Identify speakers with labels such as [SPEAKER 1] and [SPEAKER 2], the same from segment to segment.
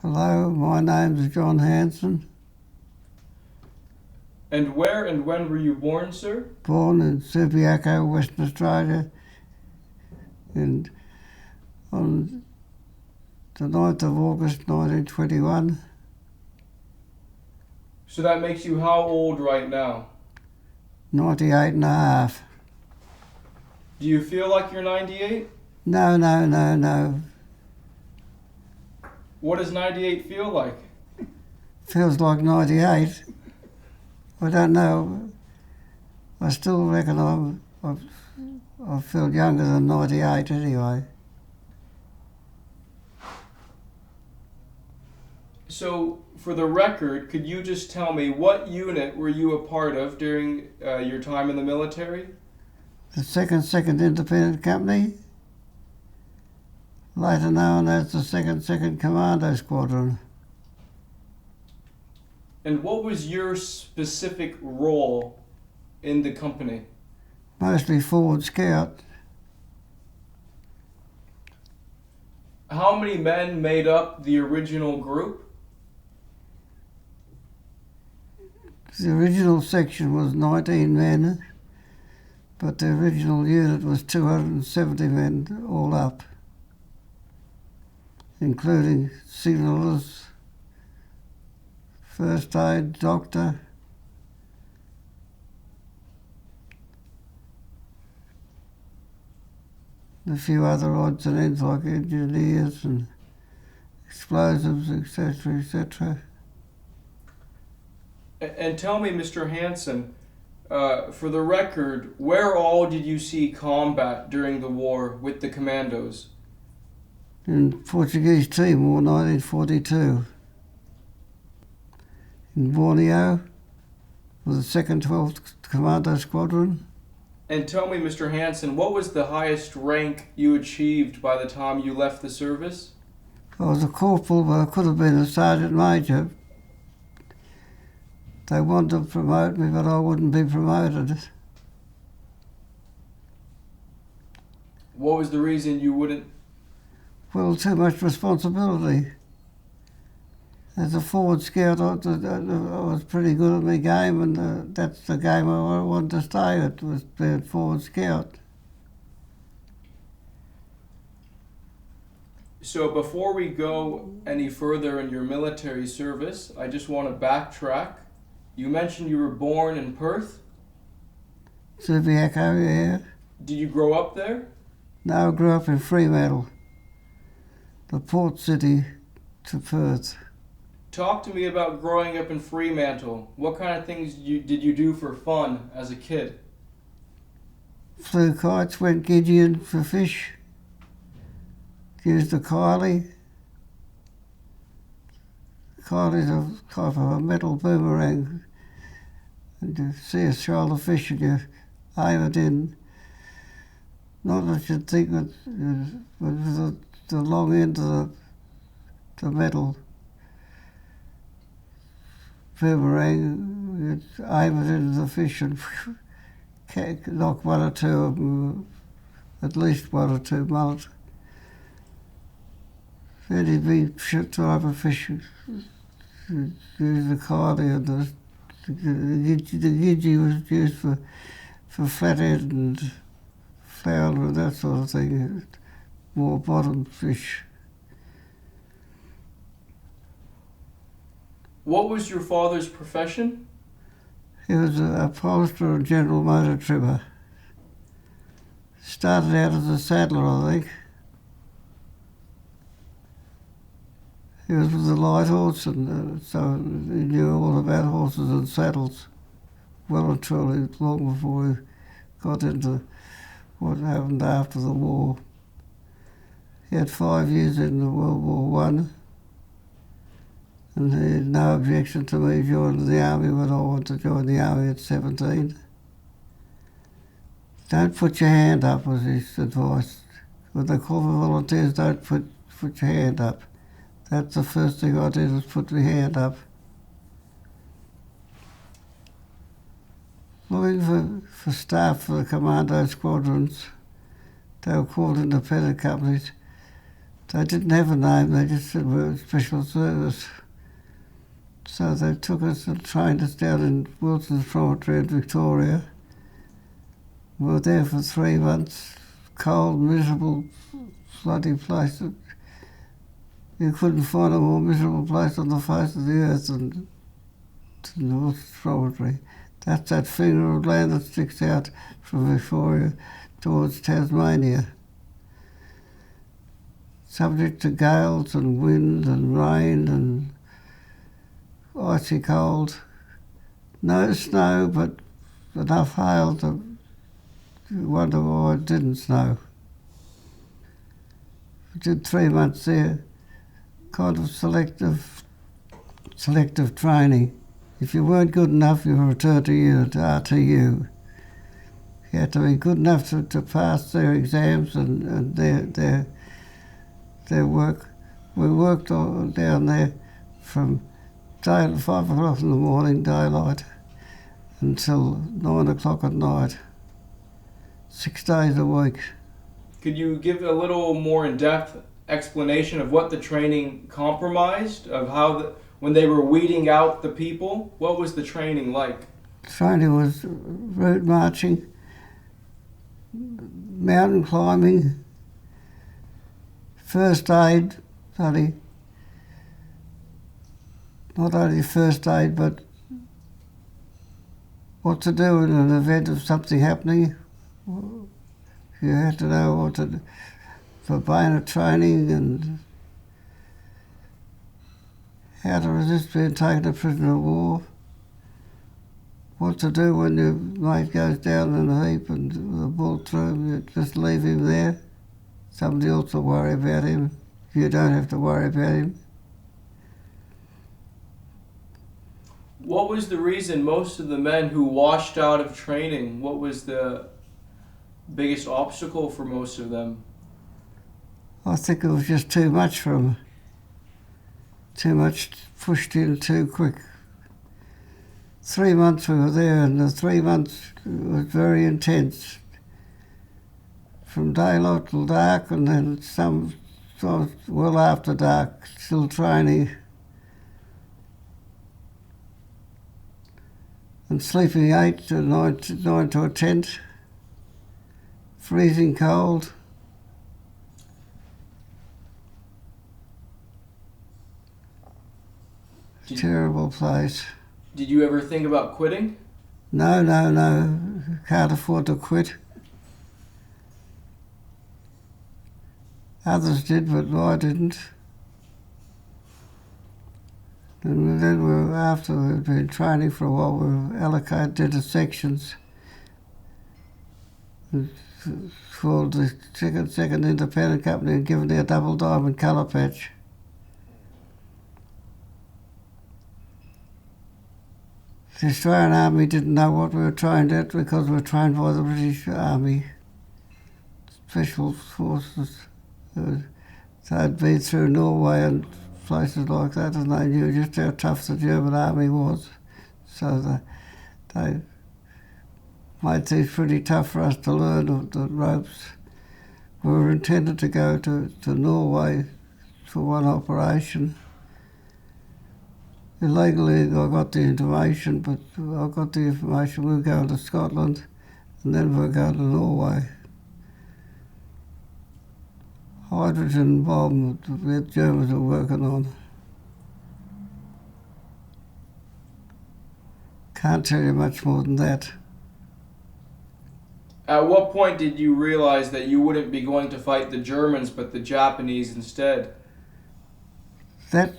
[SPEAKER 1] Hello, my name's John Hansen,
[SPEAKER 2] And where and when were you born, sir?
[SPEAKER 1] born in Subiaco, Western Australia, in, on the 9th of August 1921,
[SPEAKER 2] So that makes you how old right now?
[SPEAKER 1] 98 and a half.
[SPEAKER 2] Do you feel like you're 98?
[SPEAKER 1] No.
[SPEAKER 2] What does 98 feel like?
[SPEAKER 1] Feels like 98. I don't know. I still reckon I feel younger than 98 anyway.
[SPEAKER 2] So, for the record, could you just tell me what unit were you a part of during your time in the military?
[SPEAKER 1] The second Independent Company, later known as the second Commando Squadron.
[SPEAKER 2] And what was your specific role in the company?
[SPEAKER 1] Mostly forward scout.
[SPEAKER 2] How many men made up the original group?
[SPEAKER 1] The original section was 19 men, but the original unit was 270 men all up, including signallers, first aid, doctor, and a few other odds and ends like engineers and explosives, etc.
[SPEAKER 2] And tell me, Mr. Hansen, for the record, where all did you see combat during the war with the Commandos?
[SPEAKER 1] In Portuguese Timor, 1942. In Borneo, with the 2nd 12th Commando Squadron.
[SPEAKER 2] And tell me, Mr. Hansen, what was the highest rank you achieved by the time you left the service?
[SPEAKER 1] I was a corporal, but I could have been a sergeant major. They wanted to promote me, but I wouldn't be promoted.
[SPEAKER 2] What was the reason you wouldn't?
[SPEAKER 1] Well, too much responsibility. As a forward scout, I was pretty good at my game, and that's the game I wanted to stay at, was being forward scout.
[SPEAKER 2] So before we go any further in your military service, I just want to backtrack. You mentioned you were born in Perth.
[SPEAKER 1] Subiaco, yeah.
[SPEAKER 2] Did you grow up there?
[SPEAKER 1] No, I grew up in Fremantle, the port city to Perth.
[SPEAKER 2] Talk to me about growing up in Fremantle. What kind of things did you do for fun as a kid?
[SPEAKER 1] Flew kites, went gidgeon for fish, used a kylie. Kylie's a type of a metal boomerang. And you see a shoulder fish and you aim it in. Not that you'd think that, but with the long end of the metal boomerang, you'd aim it into the fish and knock one or two of them, at least one or two mullet. Then he'd be type of fish. Use the kylie and the gidgee was used for flathead and flounder and that sort of thing, more bottom fish.
[SPEAKER 2] What was your father's profession?
[SPEAKER 1] He was a upholsterer and general motor trimmer. Started out as a saddler, I think. He was with the light horse, and so he knew all about horses and saddles, well and truly, long before he got into what happened after the war. He had 5 years in the World War I, and he had no objection to me joining the army when I wanted to join the army at 17. Don't put your hand up, was his advice. When they call for volunteers, don't put your hand up. That's the first thing I did, was put my hand up. Looking for staff for the Commando squadrons. They were called independent companies. They didn't have a name, they just said we were special service. So they took us and trained us down in Wilson's Promontory in Victoria. We were there for 3 months, cold, miserable, bloody place. You couldn't find a more miserable place on the face of the earth than Wilson's Promontory. That's that finger of land that sticks out from Victoria towards Tasmania. Subject to gales and wind and rain and icy cold. No snow, but enough hail to wonder why it didn't snow. We did 3 months there, kind of selective training. If you weren't good enough, you were returned to RTU. You had to be good enough to pass their exams and their work. We worked down there from 5 o'clock in the morning, daylight, until 9 o'clock at night, 6 days a week.
[SPEAKER 2] Could you give a little more in-depth explanation of what the training comprised, of how when they were weeding out the people? What was the training like?
[SPEAKER 1] Training was route marching, mountain climbing, first aid, not only first aid, but what to do in an event of something happening. You had to know what to do for bayonet training and how to resist being taken a prisoner of war, what to do when your mate goes down in a heap and with a bullet through him, you just leave him there. Somebody else will worry about him. You don't have to worry about him.
[SPEAKER 2] What was the reason most of the men who washed out of training, what was the biggest obstacle for most of them?
[SPEAKER 1] I think it was just too much for them. Too much pushed in too quick. 3 months we were there, and the 3 months was very intense. From daylight till dark, and then some well after dark, still training. And sleeping 8 to 9 to a tent, freezing cold. Terrible place.
[SPEAKER 2] Did you ever think about quitting?
[SPEAKER 1] No. Can't afford to quit. Others did, but I didn't. And then after we'd been training for a while, we were allocated into sections. Called the second independent company and given their double diamond colour patch. The Australian Army didn't know what we were trained at because we were trained by the British Army, Special Forces. They'd been through Norway and places like that, and they knew just how tough the German Army was. So they made things pretty tough for us to learn the ropes. We were intended to go to Norway for one operation. Illegally, I got the information, but I got the information we were going to Scotland, and then we were going to Norway. Hydrogen bomb the Germans were working on. Can't tell you much more than that.
[SPEAKER 2] At what point did you realize that you wouldn't be going to fight the Germans but the Japanese instead?
[SPEAKER 1] That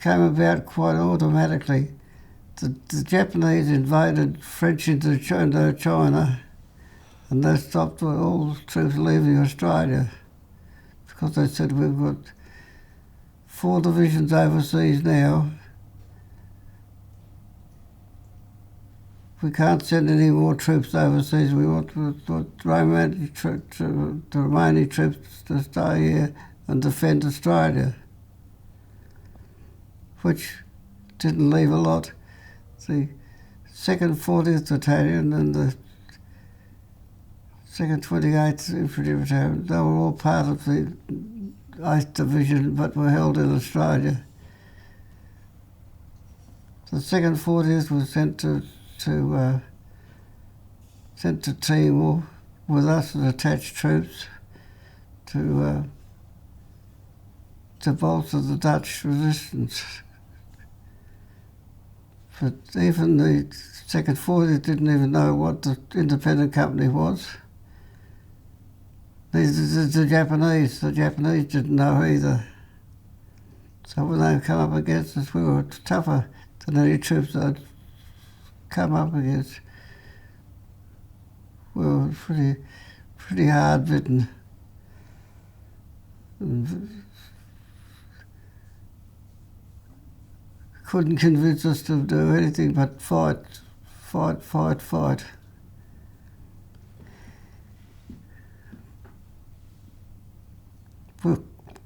[SPEAKER 1] came about quite automatically. The Japanese invaded French into China, and they stopped all troops leaving Australia because they said we've got 4 divisions overseas now. We can't send any more troops overseas. We want the remaining troops to stay here and defend Australia, which didn't leave a lot. The 2nd 40th Battalion and the 2nd 28th Infantry Battalion, they were all part of the 8th Division, but were held in Australia. The 2nd 40th was sent to Timor with us and attached troops to bolster the Dutch resistance. But even the 2nd 40th didn't even know what the independent company was. Neither did the Japanese. The Japanese didn't know either. So when they come up against us, we were tougher than any troops they'd come up against. We were pretty hard bitten. And couldn't convince us to do anything but fight.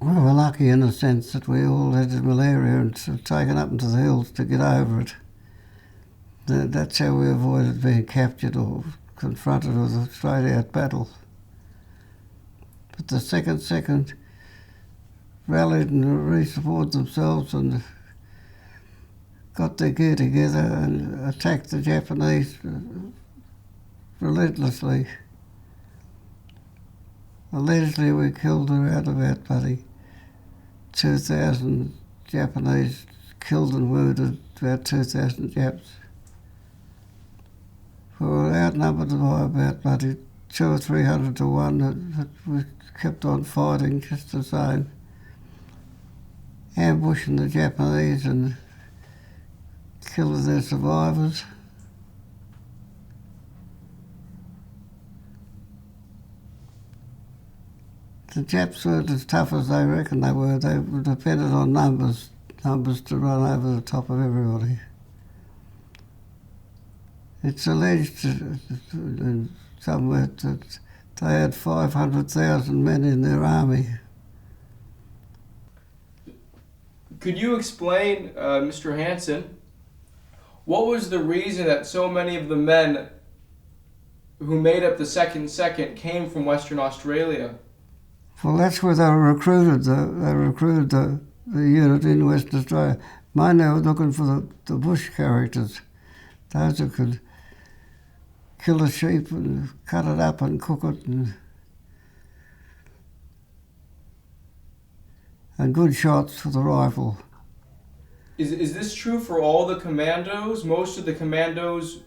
[SPEAKER 1] We were lucky in a sense that we all had malaria and sort of taken up into the hills to get over it. That's how we avoided being captured or confronted with a straight-out battle. But the 2nd rallied and re-supported themselves and got their gear together and attacked the Japanese relentlessly. Allegedly, we killed around about 2,000 Japanese, killed and wounded about 2,000 Japs. We were outnumbered by about 200 or 300 to 1. We kept on fighting just the same, ambushing the Japanese and killing their survivors. The Japs weren't as tough as they reckon they were. They depended on numbers to run over the top of everybody. It's alleged somewhere that they had 500,000 men in their army.
[SPEAKER 2] Could you explain, Mr. Hansen, what was the reason that so many of the men who made up the 2nd came from Western Australia?
[SPEAKER 1] Well, that's where they were recruited. They recruited the unit in Western Australia. Mine, they were looking for the bush characters, those who could kill a sheep and cut it up and cook it, and good shots for the rifle.
[SPEAKER 2] Is this true for all the commandos? Most of the commandos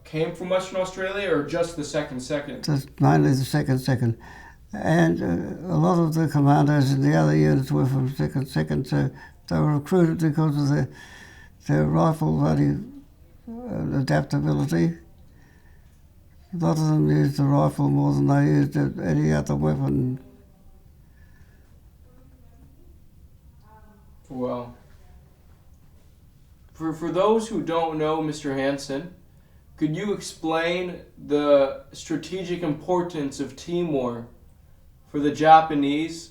[SPEAKER 2] came from Western Australia, or just the 2nd?
[SPEAKER 1] Just mainly the 2nd. And a lot of the commandos in the other units were from 2nd, so they were recruited because of their rifle adaptability. A lot of them used the rifle more than they used any other weapon.
[SPEAKER 2] Well, for those who don't know Mr. Hansen, could you explain the strategic importance of Timor for the Japanese?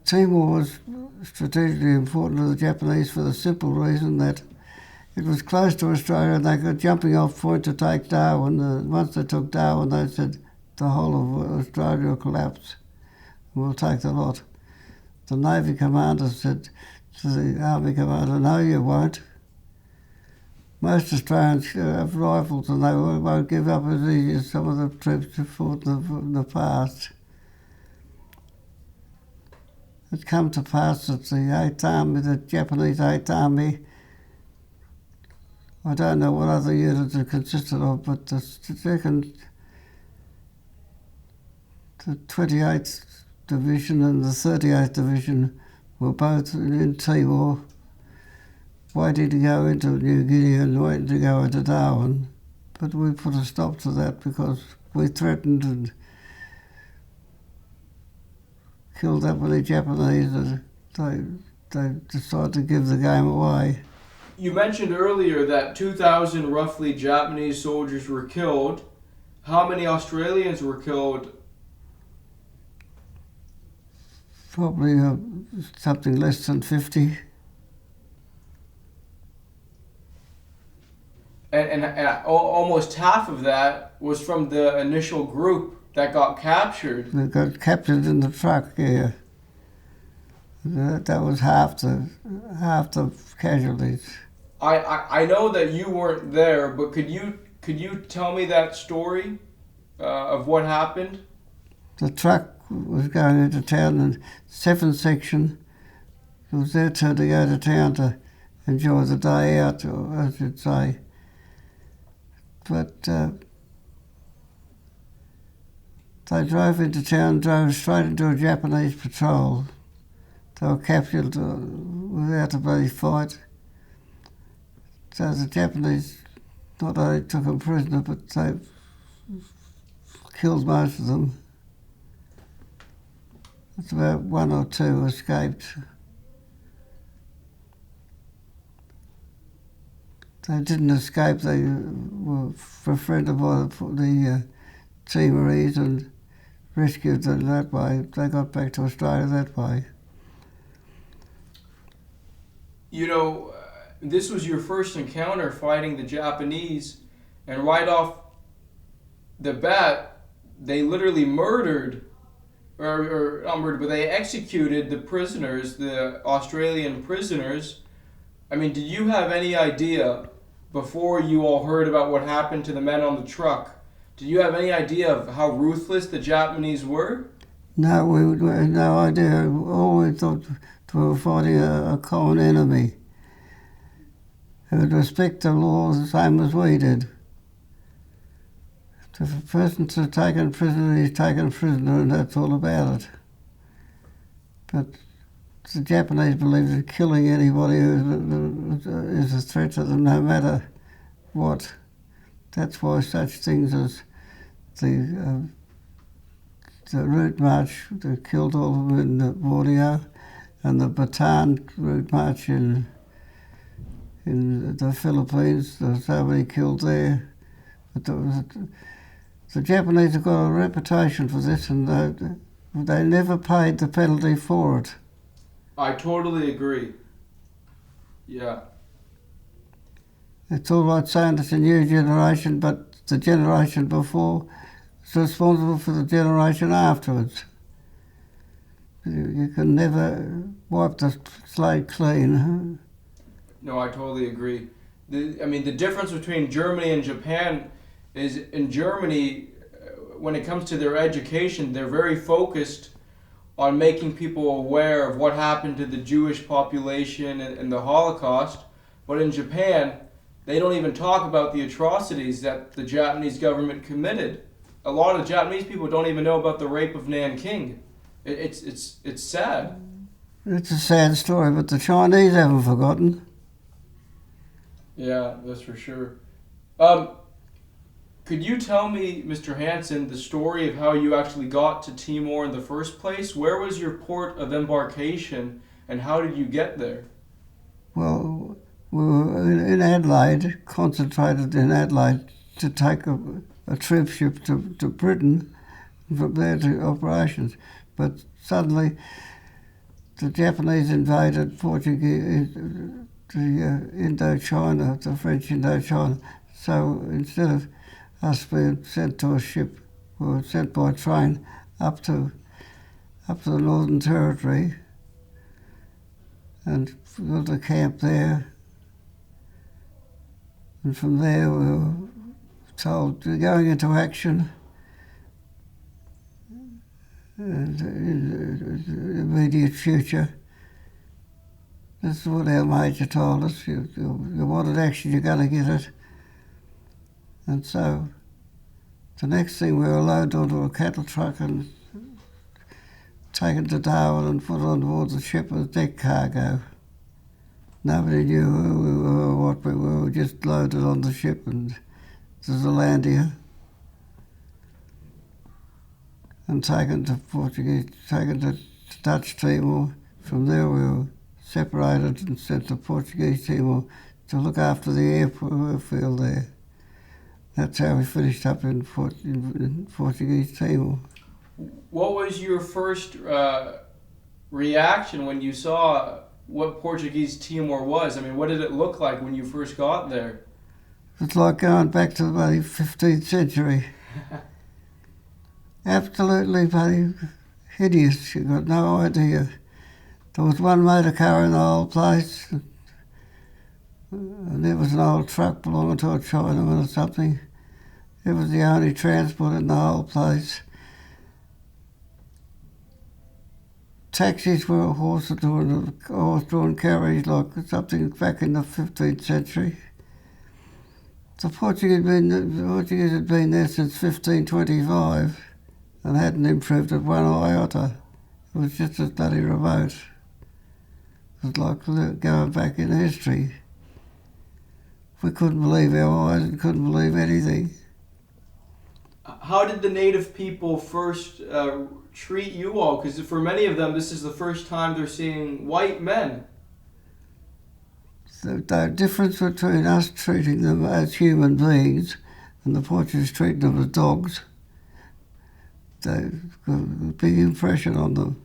[SPEAKER 1] Timor was strategically important to the Japanese for the simple reason that it was close to Australia and they got jumping off point to take Darwin. Once they took Darwin, they said the whole of Australia will collapse. We'll take the lot. The Navy commander said to the Army commander, "No, you won't. Most Australians have rifles and they won't give up as easy as some of the troops who fought in the past." It's come to pass that the 8th Army, the Japanese 8th Army, I don't know what other units it consisted of, but the 28th Division and the 38th Division were both in Timor, waiting to go into New Guinea and waiting to go into Darwin. But we put a stop to that because we threatened and killed that many Japanese that they decided to give the game away.
[SPEAKER 2] You mentioned earlier that 2,000 roughly Japanese soldiers were killed. How many Australians were killed?
[SPEAKER 1] Probably something less than 50.
[SPEAKER 2] And almost half of that was from the initial group that got captured.
[SPEAKER 1] They got captured in the truck, yeah. That was half the casualties.
[SPEAKER 2] I know that you weren't there, but could you tell me that story of what happened?
[SPEAKER 1] The truck was going into town, and 7th section was there to go to town to enjoy the day out, or I should say. But they drove into town, drove straight into a Japanese patrol. They were captured without a bloody fight. So the Japanese not only took them prisoner, but they killed most of them. It's about 1 or 2 escaped. They didn't escape. They were befriended by the Timorese and rescued them that way. They got back to Australia that way.
[SPEAKER 2] You know, this was your first encounter fighting the Japanese, and right off the bat, they literally murdered, or not murdered, but they executed the prisoners, the Australian prisoners. I mean, did you have any idea, before you all heard about what happened to the men on the truck, did you have any idea of how ruthless the Japanese were?
[SPEAKER 1] No, we had no idea. All we thought we were fighting a common enemy who would respect the laws the same as we did. If a person's taken prisoner, he's taken prisoner, and that's all about it. But the Japanese believe that killing anybody who is a threat to them, no matter what. That's why such things as the route march that killed all of them in Borneo, and the Bataan route march in the Philippines, there were so many killed there. But the Japanese have got a reputation for this, and they never paid the penalty for it.
[SPEAKER 2] I totally agree. Yeah.
[SPEAKER 1] It's all right saying it's a new generation, but the generation before is responsible for the generation afterwards. You can never wipe the slate clean.
[SPEAKER 2] No, I totally agree. The difference between Germany and Japan is, in Germany, when it comes to their education, they're very focused on making people aware of what happened to the Jewish population and the Holocaust. But in Japan, they don't even talk about the atrocities that the Japanese government committed. A lot of Japanese people don't even know about the rape of Nanking. It's sad.
[SPEAKER 1] It's a sad story, but the Chinese haven't forgotten.
[SPEAKER 2] Yeah, that's for sure. Could you tell me, Mr. Hansen, the story of how you actually got to Timor in the first place? Where was your port of embarkation, and how did you get there?
[SPEAKER 1] Well, we were in Adelaide, concentrated in Adelaide to take a troop ship to Britain, and from there to operations. But suddenly the Japanese invaded Portuguese, Indochina, the French Indochina. So instead of us being sent to a ship, we were sent by train up to the Northern Territory and built a camp there. And from there we were told we're going into action in the immediate future. This is what our major told us. You wanted action, you're going to get it. And so the next thing we were loaded onto a cattle truck and taken to Darwin and put on board the ship as deck cargo. Nobody knew who we were or what we were. We were just loaded on the ship and to Zealandia and taken to Dutch Timor. From there we were separated and sent to Portuguese Timor to look after the airfield there. That's how we finished up in Portuguese Timor.
[SPEAKER 2] What was your first reaction when you saw what Portuguese Timor was? I mean, what did it look like when you first got there?
[SPEAKER 1] It's like going back to the 15th century. Absolutely bloody hideous. You got no idea. There was one motor car in the whole place, and it was an old truck belonging to a Chinaman or something. It was the only transport in the whole place. Taxis were a horse-drawn carriage like something back in the 15th century. The Portuguese had been there since 1525 and hadn't improved at one iota. It was just as bloody remote. It was like going back in history. We couldn't believe our eyes and couldn't believe anything.
[SPEAKER 2] How did the native people first treat you all? Because for many of them, this is the first time they're seeing white men.
[SPEAKER 1] The difference between us treating them as human beings and the Portuguese treating them as dogs, they got a big impression on them.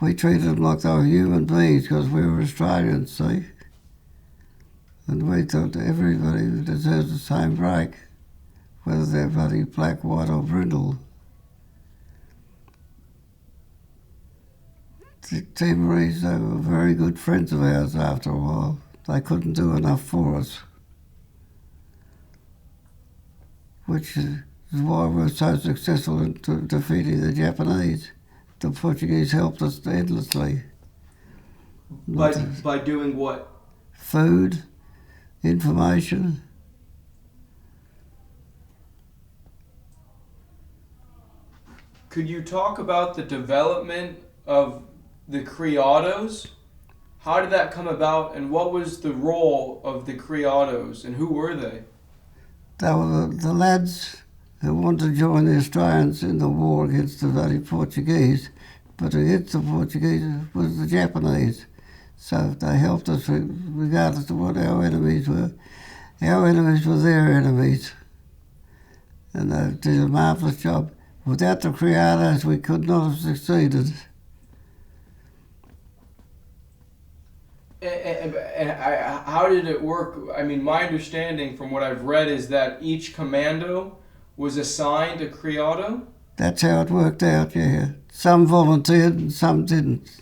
[SPEAKER 1] We treated them like they were human beings because we were Australians, see? And we thought that everybody deserves the same break, whether they're bloody black, white or brindle. The Timorese, they were very good friends of ours after a while. They couldn't do enough for us, which is why we were so successful in defeating the Japanese. The Portuguese helped us endlessly.
[SPEAKER 2] By doing what?
[SPEAKER 1] Food, information.
[SPEAKER 2] Could you talk about the development of the criados? How did that come about, and what was the role of the criados, and who were they?
[SPEAKER 1] They were the lads who wanted to join the Australians in the war against the bloody Portuguese, but against the Portuguese was the Japanese. So they helped us regardless of what our enemies were. Our enemies were their enemies, and they did a marvellous job. Without the criados, we could not have succeeded.
[SPEAKER 2] And how did it work? I mean, my understanding from what I've read is that each commando was assigned a criado?
[SPEAKER 1] That's how it worked out, yeah. Some volunteered and some didn't.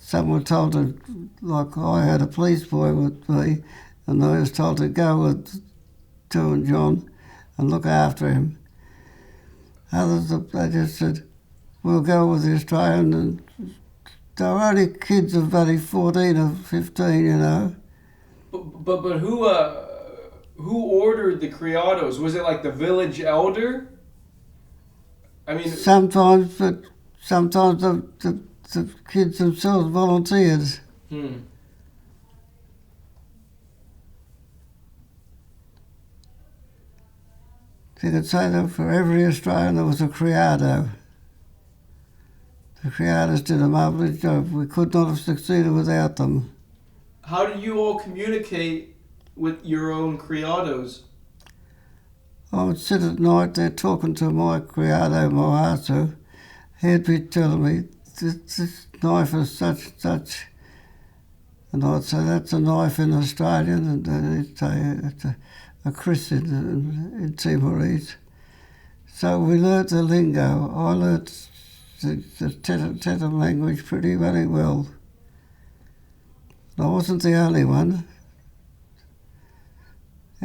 [SPEAKER 1] Some were told to, like I had a police boy with me, and I was told to go with Two and John and look after him. Others, they just said, we'll go with the Australian, and they were only kids of bloody 14 or 15, you know.
[SPEAKER 2] But who ordered the criados? Was it like the village elder? I mean,
[SPEAKER 1] sometimes, but sometimes the kids themselves volunteered.
[SPEAKER 2] Hmm.
[SPEAKER 1] You could say that for every Australian there was a criado. The criados did a marvellous job. We could not have succeeded without them.
[SPEAKER 2] How did you all communicate with your own criados?
[SPEAKER 1] I would sit at night there talking to my criado, Mohasu. He'd be telling me, this knife is such, and I'd say, that's a knife in Australian, and he'd say, it's a Chris in Timorese. So we learnt the lingo. I learnt the Tetum language pretty very well. And I wasn't the only one.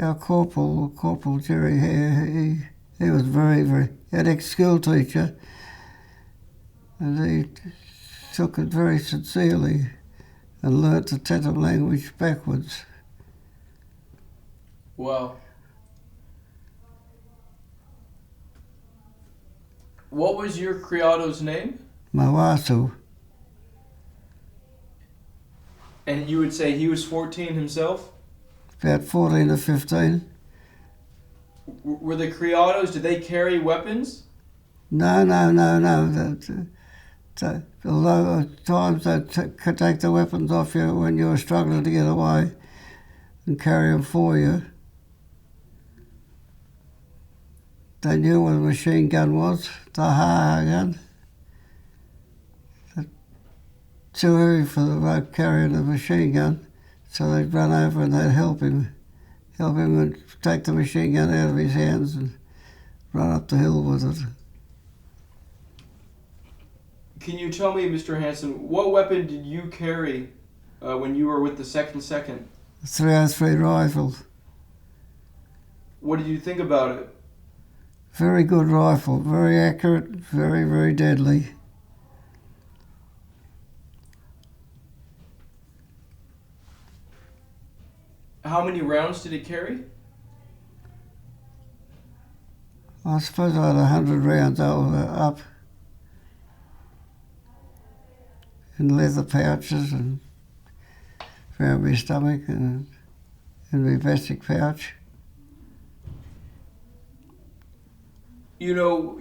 [SPEAKER 1] Our Corporal Jerry Hare, he was an ex-school teacher, and he took it very sincerely and learnt the Tetum language backwards.
[SPEAKER 2] Wow. What was your criado's name?
[SPEAKER 1] Mawasu.
[SPEAKER 2] And you would say he was 14 himself?
[SPEAKER 1] About 14 or 15.
[SPEAKER 2] Were the criados, did they carry weapons?
[SPEAKER 1] No. Although at times they could take the weapons off you when you were struggling to get away and carry them for you. They knew what a machine gun was, the ha-ha gun. Too heavy for the bloke carrying the machine gun, so they'd run over and they'd help him and take the machine gun out of his hands and run up the hill with it.
[SPEAKER 2] Can you tell me, Mr. Hansen, what weapon did you carry when you were with the 2nd?
[SPEAKER 1] 303 rifle.
[SPEAKER 2] What did you think about it?
[SPEAKER 1] Very good rifle, very accurate, very, very deadly.
[SPEAKER 2] How many rounds did it carry?
[SPEAKER 1] I suppose I had 100 rounds up in leather pouches and around my stomach and in my vestic pouch.
[SPEAKER 2] You know,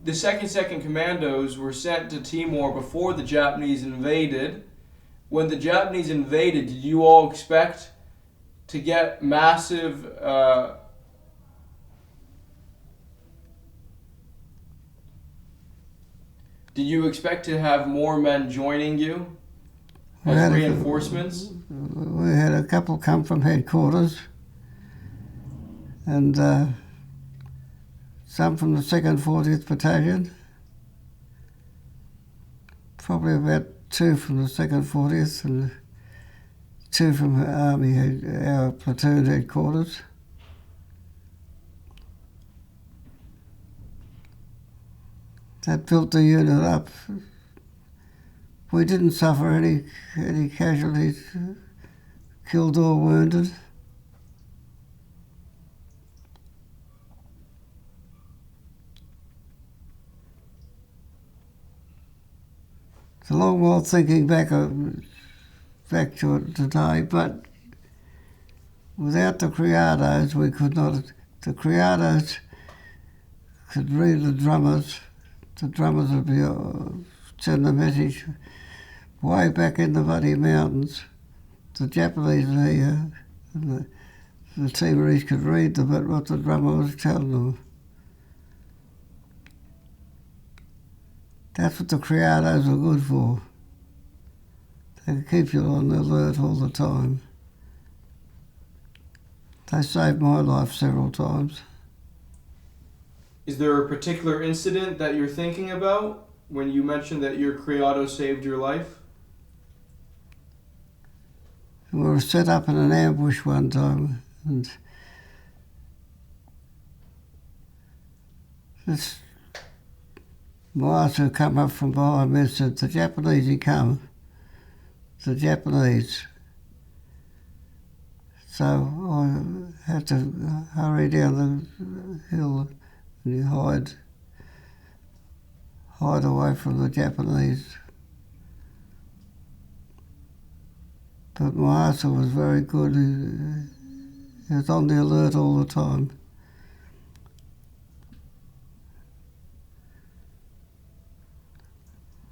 [SPEAKER 2] the 2nd Commandos were sent to Timor before the Japanese invaded. When the Japanese invaded, did you all expect to get massive did you expect to have more men joining you as reinforcements?
[SPEAKER 1] We had a couple come from headquarters and some from the 2nd 40th Battalion, probably about 2 from the 2nd 40th and 2 from the Army, our platoon headquarters. That built the unit up. We didn't suffer any casualties, killed or wounded. It's a long while thinking back to it today, but without the criados, we could not. The criados could read the drummers. The drummers would be send a message way back in the bloody mountains. The Japanese were here, and the Timorese could read what the drummer was telling them. That's what the criados were good for. They could keep you on the alert all the time. They saved my life several times.
[SPEAKER 2] Is there a particular incident that you're thinking about when you mentioned that your criado saved your life?
[SPEAKER 1] We were set up in an ambush one time, and this Master come up from behind me and said, "The Japanese, he come. The Japanese." So I had to hurry down the hill and hide away from the Japanese. But my master was very good. He was on the alert all the time.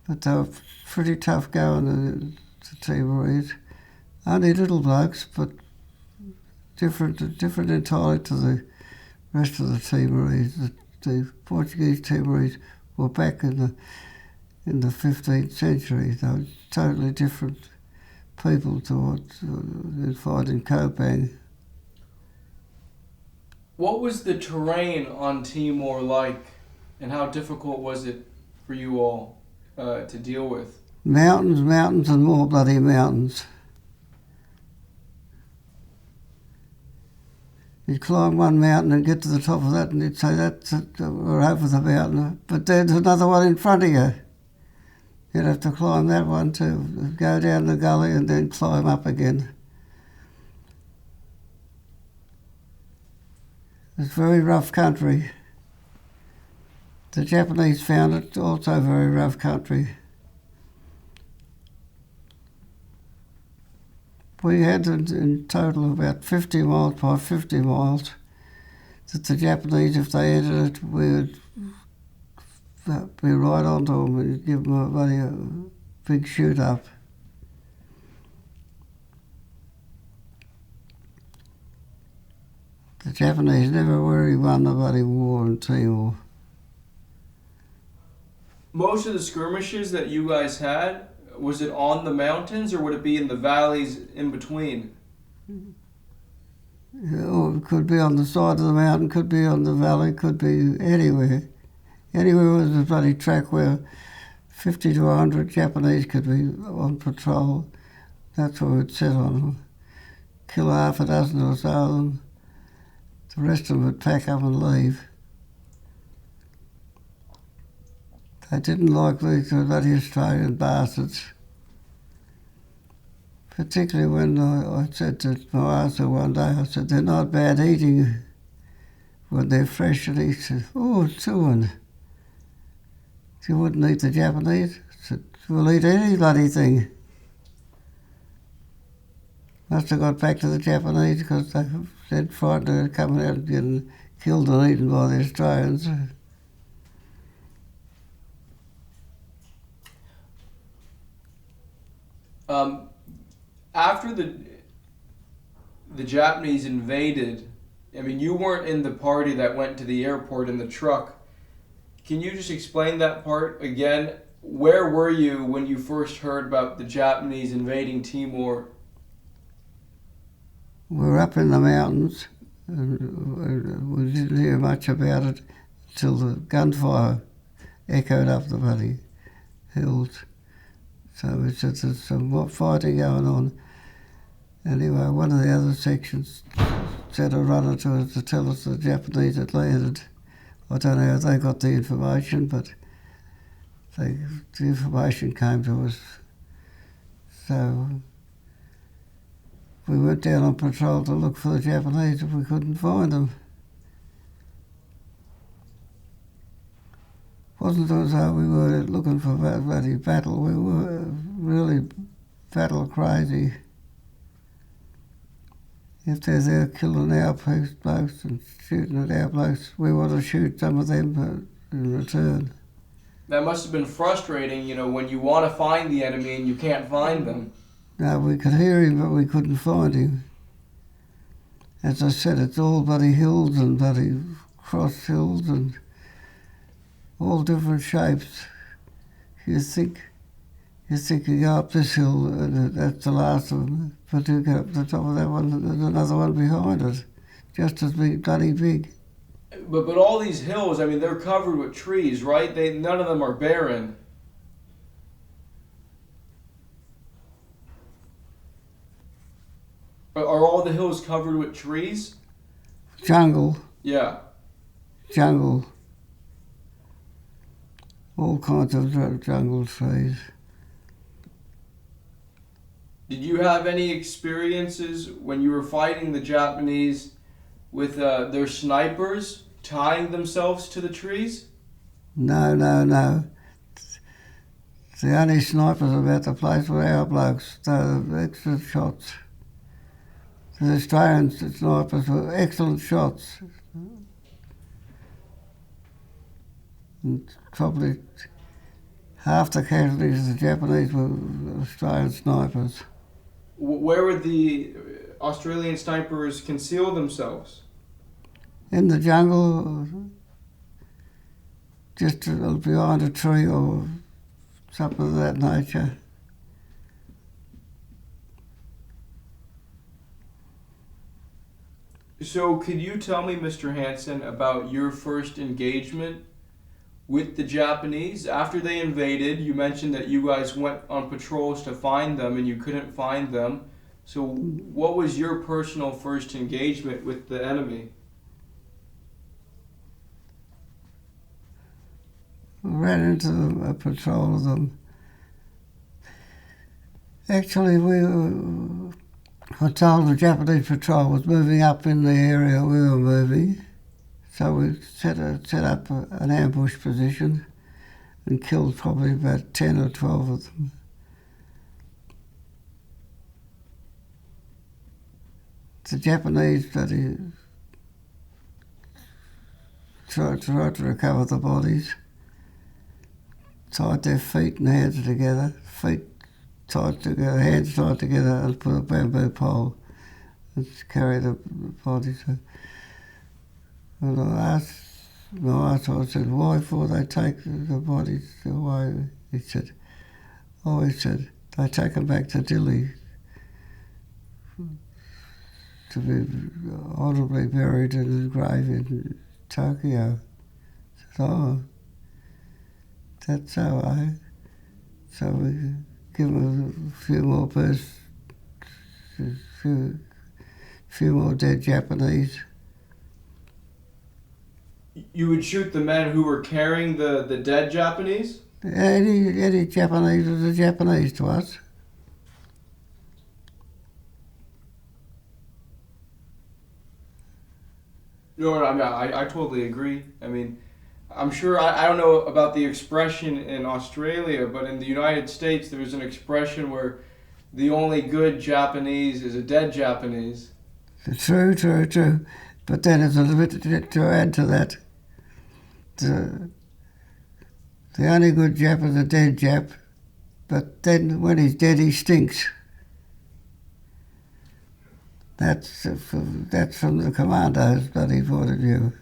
[SPEAKER 1] But they were pretty tough going, the Timorese. Only little blokes, but different entirely to the rest of the Timorese. The Portuguese Timorese were back in the 15th century. They were totally different people to what you'd find in Commando.
[SPEAKER 2] What was the terrain on Timor like, and how difficult was it for you all to deal with?
[SPEAKER 1] Mountains, and more bloody mountains. You'd climb one mountain and get to the top of that, and you'd say, "That's it, we're over the mountain." But there's another one in front of you. You'd have to climb that one too, go down the gully and then climb up again. It's very rough country. The Japanese found it also very rough country. We had in total about 50 miles by 50 miles that the Japanese, if they entered it, we would be right onto them and give them a big shoot up. The Japanese never really won the bloody war in Timor.
[SPEAKER 2] Most of the skirmishes that you guys had, was it on the mountains or would it be in the valleys in between?
[SPEAKER 1] Or it could be on the side of the mountain, could be on the valley, could be anywhere. Anywhere was a bloody track where 50 to 100 Japanese could be on patrol. That's what we'd set on them. Kill half a dozen or so of them. The rest of them would pack up and leave. They didn't like these bloody Australian bastards. Particularly when I said to my answer one day, I said, they're not bad eating when they're fresh. And he said, oh, Tsuan, you wouldn't eat the Japanese? I said, we'll eat any bloody thing. Must have got back to the Japanese because they said frightened of coming out and getting killed and eaten by the Australians.
[SPEAKER 2] After the Japanese invaded, I mean, you weren't in the party that went to the airport in the truck. Can you just explain that part again? Where were you when you first heard about the Japanese invading Timor?
[SPEAKER 1] We were up in the mountains, and we didn't hear much about it until the gunfire echoed up the bloody hills. So we said there's some more fighting going on. Anyway, one of the other sections sent a runner to us to tell us the Japanese had landed. I don't know how they got the information, but the information came to us. So we went down on patrol to look for the Japanese, and we couldn't find them. Wasn't as though we were looking for bloody battle. We were really battle crazy. If they're there killing our blokes and shooting at our blokes, we want to shoot some of them in return.
[SPEAKER 2] That must have been frustrating, when you want to find the enemy and you can't find them.
[SPEAKER 1] No, we could hear him, but we couldn't find him. As I said, it's all bloody hills and bloody cross hills and all different shapes. You think you go up this hill and that's the last one, but you get up to the top of that one and there's another one behind it, just as bloody big.
[SPEAKER 2] But all these hills, I mean, they're covered with trees, right? None of them are barren. Are all the hills covered with trees?
[SPEAKER 1] Jungle.
[SPEAKER 2] Yeah.
[SPEAKER 1] Jungle. All kinds of jungle trees.
[SPEAKER 2] Did you have any experiences when you were fighting the Japanese with their snipers tying themselves to the trees?
[SPEAKER 1] No. The only snipers about the place were our blokes. They were excellent shots. The Australian snipers were excellent shots. And probably half the casualties of the Japanese were Australian snipers.
[SPEAKER 2] Where would the Australian snipers conceal themselves?
[SPEAKER 1] In the jungle, just behind a tree or something of that nature.
[SPEAKER 2] So could you tell me, Mr. Hansen, about your first engagement with the Japanese? After they invaded, you mentioned that you guys went on patrols to find them and you couldn't find them. So what was your personal first engagement with the enemy?
[SPEAKER 1] We ran into a patrol of them. Actually, I told the Japanese patrol was moving up in the area we were moving. So we set up an ambush position and killed probably about 10 or 12 of them. The Japanese tried to recover the bodies, tied their feet and hands together, feet tied together, hands tied together, and put a bamboo pole and carry the bodies. And I said, why before they take the bodies away? He said, they take them back to Dili. to be honorably buried in his grave in Tokyo. So that's how so we give him a few more few more dead Japanese.
[SPEAKER 2] You would shoot the men who were carrying the dead Japanese?
[SPEAKER 1] Any Japanese was a Japanese to us.
[SPEAKER 2] No, I mean, I totally agree. I mean, I'm sure, I don't know about the expression in Australia, but in the United States, there's an expression where the only good Japanese is a dead Japanese.
[SPEAKER 1] True. But then there's a little bit to add to that. The only good Jap is a dead Jap, but then when he's dead, he stinks. That's from the Commando's bloody point of view.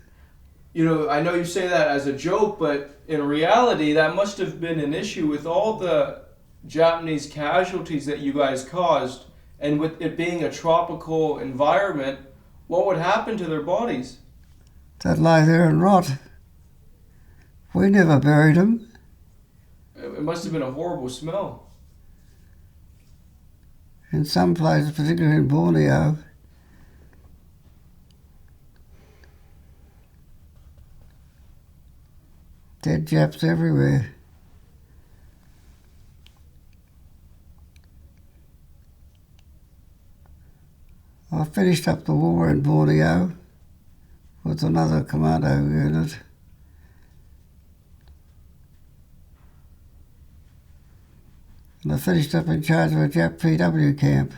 [SPEAKER 2] You know, I know you say that as a joke, but in reality, that must have been an issue with all the Japanese casualties that you guys caused, and with it being a tropical environment, what would happen to their bodies?
[SPEAKER 1] They'd lie there and rot. We never buried them.
[SPEAKER 2] It must have been a horrible smell.
[SPEAKER 1] In some places, particularly in Borneo, dead Japs everywhere. I finished up the war in Borneo with another Commando unit. And I finished up in charge of a Jap PW camp.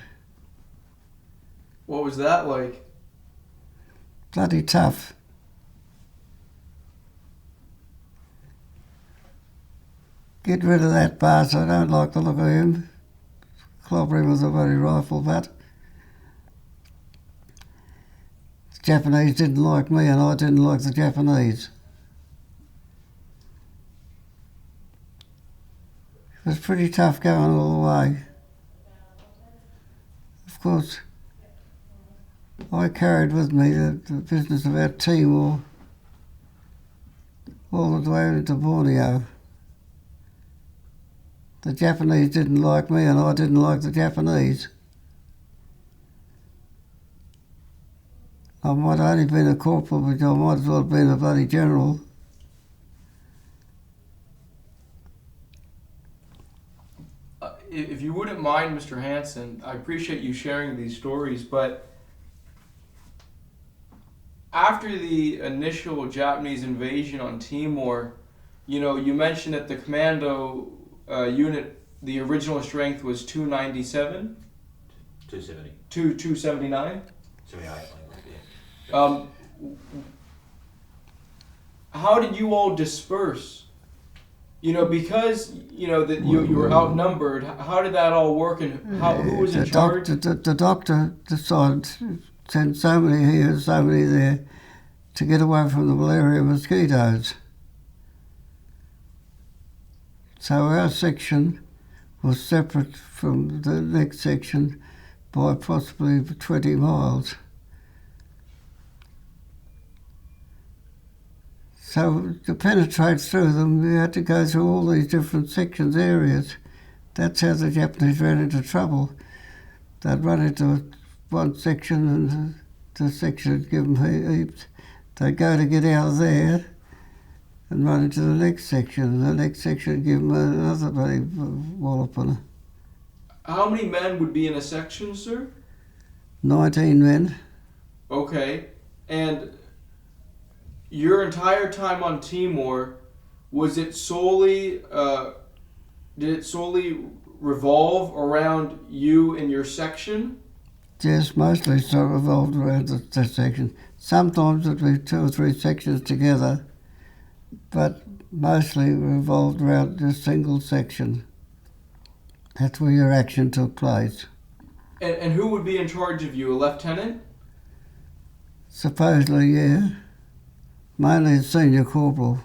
[SPEAKER 2] What was that like?
[SPEAKER 1] Bloody tough. Get rid of that bastard. I don't like the look of him. Clobber him with a bloody rifle butt. The Japanese didn't like me and I didn't like the Japanese. It was pretty tough going all the way. Of course, I carried with me the business about Timor all the way into Borneo. The Japanese didn't like me and I didn't like the Japanese. I might have only been a corporal, but I might as well have been a bloody general.
[SPEAKER 2] If you wouldn't mind, Mr. Hansen, I appreciate you sharing these stories, but after the initial Japanese invasion on Timor, you know, you mentioned that the Commando unit, the original strength was 297?
[SPEAKER 3] 270.
[SPEAKER 2] 279?
[SPEAKER 3] 78.
[SPEAKER 2] How did you all disperse? You know, because you know that you were outnumbered. How did that all work, and who was in charge?
[SPEAKER 1] The doctor decided to send so many here, so many there, to get away from the malaria mosquitoes. So our section was separate from the next section by possibly 20 miles. So to penetrate through them, we had to go through all these different sections, areas. That's how the Japanese ran into trouble. They'd run into one section and the section would give them heaps. They'd go to get out of there and run into the next section, and the next section would give them another bloody wallop on it.
[SPEAKER 2] How many men would be in a section, sir?
[SPEAKER 1] 19 men.
[SPEAKER 2] Okay, and your entire time on Timor, was it solely, did it solely revolve around you and your section?
[SPEAKER 1] Yes, mostly so revolved around the section. Sometimes it'd be 2 or 3 sections together, but mostly revolved around a single section. That's where your action took place.
[SPEAKER 2] And who would be in charge of you, a lieutenant?
[SPEAKER 1] Supposedly, yeah. Mainly a senior corporal.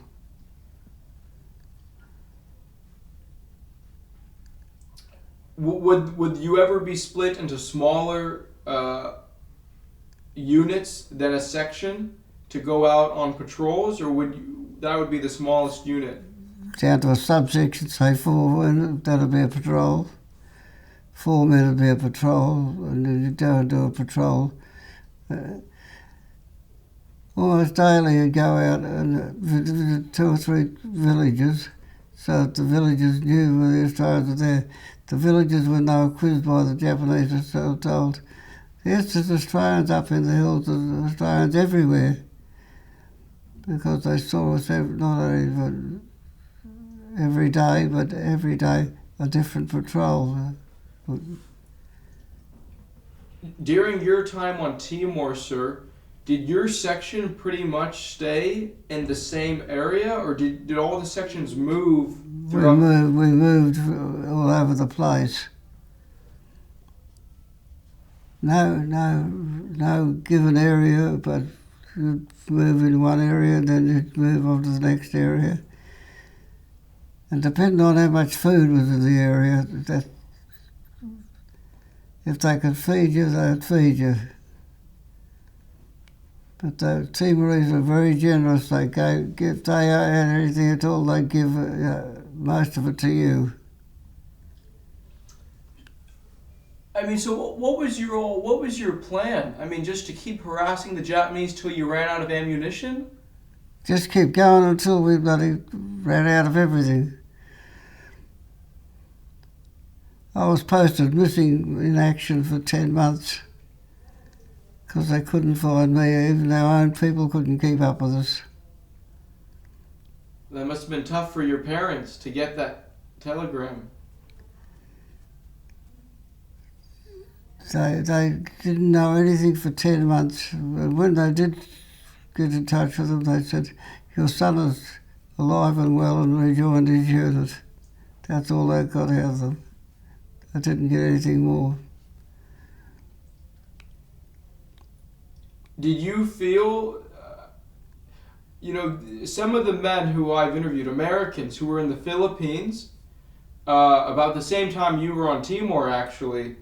[SPEAKER 2] Would you ever be split into smaller units than a section to go out on patrols, or that would be the smallest unit?
[SPEAKER 1] Down to a subsection, say 4 men, that'd be a patrol. 4 men would be a patrol, and then you'd go and do a patrol. Almost daily you'd go out and visit 2 or 3 villages, so that the villagers knew where the Australians were there. The villagers, when they were quizzed by the Japanese, were so told, yes, there's Australians up in the hills, there's Australians everywhere, because they saw us not only every day, but every day a different patrol.
[SPEAKER 2] During your time on Timor, sir, did your section pretty much stay in the same area, or did all the sections move throughout?
[SPEAKER 1] We moved all over the place. No given area, but you'd move in one area, then you'd move on to the next area. And depending on how much food was in the area, that if they could feed you, they'd feed you. But the Timorese were very generous. They if they had anything at all, they'd give most of it to you.
[SPEAKER 2] I mean, so what was your plan? I mean, just to keep harassing the Japanese till you ran out of ammunition?
[SPEAKER 1] Just keep going until we bloody ran out of everything. I was posted missing in action for 10 months because they couldn't find me. Even our own people couldn't keep up with us.
[SPEAKER 2] That must have been tough for your parents to get that telegram.
[SPEAKER 1] They didn't know anything for 10 months. When they did get in touch with them, they said, your son is alive and well and rejoined his unit. That's all they got out of them. I didn't get anything more.
[SPEAKER 2] Did you feel, some of the men who I've interviewed, Americans who were in the Philippines, about the same time you were on Timor actually,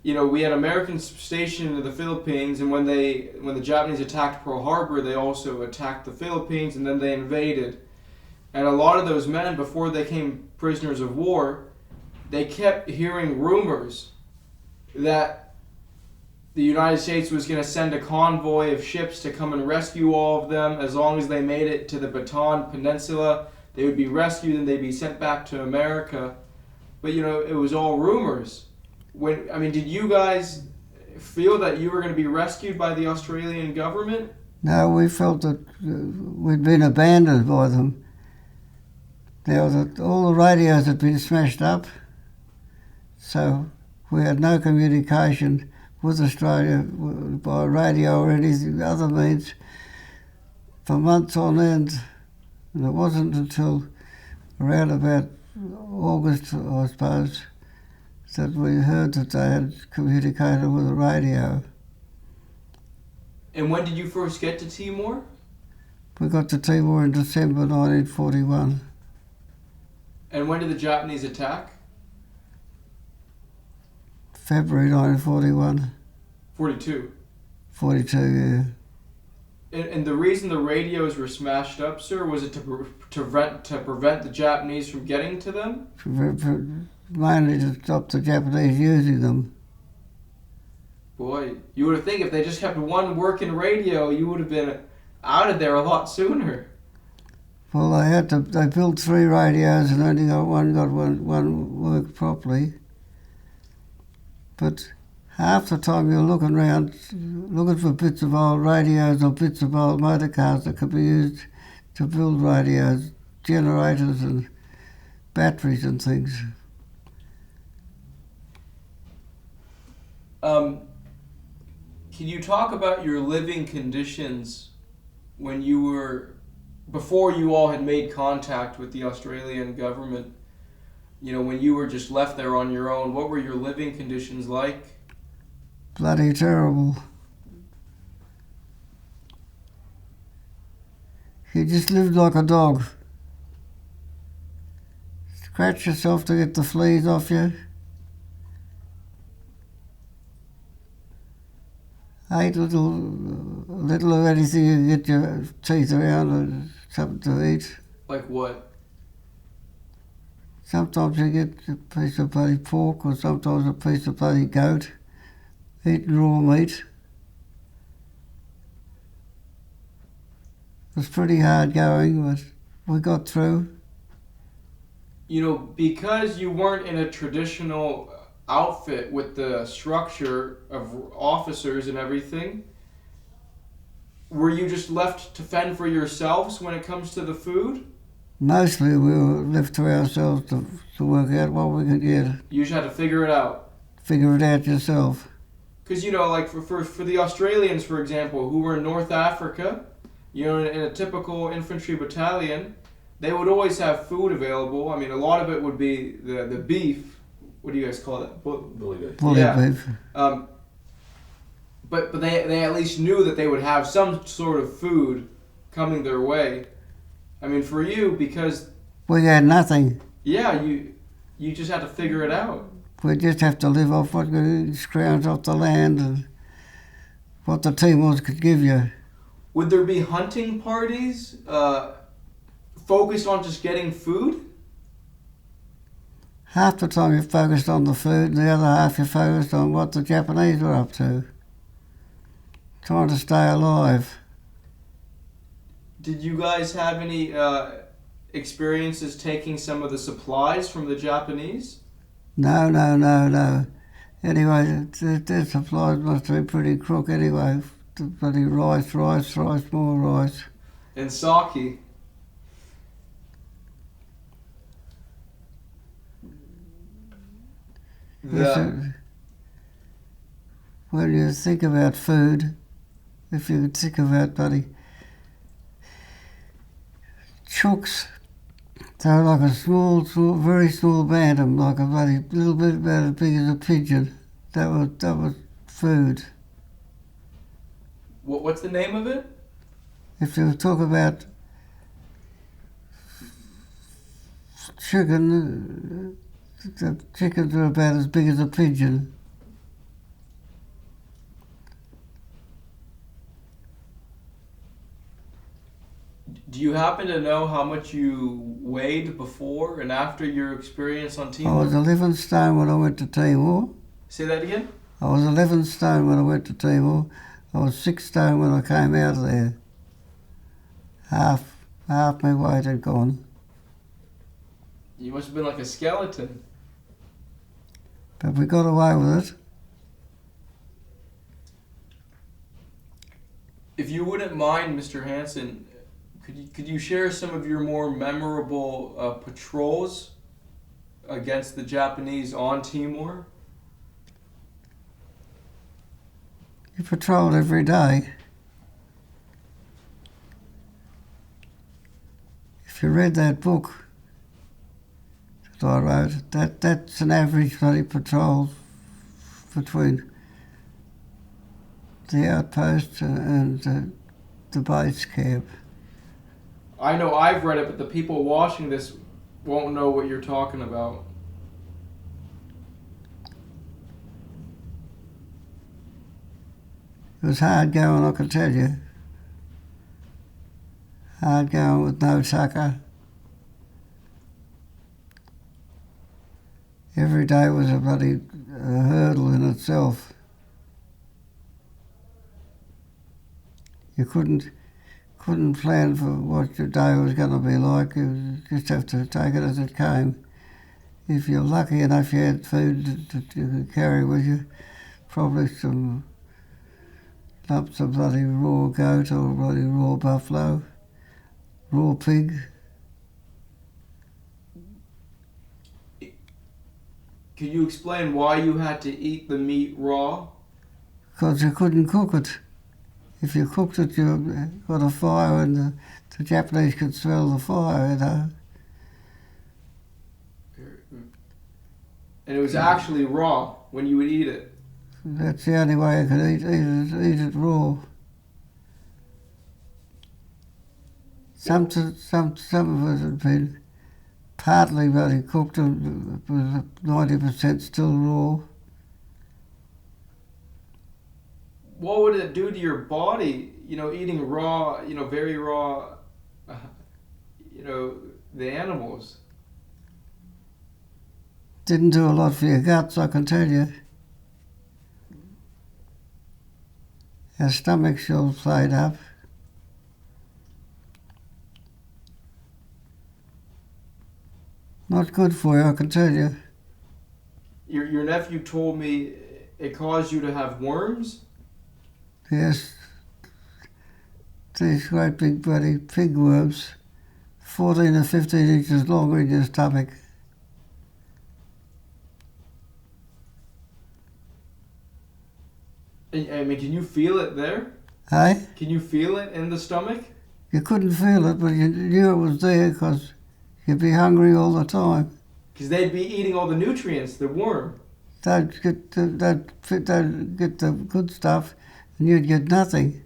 [SPEAKER 2] we had Americans stationed in the Philippines, and when the Japanese attacked Pearl Harbor, they also attacked the Philippines, and then they invaded. And a lot of those men, before they became prisoners of war, they kept hearing rumors that the United States was going to send a convoy of ships to come and rescue all of them. As long as they made it to the Bataan Peninsula, they would be rescued and they'd be sent back to America. But, it was all rumors. Did you guys feel that you were going to be rescued by the Australian government?
[SPEAKER 1] No, we felt that we'd been abandoned by them. Now that all the radios had been smashed up, so we had no communication with Australia by radio or anything other means for months on end. And it wasn't until around about August, I suppose, that we heard that they had communicated with the radio.
[SPEAKER 2] And when did you first get to Timor?
[SPEAKER 1] We got to Timor in December 1941.
[SPEAKER 2] And when did the Japanese attack?
[SPEAKER 1] February 1941.
[SPEAKER 2] 42.
[SPEAKER 1] 42, yeah.
[SPEAKER 2] And the reason the radios were smashed up, sir, was it to prevent the Japanese from getting to them?
[SPEAKER 1] Mainly to stop the Japanese using them.
[SPEAKER 2] Boy, you would have think if they just kept one working radio, you would have been out of there a lot sooner.
[SPEAKER 1] Well, they built 3 radios and only got one work properly. But half the time you're looking around, looking for bits of old radios or bits of old motor cars that could be used to build radios, generators and batteries and things.
[SPEAKER 2] Can you talk about your living conditions before you all had made contact with the Australian government? When you were just left there on your own, what were your living conditions like?
[SPEAKER 1] Bloody terrible. You just lived like a dog. Scratch yourself to get the fleas off you. ate little of anything you get your teeth around and something to eat.
[SPEAKER 2] Like what?
[SPEAKER 1] Sometimes you get a piece of bloody pork or sometimes a piece of bloody goat, eating raw meat. It was pretty hard going, but we got through.
[SPEAKER 2] You know, because you weren't in a traditional outfit with the structure of officers and everything, were you just left to fend for yourselves when it comes to the food?
[SPEAKER 1] Mostly we were left to ourselves to work out what we could get.
[SPEAKER 2] You just had to figure it out.
[SPEAKER 1] Figure it out yourself.
[SPEAKER 2] Because, you know, like for the Australians, for example, who were in North Africa, you know, in a typical infantry battalion, they would always have food available. I mean, a lot of it would be the beef. What do you guys call that?
[SPEAKER 3] Bully beef.
[SPEAKER 1] Bully beef.
[SPEAKER 2] But they at least knew that they would have some sort of food coming their way. I mean, for you, because...
[SPEAKER 1] We had nothing.
[SPEAKER 2] Yeah, you just had to figure it out.
[SPEAKER 1] We just have to live off what we scrounge off the land and what the Timors could give you.
[SPEAKER 2] Would there be hunting parties focused on just getting food?
[SPEAKER 1] Half the time you focused on the food and the other half you focused on what the Japanese were up to. Trying to stay alive.
[SPEAKER 2] Did you guys have any experiences taking some of the supplies from the Japanese?
[SPEAKER 1] No. Anyway, their supplies must be pretty crook anyway. The bloody rice, more rice.
[SPEAKER 2] And sake.
[SPEAKER 1] When you think about food, if you think about bloody chooks, they were like a small, very small bantam, like a bloody little bit about as big as a pigeon. That was food.
[SPEAKER 2] What's the name of it?
[SPEAKER 1] If you talk about chicken, the chickens are about as big as a pigeon.
[SPEAKER 2] Do you happen to know how much you weighed before and after your experience on
[SPEAKER 1] I
[SPEAKER 2] Timor?
[SPEAKER 1] was 11 stone when I went to Timor.
[SPEAKER 2] Say that again?
[SPEAKER 1] I was 11 stone when I went to Timor. I was 6 stone when I came out of there. Half my weight had gone.
[SPEAKER 2] You must have been like a skeleton.
[SPEAKER 1] But we got away with it.
[SPEAKER 2] If you wouldn't mind, Mr. Hansen, could you share some of your more memorable patrols against the Japanese on Timor?
[SPEAKER 1] You patrolled every day. If you read that book that I wrote, that's an average bloody patrol between the outpost and the base camp.
[SPEAKER 2] I know I've read it, but the people watching this won't know what you're talking about.
[SPEAKER 1] It was hard going, I can tell you. Hard going with no tucker. Every day was a bloody hurdle in itself. You couldn't plan for what your day was going to be like. You just have to take it as it came. If you're lucky enough you had food that you could carry with you, probably some lumps of bloody raw goat or bloody raw buffalo, raw pig.
[SPEAKER 2] Could you explain why you had to eat the meat raw?
[SPEAKER 1] Because you couldn't cook it. If you cooked it, you got a fire and the Japanese could smell the fire, you know.
[SPEAKER 2] And it was actually raw when you would eat it.
[SPEAKER 1] That's the only way I could eat it raw. Some of it had been partly bloody cooked and was 90% still raw.
[SPEAKER 2] what would it do to your body? Eating raw, very raw, uh, the animals.
[SPEAKER 1] Didn't do a lot for your guts, I can tell you. Our stomachs all played up. Not good for you, I can tell you.
[SPEAKER 2] Your nephew told me it caused you to have worms.
[SPEAKER 1] Yes, these great big bloody pig worms, 14 or 15 inches long in your stomach.
[SPEAKER 2] I mean, can you feel it there?
[SPEAKER 1] Hey?
[SPEAKER 2] Can you feel it in the stomach?
[SPEAKER 1] You couldn't feel it, but you knew it was there because you'd be hungry all the time.
[SPEAKER 2] Because they'd be eating all the nutrients, the worm.
[SPEAKER 1] They'd get the good stuff and you'd get nothing.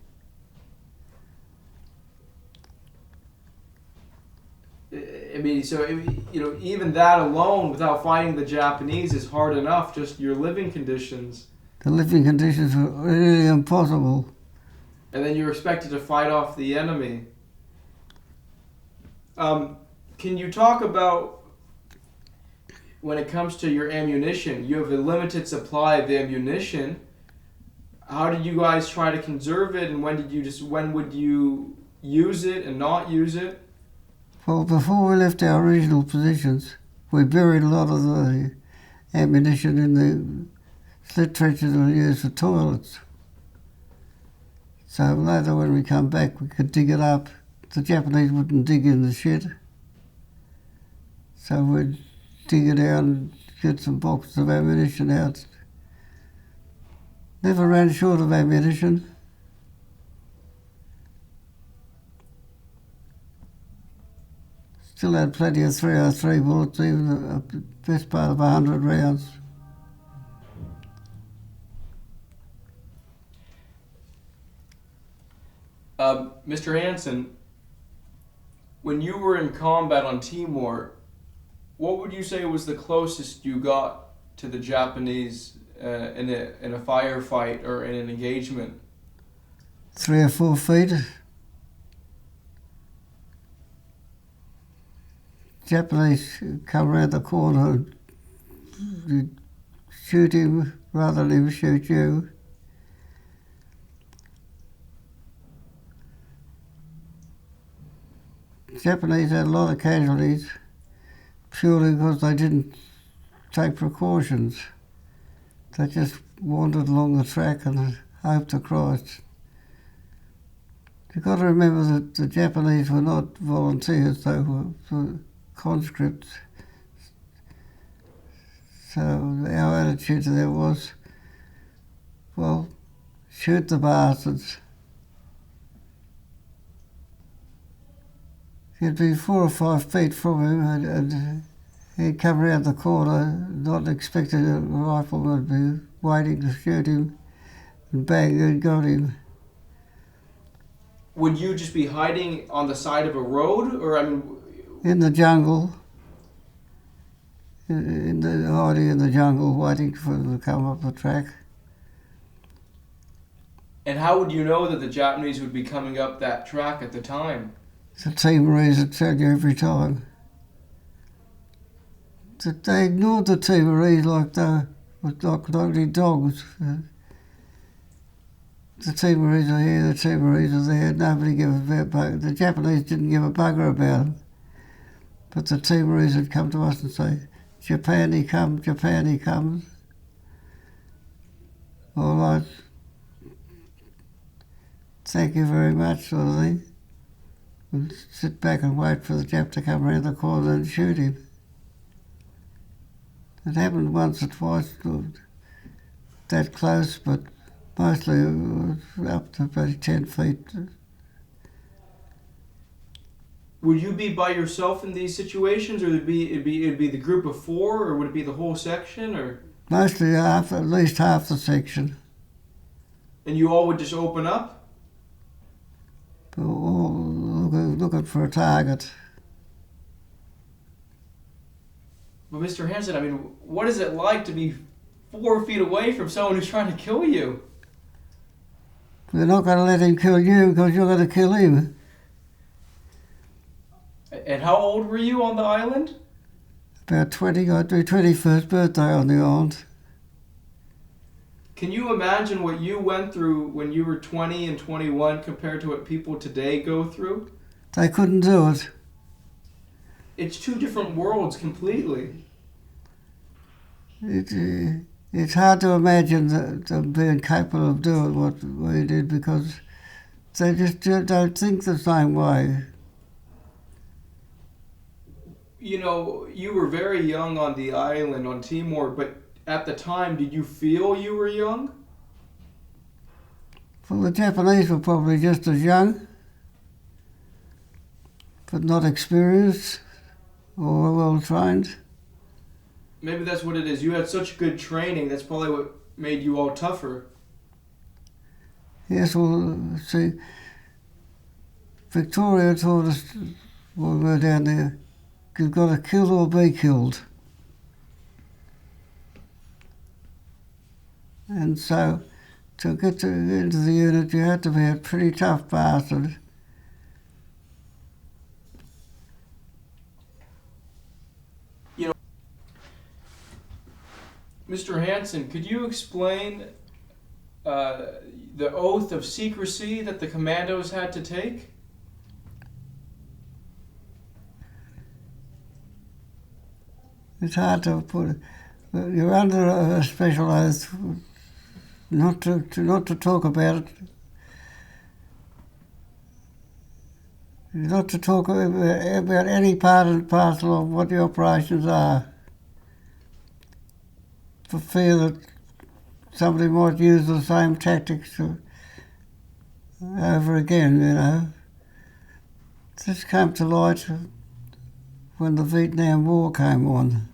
[SPEAKER 2] I mean, so, even that alone, without fighting the Japanese, is hard enough, just your living conditions.
[SPEAKER 1] The living conditions were really impossible.
[SPEAKER 2] And then you're expected to fight off the enemy. Can you talk about, when it comes to your ammunition, you have a limited supply of ammunition. How did you guys try to conserve it, and when would you use it and not use it?
[SPEAKER 1] Well, before we left our original positions, we buried a lot of the ammunition in the slit trenches we used for toilets. So later when we come back, we could dig it up. The Japanese wouldn't dig in the shit. So we'd dig it out and get some boxes of ammunition out. Never ran short of ammunition. Still had plenty of 303 bullets, even the best part of 100 rounds.
[SPEAKER 2] Mr. Hansen, when you were in combat on Timor, what would you say was the closest you got to the Japanese in a firefight or in an engagement?
[SPEAKER 1] 3 or 4 feet. Japanese come round the corner and you'd shoot him rather than him shoot you. Japanese had a lot of casualties purely because they didn't take precautions. They just wandered along the track and hoped to Christ. You've got to remember that the Japanese were not volunteers, they were conscripts. So our attitude to them was, well, shoot the bastards. You'd be 4 or 5 feet from him and he'd come round the corner, not expecting a rifleman would be waiting to shoot him, and bang, you'd got him.
[SPEAKER 2] Would you just be hiding on the side of a road, or
[SPEAKER 1] In the jungle, hiding in the jungle, waiting for them to come up the track.
[SPEAKER 2] And how would you know that the Japanese would be coming up that track at the time?
[SPEAKER 1] The Timorese would tell you every time. They ignored the Timorese like they were like only dogs. The Timorese are here, the Timorese are there, nobody gave a bugger. The Japanese didn't give a bugger about them. But the Timorese would come to us and say, Japan he comes. All right, thank you very much, sort of thing. We'd sit back and wait for the Jap to come around the corner and shoot him. It happened once or twice, that close, but mostly it was up to about 10 feet.
[SPEAKER 2] Would you be by yourself in these situations, or it'd be the group of 4, or would it be the whole section, or?
[SPEAKER 1] Mostly at least half the section.
[SPEAKER 2] And you all would just open up?
[SPEAKER 1] All looking for a target.
[SPEAKER 2] But Mr. Hansen, what is it like to be 4 feet away from someone who's trying to kill you?
[SPEAKER 1] We're not going to let him kill you because you're going to kill him.
[SPEAKER 2] And how old were you on the island?
[SPEAKER 1] About 20, I'd do 21st birthday on the island.
[SPEAKER 2] Can you imagine what you went through when you were 20 and 21 compared to what people today go through?
[SPEAKER 1] They couldn't do it.
[SPEAKER 2] It's two different worlds completely.
[SPEAKER 1] It's hard to imagine them being capable of doing what we did because they just don't think the same way.
[SPEAKER 2] You know, you were very young on the island, on Timor, but at the time, did you feel you were young?
[SPEAKER 1] Well, the Japanese were probably just as young, but not experienced or well trained.
[SPEAKER 2] Maybe that's what it is. You had such good training, that's probably what made you all tougher.
[SPEAKER 1] Yes, well, see, Victoria taught us when we were down there, you've got to kill or be killed. And so, to get into the unit, you had to be a pretty tough bastard.
[SPEAKER 2] You know, Mr. Hansen, could you explain the oath of secrecy that the commandos had to take?
[SPEAKER 1] It's hard to put it. You're under a special oath not to talk about it. Not to talk about any part and parcel of what the operations are, for fear that somebody might use the same tactics over again, you know. This came to light when the Vietnam War came on.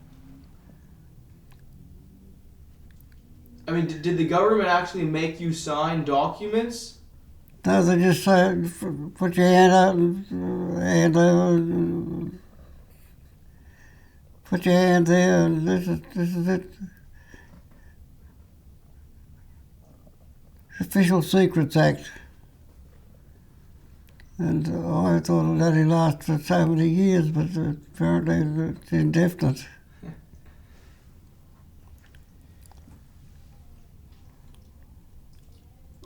[SPEAKER 2] I mean, did the government actually make you sign documents?
[SPEAKER 1] No, they just say, put your hand out and hand over, put your hand there, and this is it. Official Secrets Act. And I thought it only lasted for so many years, but apparently it's indefinite.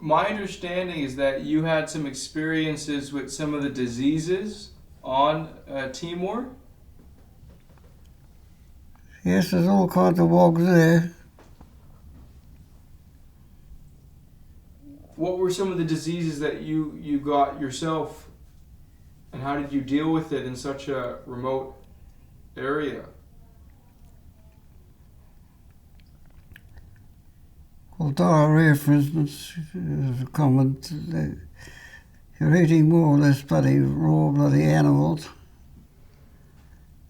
[SPEAKER 2] My understanding is that you had some experiences with some of the diseases on Timor.
[SPEAKER 1] Yes, there's all kinds of wogs there.
[SPEAKER 2] What were some of the diseases that you got yourself, and how did you deal with it in such a remote area?
[SPEAKER 1] Well, diarrhea, for instance, is common. You're eating more or less raw bloody animals,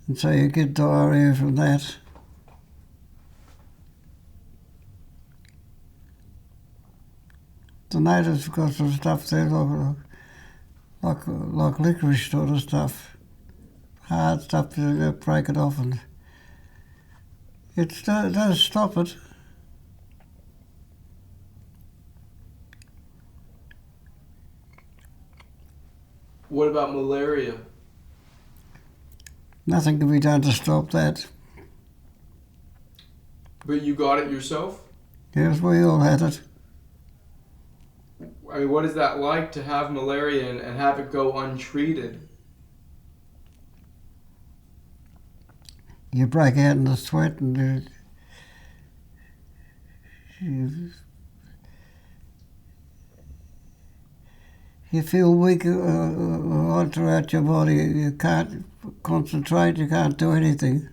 [SPEAKER 1] and so you get diarrhea from that. The natives have got some stuff there, like licorice sort of stuff, hard stuff. You break it off, and it does stop it.
[SPEAKER 2] What about malaria?
[SPEAKER 1] Nothing can be done to stop that.
[SPEAKER 2] But you got it yourself?
[SPEAKER 1] Yes, we all had it.
[SPEAKER 2] I mean, what is that like to have malaria and have it go untreated?
[SPEAKER 1] You break out in the sweat and you feel weak all throughout your body. You can't concentrate, you can't do anything.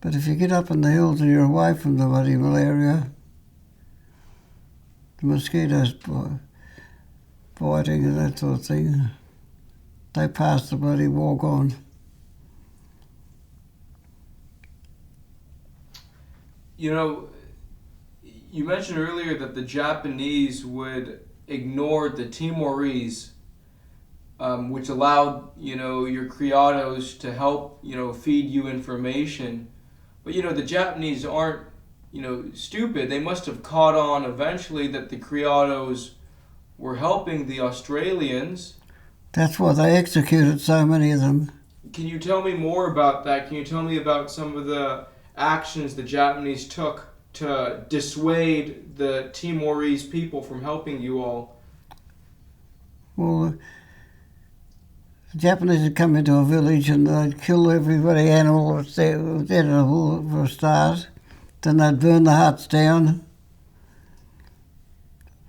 [SPEAKER 1] But if you get up in the hills and you're away from the bloody malaria, the mosquitoes biting and that sort of thing, they pass the bloody walk on.
[SPEAKER 2] You know, you mentioned earlier that the Japanese would ignore the Timorese which allowed, your criados to help, feed you information. But, the Japanese aren't, stupid. They must have caught on eventually that the criados were helping the Australians.
[SPEAKER 1] That's why they executed so many of them.
[SPEAKER 2] Can you tell me more about that? Can you tell me about some of the actions the Japanese took to dissuade the Timorese people from helping you all?
[SPEAKER 1] Well, the Japanese would come into a village and they'd kill every animal that's there, edible for a start. Then they'd burn the huts down.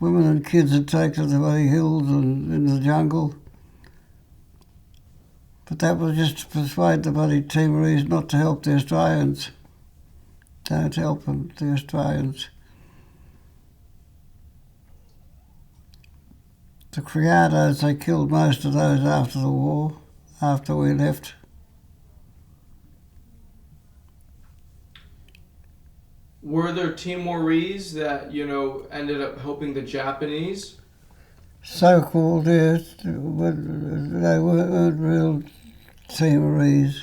[SPEAKER 1] Women and kids would take to the bloody hills and in the jungle. But that was just to persuade the bloody Timorese not to help the Australians. Don't help them, the Australians. The criados, they killed most of those after the war, after we left.
[SPEAKER 2] Were there Timorese that, ended up helping the Japanese?
[SPEAKER 1] So-called, yes, but they weren't real Timorese.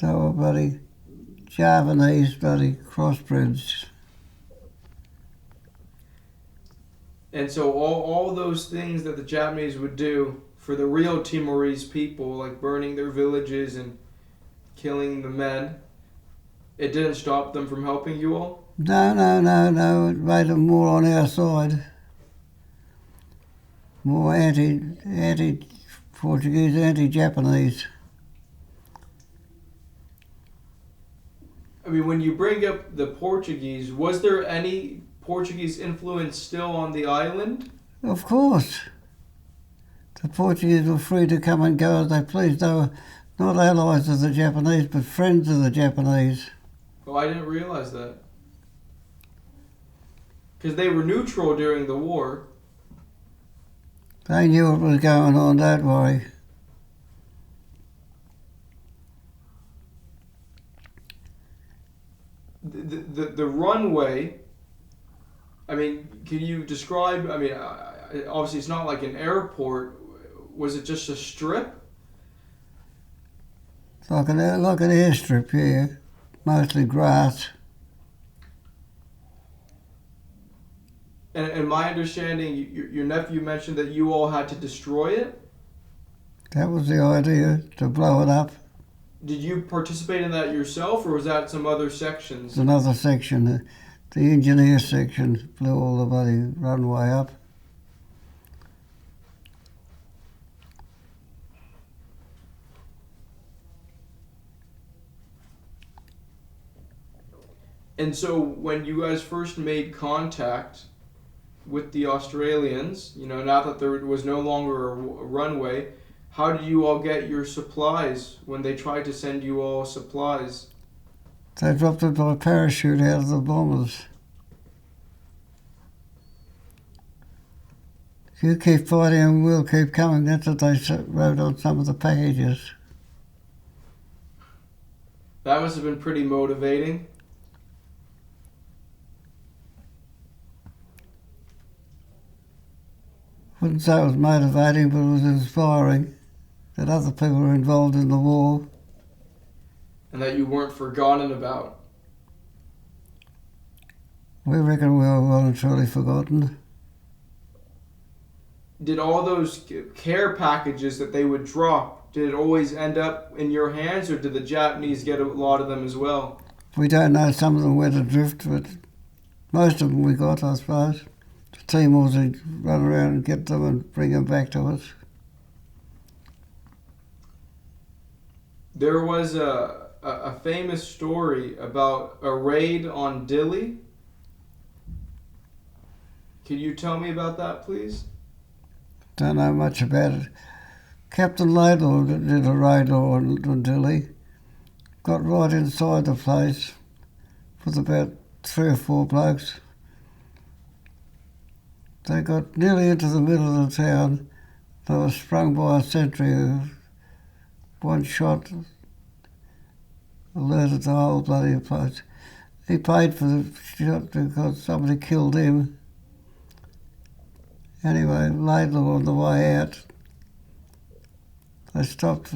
[SPEAKER 1] They were bloody Javanese, bloody crossbreds.
[SPEAKER 2] And so all those things that the Japanese would do for the real Timorese people, like burning their villages and killing the men, it didn't stop them from helping you all?
[SPEAKER 1] No, it made them more on our side. More anti-Portuguese, anti-Japanese.
[SPEAKER 2] I mean, when you bring up the Portuguese, was there any Portuguese influence still on the island?
[SPEAKER 1] Of course. The Portuguese were free to come and go as they pleased. They were not allies of the Japanese, but friends of the Japanese.
[SPEAKER 2] Oh, I didn't realize that. Because they were neutral during the war.
[SPEAKER 1] They knew what was going on, don't worry.
[SPEAKER 2] The runway, I mean, can you describe, obviously it's not like an airport. Was it just a strip?
[SPEAKER 1] Like an airstrip, yeah. Mostly grass.
[SPEAKER 2] And my understanding, your nephew mentioned that you all had to destroy it?
[SPEAKER 1] That was the idea, to blow it up.
[SPEAKER 2] Did you participate in that yourself, or was that some other sections?
[SPEAKER 1] It's another section. The engineer section blew all the bloody runway up.
[SPEAKER 2] And so when you guys first made contact with the Australians, now that there was no longer a runway, how did you all get your supplies when they tried to send you all supplies?
[SPEAKER 1] They dropped it by parachute out of the bombers. You keep fighting and we'll keep coming. That's what they wrote on some of the packages.
[SPEAKER 2] That must have been pretty motivating.
[SPEAKER 1] Wouldn't say it was motivating, but it was inspiring that other people were involved in the war.
[SPEAKER 2] And that you weren't forgotten about.
[SPEAKER 1] We reckon we were well and truly forgotten.
[SPEAKER 2] Did all those care packages that they would drop, did it always end up in your hands, or did the Japanese get a lot of them as well?
[SPEAKER 1] We don't know, some of them went adrift, but most of them we got, I suppose. The Timors would run around and get them and bring them back to us.
[SPEAKER 2] There was a famous story about a raid on Dili. Could you tell me about that, please?
[SPEAKER 1] Don't know much about it. Captain Laidlaw did a raid on Dili. Got right inside the place with about 3 or 4 blokes. They got nearly into the middle of the town. They were sprung by a sentry who, one shot, alerted the whole bloody place. He paid for the shot because somebody killed him. Anyway, Laidlaw on the way out They stopped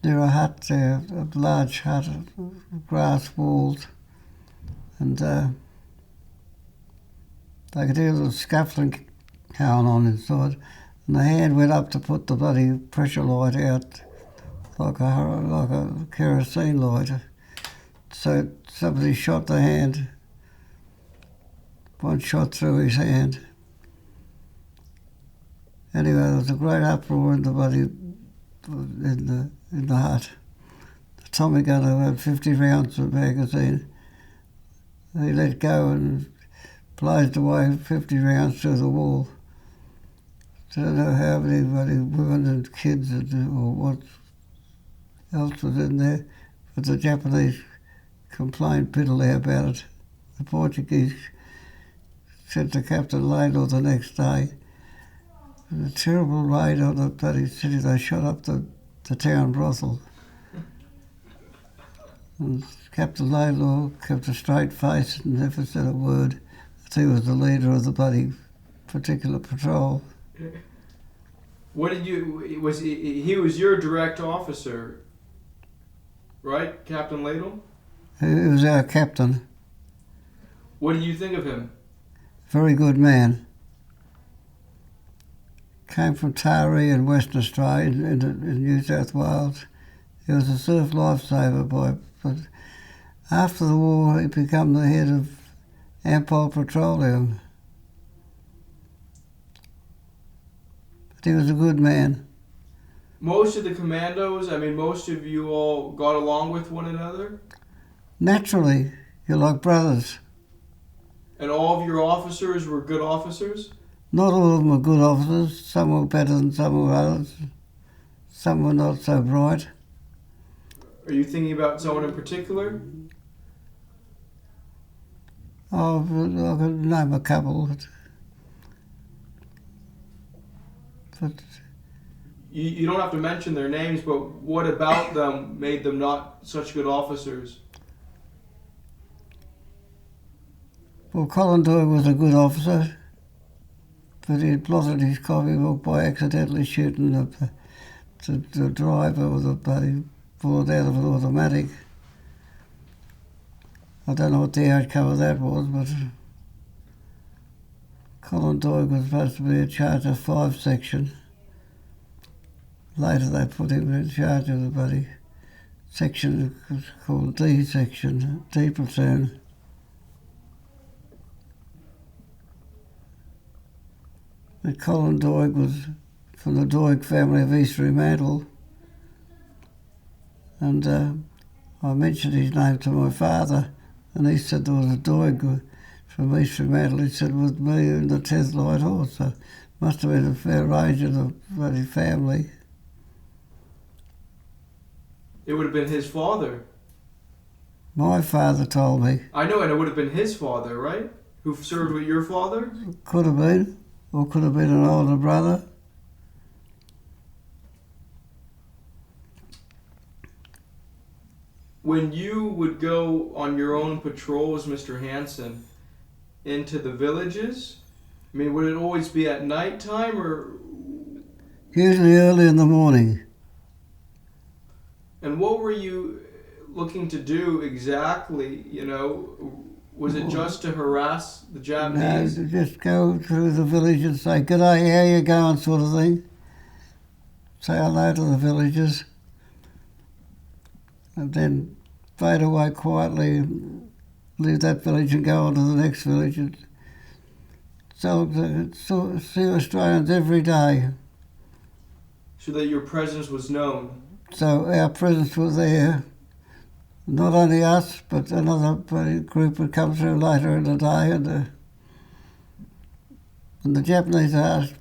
[SPEAKER 1] near a hut there, a large hut, grass walls, and they could hear the scuffling going on inside, and the hand went up to put the bloody pressure light out like a kerosene light. So somebody shot the hand, one shot through his hand. Anyway, there was a great uproar in the bloody in the hut. The Tommy gun had 50 rounds of magazine. He let go and blazed away 50 rounds through the wall. I don't know how many bloody women and kids or what else was in there, but the Japanese complained bitterly about it. The Portuguese said to Captain Laidlaw the next day, it was a terrible raid on the bloody city. They shot up the town brothel. And Captain Laidlaw kept a straight face and never said a word. He was the leader of the bloody particular patrol.
[SPEAKER 2] What did you? Was he was your direct officer, right, Captain Ladle?
[SPEAKER 1] He was our captain.
[SPEAKER 2] What did you think of him?
[SPEAKER 1] Very good man. Came from Taree in Western Australia, in New South Wales. He was a surf lifesaver, but after the war he became the head of Ampol Petroleum. But he was a good man.
[SPEAKER 2] Most of the commandos, I mean, most of you all got along with one another?
[SPEAKER 1] Naturally, you're like brothers.
[SPEAKER 2] And all of your officers were good officers?
[SPEAKER 1] Not all of them were good officers. Some were better than some of others. Some were not so bright.
[SPEAKER 2] Are you thinking about someone in particular?
[SPEAKER 1] Oh, I could name a couple. But
[SPEAKER 2] You don't have to mention their names, but what about them made them not such good officers?
[SPEAKER 1] well, Colin Doyle was a good officer, but he had blotted his copybook by accidentally shooting the driver with a bloody bullet out of an automatic. I don't know what the outcome of that was, but Colin Doyle was supposed to be in charge of 5 section. Later they put him in charge of the bloody section called D section, D platoon. And Colin Doig was from the Doig family of East Fremantle, and I mentioned his name to my father, and he said there was a Doig from East Fremantle. He said, with me and the 10th Light Horse, so must have been a fair range of the bloody family.
[SPEAKER 2] It would have been his father.
[SPEAKER 1] My father told me.
[SPEAKER 2] I know, and it would have been his father, right? Who served with your father?
[SPEAKER 1] Could have been, or could have been an older brother.
[SPEAKER 2] When you would go on your own patrols, Mr. Hansen, into the villages, I mean, would it always be at night time or?
[SPEAKER 1] Usually early in the morning.
[SPEAKER 2] And what were you looking to do exactly, you know? Was it just to harass the Japanese?
[SPEAKER 1] No, just go through the village and say, "G'day, how you going?" sort of thing. Say hello to the villagers. And then fade away quietly and leave that village and go on to the next village. And so see Australians every day.
[SPEAKER 2] So that your presence was known.
[SPEAKER 1] So our presence was there. Not only us, but another group would come through later in the day, and the Japanese asked,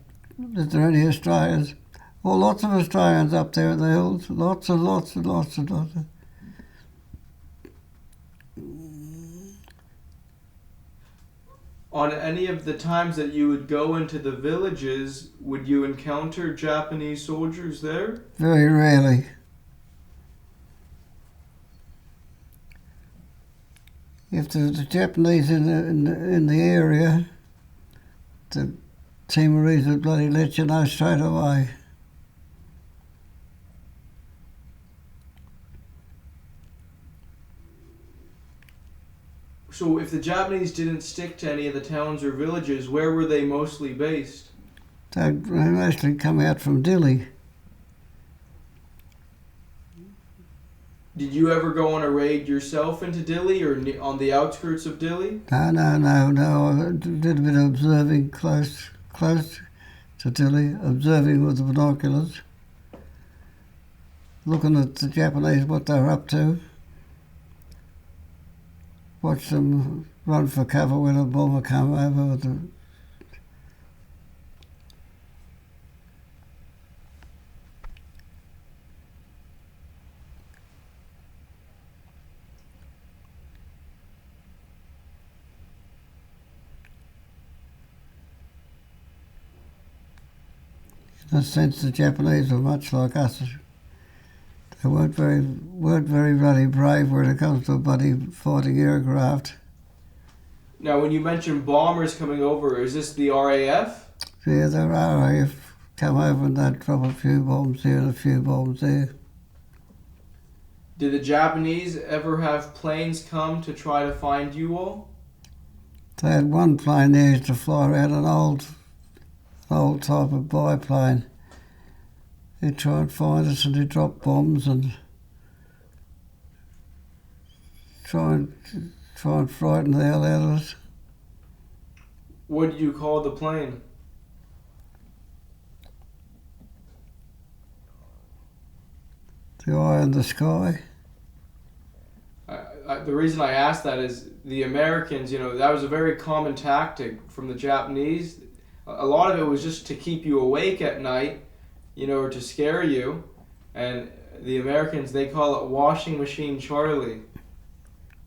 [SPEAKER 1] "Is there any Australians?" Well, lots of Australians up there in the hills. Lots and lots and lots and lots.
[SPEAKER 2] On any of the times that you would go into the villages, would you encounter Japanese soldiers there?
[SPEAKER 1] Very rarely. If there's the Japanese in the area, the Timorese would bloody let you know straight away.
[SPEAKER 2] So if the Japanese didn't stick to any of the towns or villages, where were they mostly based?
[SPEAKER 1] They mostly come out from Dili.
[SPEAKER 2] Did you ever go on a raid yourself into Dili or on the outskirts of Dili?
[SPEAKER 1] No. I did a bit of observing close to Dili, observing with the binoculars, looking at the Japanese, what they're up to. Watch them run for cover when a bomber come over with the in a sense, the Japanese were much like us. They weren't very bloody brave when it comes to bloody fighting aircraft.
[SPEAKER 2] Now, when you mentioned bombers coming over, is this the RAF?
[SPEAKER 1] Yeah, the RAF come over and they'd drop a few bombs here and a few bombs there.
[SPEAKER 2] Did the Japanese ever have planes come to try to find you all?
[SPEAKER 1] They had one plane there used to fly around, an old type of biplane. He'd try and find us and he'd drop bombs and try and frighten the hell out of us.
[SPEAKER 2] What did you call the plane?
[SPEAKER 1] The eye in the sky.
[SPEAKER 2] The reason I asked that is the Americans, that was a very common tactic from the Japanese. A lot of it was just to keep you awake at night, or to scare you. And the Americans, they call it Washing Machine Charlie.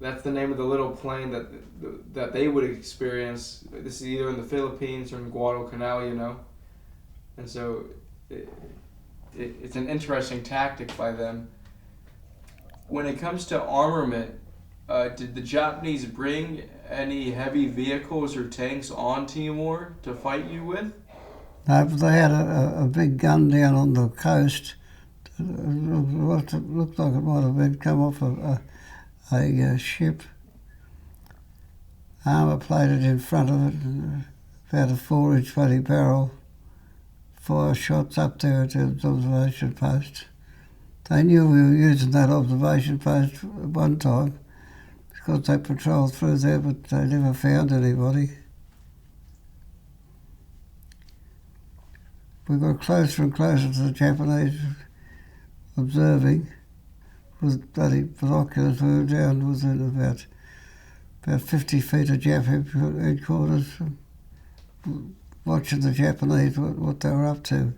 [SPEAKER 2] That's the name of the little plane that they would experience. This is either in the Philippines or in Guadalcanal, And so it's an interesting tactic by them. When it comes to armament, did the Japanese bring any heavy vehicles or tanks on Timor to fight you with?
[SPEAKER 1] No, but they had a big gun down on the coast. It looked like it might have been come off a ship. Armour plated in front of it, about a 4-inch bloody barrel. 5 shots up there at the observation post. They knew we were using that observation post at one time because they patrolled through there, but they never found anybody. We got closer and closer to the Japanese, observing with bloody binoculars. We were down within about 50 feet of Jap headquarters, watching the Japanese, what they were up to.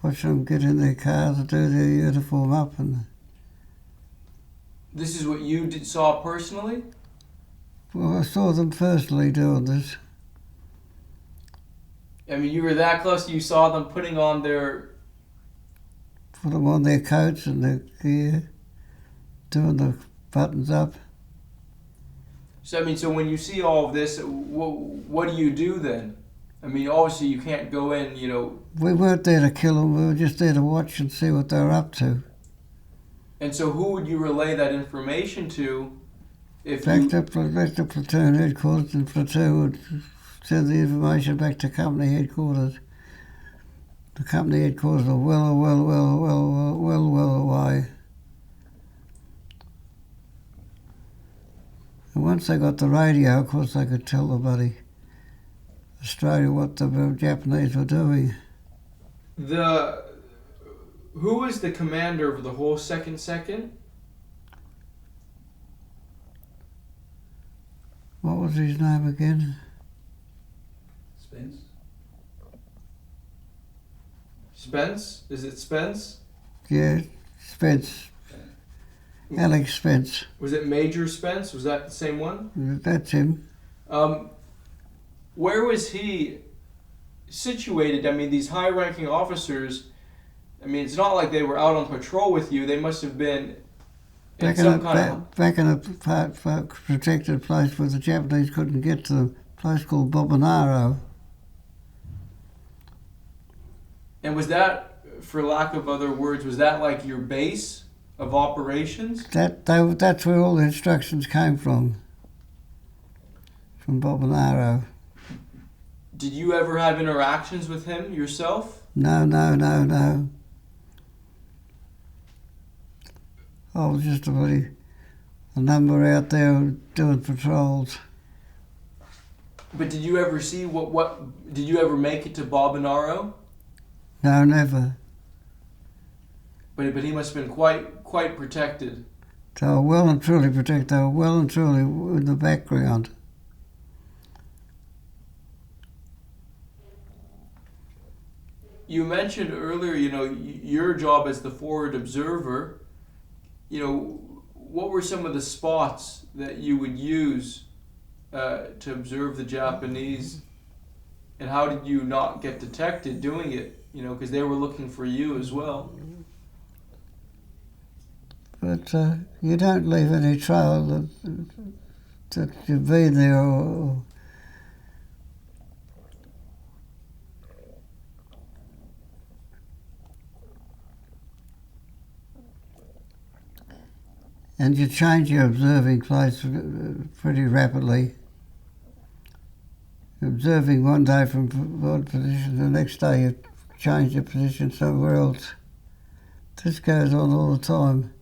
[SPEAKER 1] Watching them get in their cars and do their uniform up. And
[SPEAKER 2] this is what you saw personally?
[SPEAKER 1] well, I saw them personally doing this.
[SPEAKER 2] I mean, you were that close, you saw them put them on their
[SPEAKER 1] coats and their gear, doing the buttons up.
[SPEAKER 2] So, so when you see all of this, what do you do then? I mean, obviously you can't go in,
[SPEAKER 1] We weren't there to kill them, we were just there to watch and see what they were up to.
[SPEAKER 2] And so who would you relay that information to
[SPEAKER 1] Back to platoon headquarters, and platoon would send the information back to company headquarters. The company headquarters are well away. And once they got the radio, of course they could tell the Australia what the Japanese were doing.
[SPEAKER 2] Who was the commander of the whole second?
[SPEAKER 1] What was his name again?
[SPEAKER 2] Spence? Is it Spence?
[SPEAKER 1] Yeah, Spence. Alex Spence.
[SPEAKER 2] Was it Major Spence? Was that the same one?
[SPEAKER 1] That's him.
[SPEAKER 2] Where was he situated? I mean, these high-ranking officers, it's not like they were out on patrol with you. They must have been back in
[SPEAKER 1] a protected place where the Japanese couldn't get to, a place called Borneo.
[SPEAKER 2] And was that, for lack of other words, was that like your base of operations?
[SPEAKER 1] That's where all the instructions came from. from Borneo.
[SPEAKER 2] Did you ever have interactions with him yourself?
[SPEAKER 1] No. I was just a number out there doing patrols.
[SPEAKER 2] But did you ever see what did you ever make it to Borneo?
[SPEAKER 1] No, never.
[SPEAKER 2] But he must have been quite protected.
[SPEAKER 1] They were well and truly protected. They were well and truly in the background.
[SPEAKER 2] You mentioned earlier, your job as the forward observer. What were some of the spots that you would use to observe the Japanese, and how did you not get detected doing it? Because they were looking for you as well.
[SPEAKER 1] But you don't leave any trail that you've been there or and you change your observing place pretty rapidly. Observing one day from one position, the next day you change your position somewhere else. This goes on all the time.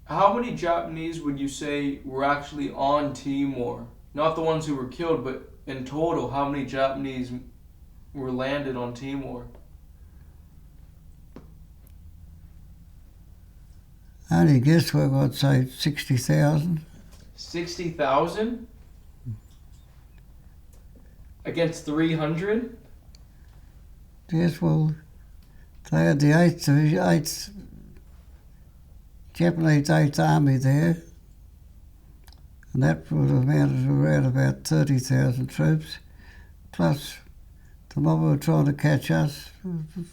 [SPEAKER 2] How many Japanese would you say were actually on Timor? Not the ones who were killed, but in total, how many Japanese were landed on Timor?
[SPEAKER 1] Only guesswork, I'd say 60,000.
[SPEAKER 2] 60,000? Against 300?
[SPEAKER 1] Yes, well, they had the 8th Japanese 8th Army there, and that would have amounted to around about 30,000 troops, plus the mob were trying to catch us,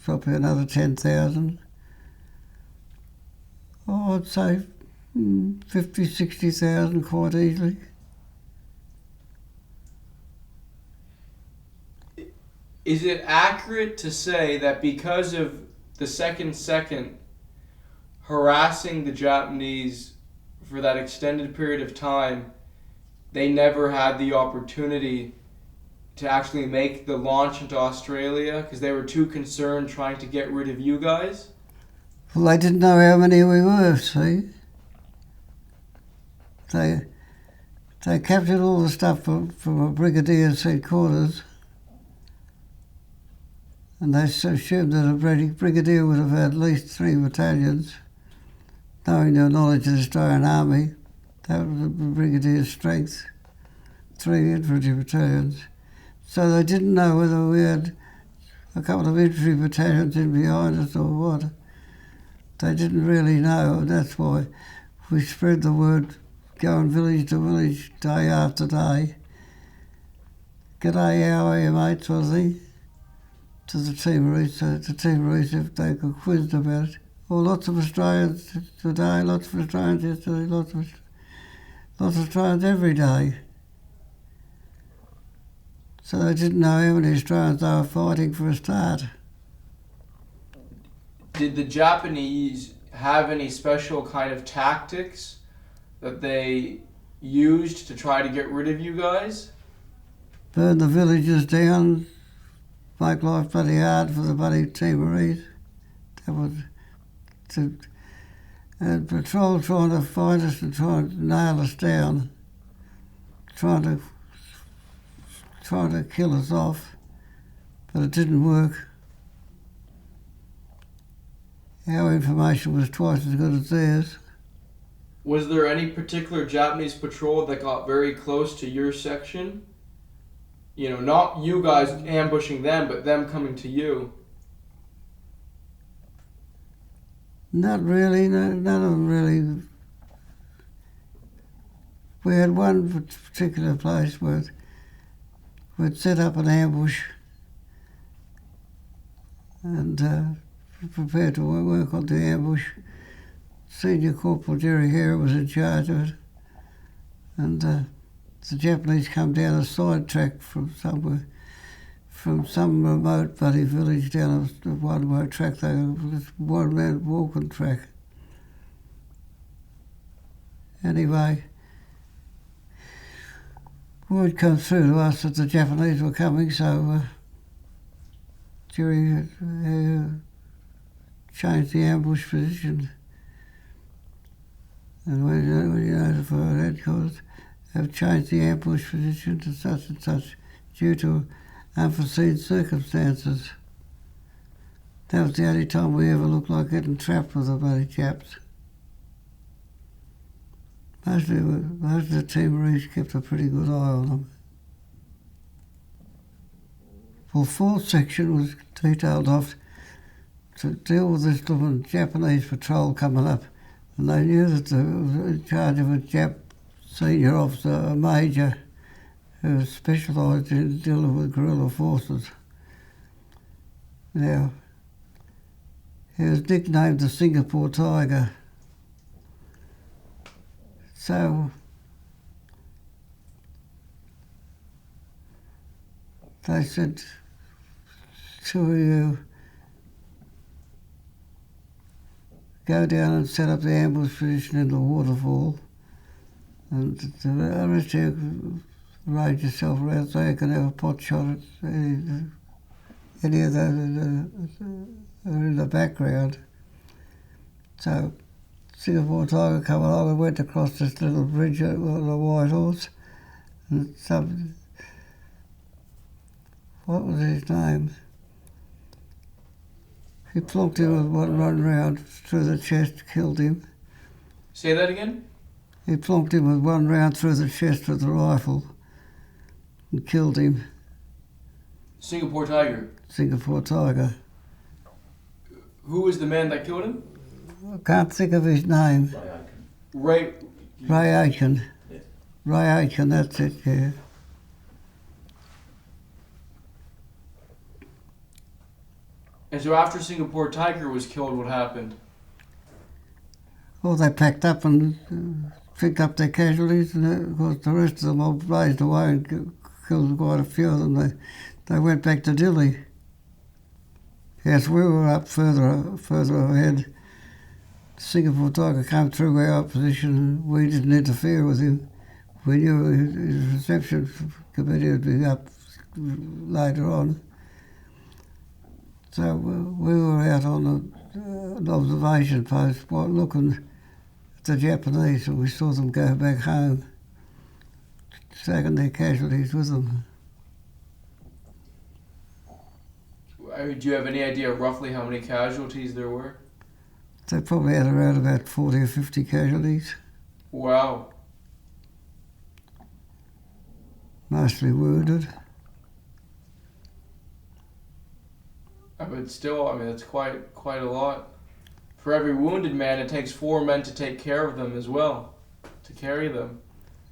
[SPEAKER 1] probably another 10,000. Oh, I'd say 50, 60,000 quite easily.
[SPEAKER 2] Is it accurate to say that because of the second harassing the Japanese for that extended period of time, they never had the opportunity to actually make the launch into Australia because they were too concerned trying to get rid of you guys?
[SPEAKER 1] Well, they didn't know how many we were, see. They captured all the stuff from a brigadier's headquarters, and they assumed that a brigadier would have had at least 3 battalions. Knowing their knowledge of the Australian Army, that was the brigadier's strength, 3 infantry battalions. So they didn't know whether we had a couple of infantry battalions in behind us or what. They didn't really know, and that's why we spread the word, going village to village, day after day. G'day, how are you, mate, sort of thing, to the Timorese, if they could quiz about it. Well, lots of Australians today, lots of Australians yesterday, lots of Australians every day. So they didn't know how many Australians they were fighting for a start.
[SPEAKER 2] Did the Japanese have any special kind of tactics that they used to try to get rid of you guys?
[SPEAKER 1] Burn the villages down, make life bloody hard for the bloody Timorese. That was and patrol trying to find us and trying to nail us down, trying to kill us off, but it didn't work. Our information was twice as good as theirs.
[SPEAKER 2] Was there any particular Japanese patrol that got very close to your section? Not you guys ambushing them, but them coming to you.
[SPEAKER 1] Not really, none of them really. We had one particular place where we'd set up an ambush and prepared to work on the ambush. Senior Corporal Jerry Hare was in charge of it, and the Japanese come down a side track from somewhere, from some remote bloody village down a one-way track. They was this one-man walking track, Anyway, word come through to us that the Japanese were coming, so Jerry changed the ambush position. And when you notified headquarters, have changed the ambush position to such and such due to unforeseen circumstances. That was the only time we ever looked like getting trapped with the bloody chaps. Most of the Timorese kept a pretty good eye on them. Well, fourth section was detailed off to deal with this little Japanese patrol coming up, and they knew that they were in charge of a Jap senior officer, a major, who was specialised in dealing with guerrilla forces. Now, he was nicknamed the Singapore Tiger. So they said to you, go down and set up the ambush position in the waterfall, and the rest of you arrange yourself around so you can have a pot shot at any of those are in the background. So Singapore Tiger come along and went across this little bridge on a white horse, and what was his name? He plonked him with one run round through the chest, killed him.
[SPEAKER 2] Say that again?
[SPEAKER 1] He plonked him with one round through the chest with the rifle and killed him.
[SPEAKER 2] Singapore Tiger.
[SPEAKER 1] Singapore Tiger.
[SPEAKER 2] Who was the man that killed him?
[SPEAKER 1] I can't think of his name.
[SPEAKER 2] Ray.
[SPEAKER 1] Ray Aiken.
[SPEAKER 3] Yes.
[SPEAKER 1] Ray Aiken, that's it, yeah.
[SPEAKER 2] And so after Singapore Tiger was killed, what happened?
[SPEAKER 1] Well, they packed up and picked up their casualties, and of course the rest of them all blazed away and killed quite a few of them. They went back to Dili. Yes, we were up further ahead. Singapore Tiger came through our position and we didn't interfere with him. We knew his reception committee would be up later on. So we were out on an observation post looking at the Japanese, and we saw them go back home, taking their casualties with them.
[SPEAKER 2] Do you have any idea roughly how many casualties there were?
[SPEAKER 1] They probably had around about 40 or 50 casualties.
[SPEAKER 2] Wow.
[SPEAKER 1] Mostly wounded.
[SPEAKER 2] But still, I mean, that's quite a lot. For every wounded man, it takes 4 men to take care of them as well, to carry them.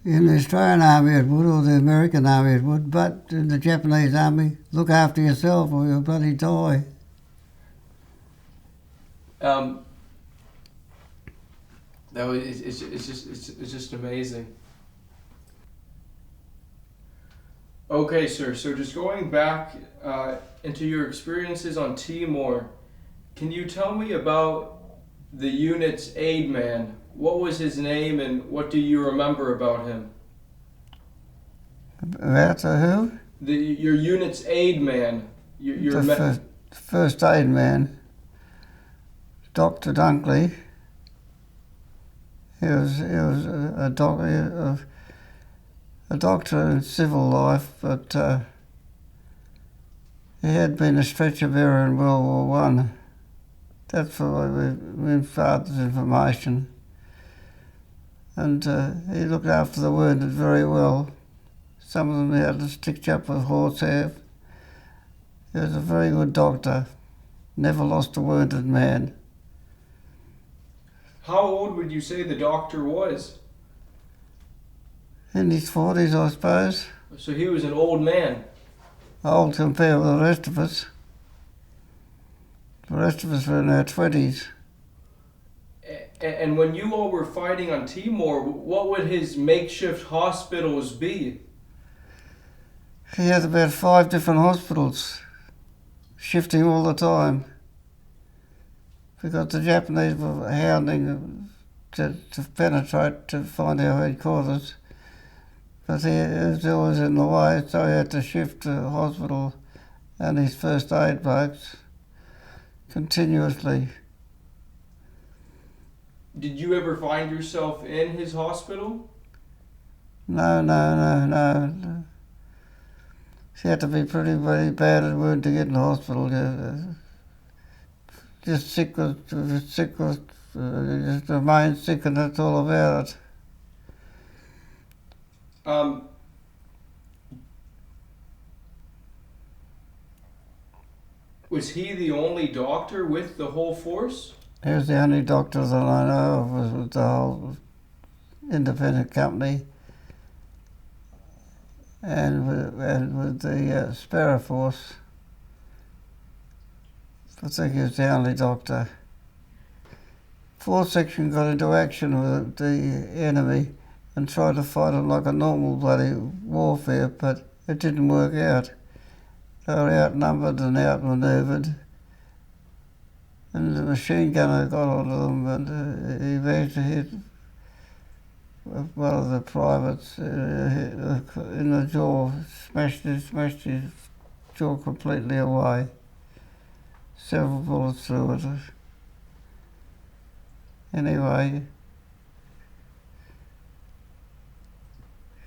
[SPEAKER 1] In the Australian Army it would, or the American Army it would, but in the Japanese Army, look after yourself or you'll bloody die.
[SPEAKER 2] It's just amazing. Okay, sir. So just going back into your experiences on Timor, can you tell me about the unit's aid man? What was his name and what do you remember about him?
[SPEAKER 1] About who?
[SPEAKER 2] Your unit's aid man.
[SPEAKER 1] First aid man, Dr. Dunkley. He was a doctor in civil life, but he had been a stretcher bearer in World War One. That's for my father's information. And he looked after the wounded very well. Some of them he had to stitch up with horsehair. He was a very good doctor. Never lost a wounded man.
[SPEAKER 2] How old would you say the doctor was?
[SPEAKER 1] In his 40s, I suppose.
[SPEAKER 2] So he was an old man.
[SPEAKER 1] Old compared with the rest of us. The rest of us were in our 20s.
[SPEAKER 2] And when you all were fighting on Timor, what would his makeshift hospitals be?
[SPEAKER 1] He had about 5 different hospitals, shifting all the time, because the Japanese were hounding to penetrate to find our headquarters. But he was always in the way, so he had to shift to the hospital and his first aid blokes continuously.
[SPEAKER 2] Did you ever find yourself in his hospital?
[SPEAKER 1] No. She had to be pretty very bad and wounded to get in the hospital. Just just remain sick, and that's all about it.
[SPEAKER 2] Was he the only doctor with the whole force?
[SPEAKER 1] He was the only doctor that I know of was with the whole independent company, and with the Sparrow Force. I think he was the only doctor. 4th Section got into action with the enemy and tried to fight them like a normal bloody warfare, but it didn't work out. They were outnumbered and outmanoeuvred, and the machine gunner got onto them, and he managed to hit one of the privates in the jaw, smashed his jaw completely away. Several bullets through it. Anyway,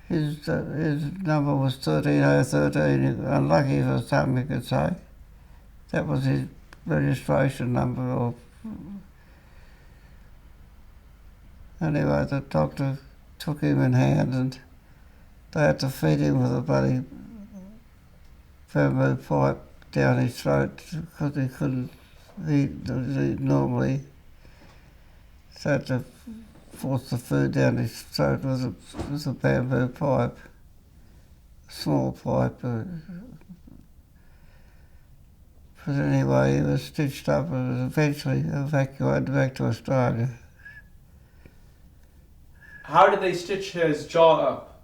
[SPEAKER 1] his number was 13013. Unlucky for some, you could say. That was his registration number. Anyway, the doctor took him in hand, and they had to feed him with a bloody bamboo pipe down his throat because he couldn't eat normally. So had to force the food down his throat with a bamboo pipe, a small pipe. But anyway, he was stitched up and was eventually evacuated back to Australia.
[SPEAKER 2] How did they stitch his jaw up?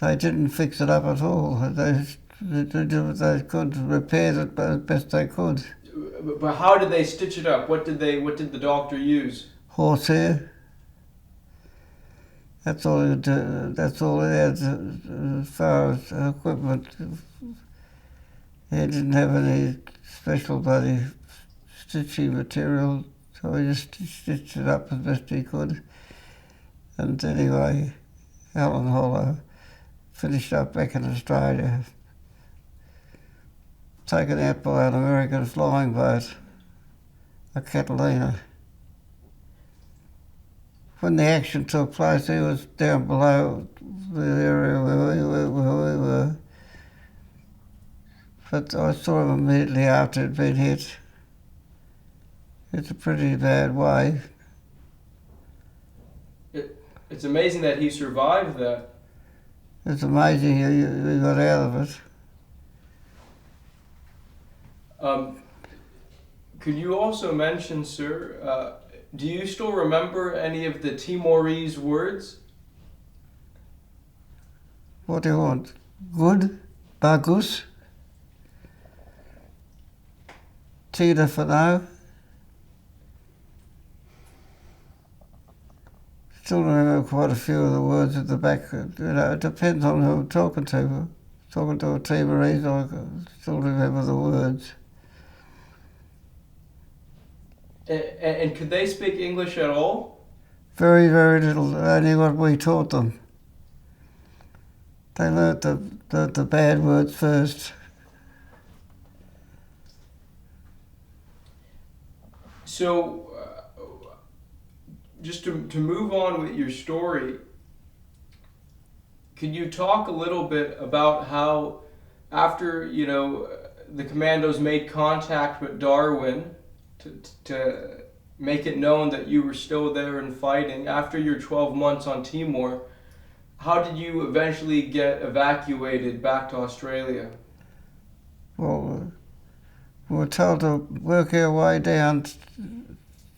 [SPEAKER 1] They didn't fix it up at all. They did what they could, repaired it as best they could.
[SPEAKER 2] But how did they stitch it up? What did the doctor use?
[SPEAKER 1] Horsehair. That's all he did. That's all he had as far as equipment. He didn't have any special bloody stitching material, so he just stitched it up as best he could. And anyway, Alan Hollow finished up back in Australia, taken out by an American flying boat, a Catalina. When the action took place, he was down below the area where we were. But I saw him immediately after he'd been hit. It's a pretty bad way.
[SPEAKER 2] It's amazing that he survived that.
[SPEAKER 1] It's amazing he got out of it.
[SPEAKER 2] Could you also mention, sir, do you still remember any of the Timorese words?
[SPEAKER 1] What do you want? Good? Bagus? Tida for now? Still remember quite a few of the words at the back. It depends on who I'm talking to. Talking to a Timorese, I still remember the words.
[SPEAKER 2] And could they speak English at all?
[SPEAKER 1] Very, very little, only what we taught them. They learnt the bad words first.
[SPEAKER 2] So, just to move on with your story, could you talk a little bit about how, after, the commandos made contact with Darwin to make it known that you were still there and fighting, after your 12 months on Timor, how did you eventually get evacuated back to Australia?
[SPEAKER 1] Well, we were told to work our way down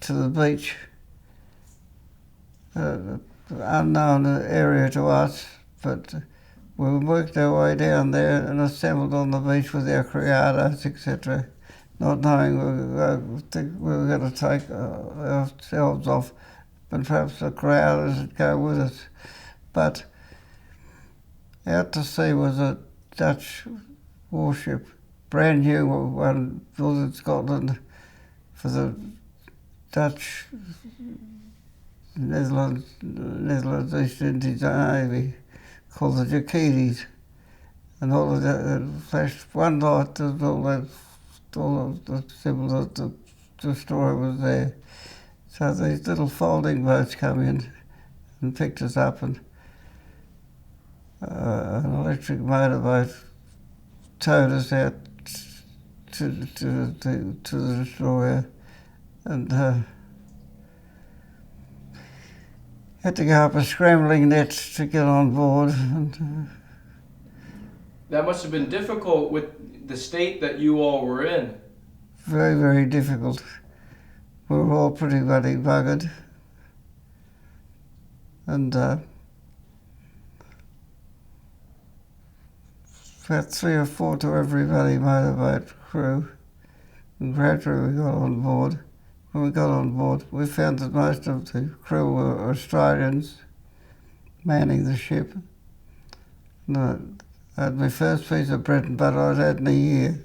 [SPEAKER 1] to the beach, unknown area to us, but we worked our way down there and assembled on the beach with our criados, etc., not knowing we were going to take ourselves off and perhaps the crowd would go with it. But out to sea was a Dutch warship, brand new one, built in Scotland for the Dutch Netherlands East Indies Navy, called the Jaquitis. And all of that flashed one light, all of the symbol that the destroyer was there. So these little folding boats come in and picked us up, and an electric motorboat towed us out to the destroyer, and had to go up a scrambling net to get on board. And
[SPEAKER 2] That must have been difficult with the state that you all were in.
[SPEAKER 1] very, very difficult. We were all pretty bloody buggered. And about 3 or 4 to every bloody motorboat crew. And gradually we got on board. When we got on board, we found that most of the crew were Australians manning the ship. And I had my first piece of bread and butter I'd had in a year.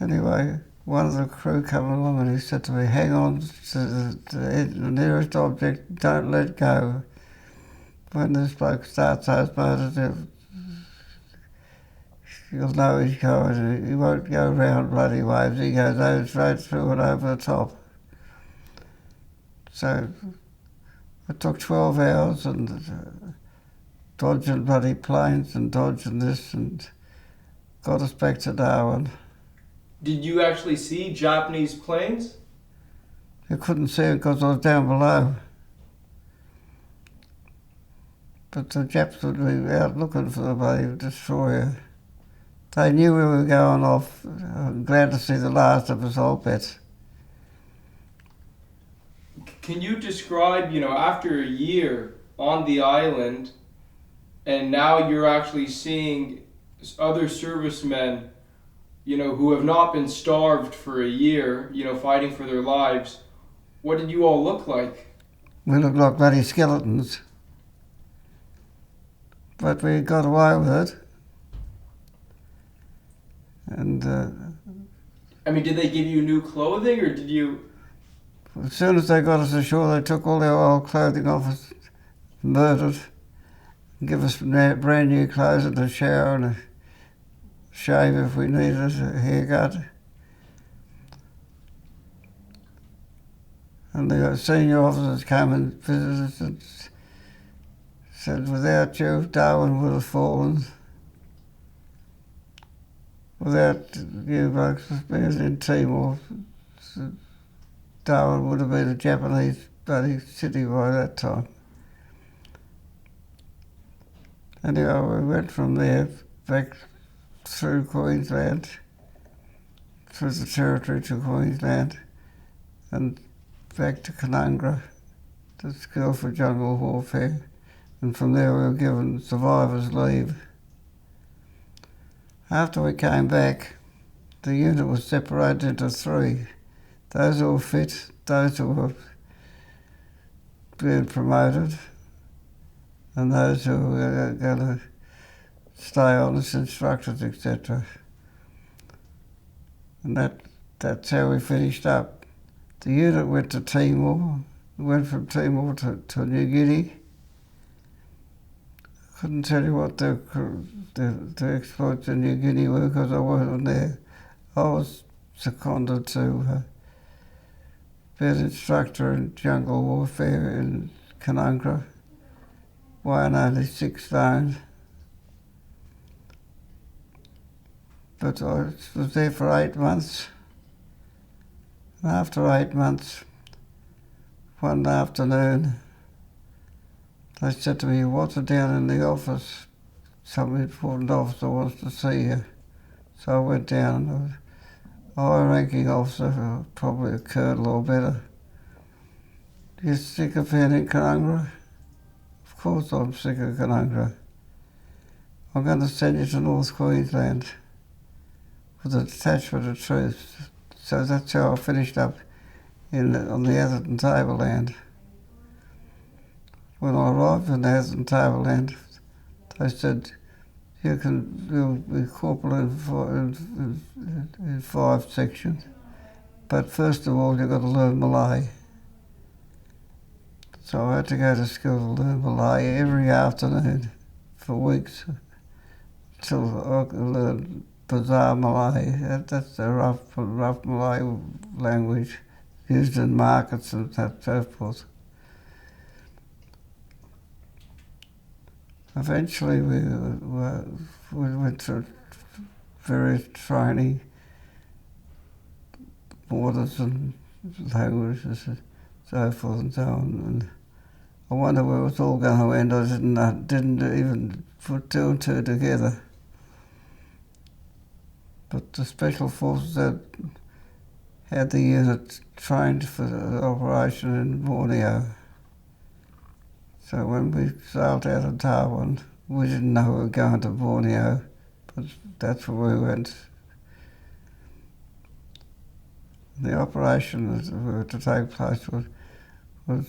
[SPEAKER 1] Anyway, one of the crew came along and he said to me, hang on to the nearest object, don't let go. When this bloke starts those motors, you'll know he's going. He won't go round bloody waves, he goes over straight through and over the top. So it took 12 hours and dodging bloody planes and dodging this, and got us back to Darwin.
[SPEAKER 2] Did you actually see Japanese planes?
[SPEAKER 1] You couldn't see it because I was down below. But the Japs would be out looking for the bloody destroyer. They knew we were going off. I'm glad to see the last of us, I'll bet.
[SPEAKER 2] Can you describe, after a year on the island, and now you're actually seeing other servicemen, who have not been starved for a year, fighting for their lives, what did you all look like?
[SPEAKER 1] We looked like bloody skeletons. But we got away with it. And
[SPEAKER 2] did they give you new clothing, or did you...
[SPEAKER 1] as soon as they got us ashore, they took all our old clothing off us, murdered, and give us brand new clothes and a shower and a shave if we needed it, a haircut. And the senior officers came and visited us and said, without you, Darwin would have fallen. Without you blokes being in Timor, Darwin would have been a Japanese bloody city by that time. Anyway, we went from there back through Queensland, through the territory to Queensland, and back to Commando, the School for Jungle Warfare. And from there we were given survivor's leave. After we came back, the unit was separated into 3. Those who were fit, those who were being promoted, and those who were going to stay on as instructors, etc. And that's how we finished up. The unit went to Timor, went from Timor to New Guinea. Couldn't tell you what the exploits in New Guinea were because I wasn't there. I was seconded to be an instructor in jungle warfare in Commando, weighing only 6 stone. But I was there for 8 months. And after 8 months, one afternoon, they said to me, what's it down in the office? Some important officer wants to see you. So I went down, and a high-ranking officer, probably a colonel or better. You sick of being in Commando? Of course I'm sick of Commando. I'm going to send you to North Queensland with a detachment of troops, So that's how I finished up on the Atherton tableland. When I arrived on the Atherton tableland, they said, you'll be corporal in 5 sections, but first of all you've got to learn Malay. So I had to go to school to learn Malay every afternoon for weeks till I could learn Bazaar Malay. That's the rough Malay language used in markets and so forth. Eventually we went through various training, borders and languages and so forth and so on. And I wonder where it was all going to end. I didn't even put 2 and 2 together. But the Special Forces had the unit trained for the operation in Borneo. So when we sailed out of Darwin, we didn't know we were going to Borneo, but that's where we went. The operation that we were to take place was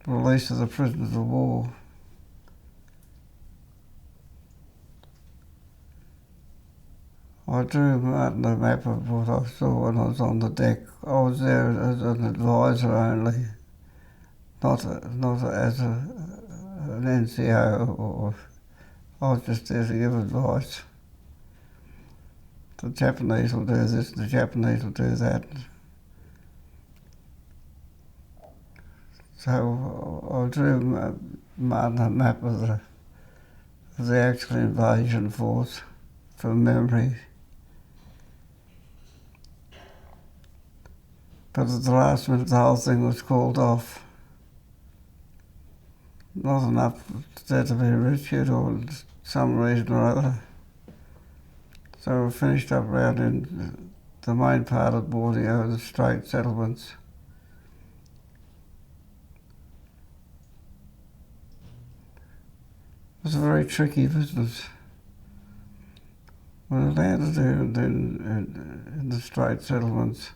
[SPEAKER 1] release of the prisoners of war. I drew Martin a map of what I saw when I was on the deck. I was there as an advisor only, not as an NCO, or I was just there to give advice. The Japanese will do this, the Japanese will do that. So I drew Martin a map of the actual invasion force from memory. But at the last minute the whole thing was called off. Not enough there to be rescued or some reason or other. So we finished up round in the main part of Borneo, the Strait settlements. It was a very tricky business. When I landed there in the Strait settlements,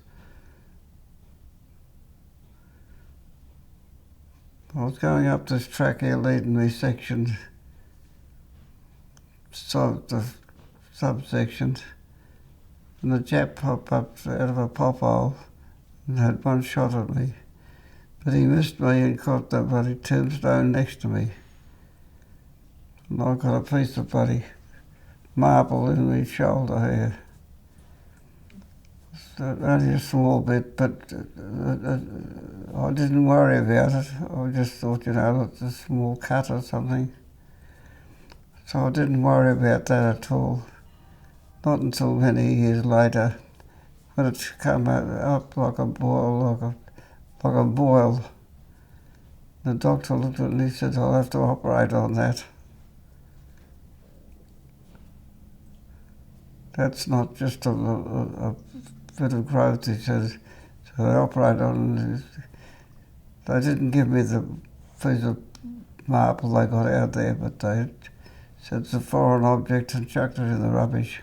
[SPEAKER 1] I was going up this track here leading me section, the subsections, and the Jap popped up out of a pop hole and had one shot at me. But he missed me and caught that bloody tombstone next to me. And I got a piece of bloody marble in my shoulder here. So only a small bit, but I didn't worry about it. I just thought, it's a small cut or something. So I didn't worry about that at all. Not until many years later, when it's come up like a boil, like a boil. The doctor looked at it and he said, I'll have to operate on that. That's not just a bit of growth, he said. So they operated on it. They didn't give me the piece of marble they got out there, but they said it's a foreign object and chucked it in the rubbish.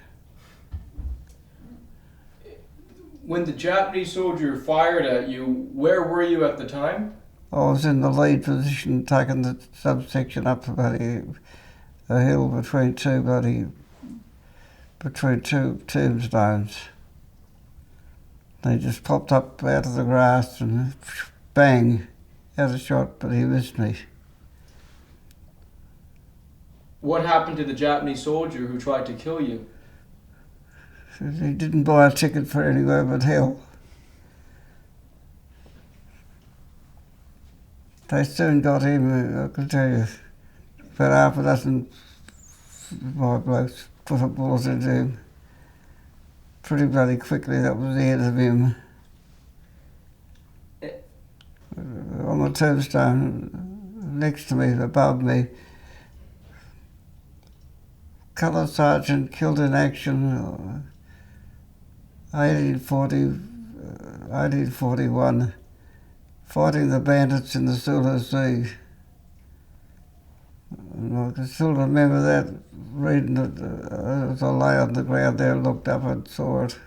[SPEAKER 2] When the Japanese soldier fired at you, where were you at the time?
[SPEAKER 1] I was in the lead position, taking the subsection up about a hill between two tombstones. They just popped up out of the grass and bang, out of shot, but he missed me.
[SPEAKER 2] What happened to the Japanese soldier who tried to kill you?
[SPEAKER 1] He didn't buy a ticket for anywhere but hell. They soon got him, I can tell you, about half a dozen my blokes put a bullet into him. Pretty bloody quickly, that was the end of him. On the tombstone, next to me, above me, Colour Sergeant killed in action, 1841, fighting the bandits in the Sulu Sea. And I can still remember that, reading it as I lay on the ground there, looked up and saw it.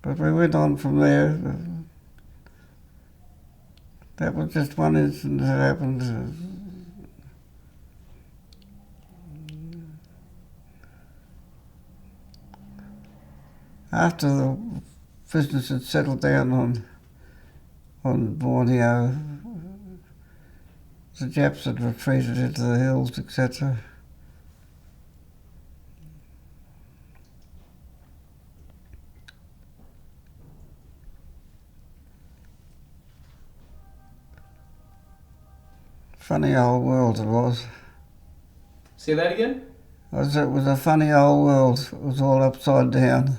[SPEAKER 1] But we went on from there. That was just one incident that happened. After the business had settled down on Borneo, the Japs had retreated into the hills, etc. Funny old world it was.
[SPEAKER 2] Say that again?
[SPEAKER 1] It was a funny old world. It was all upside down.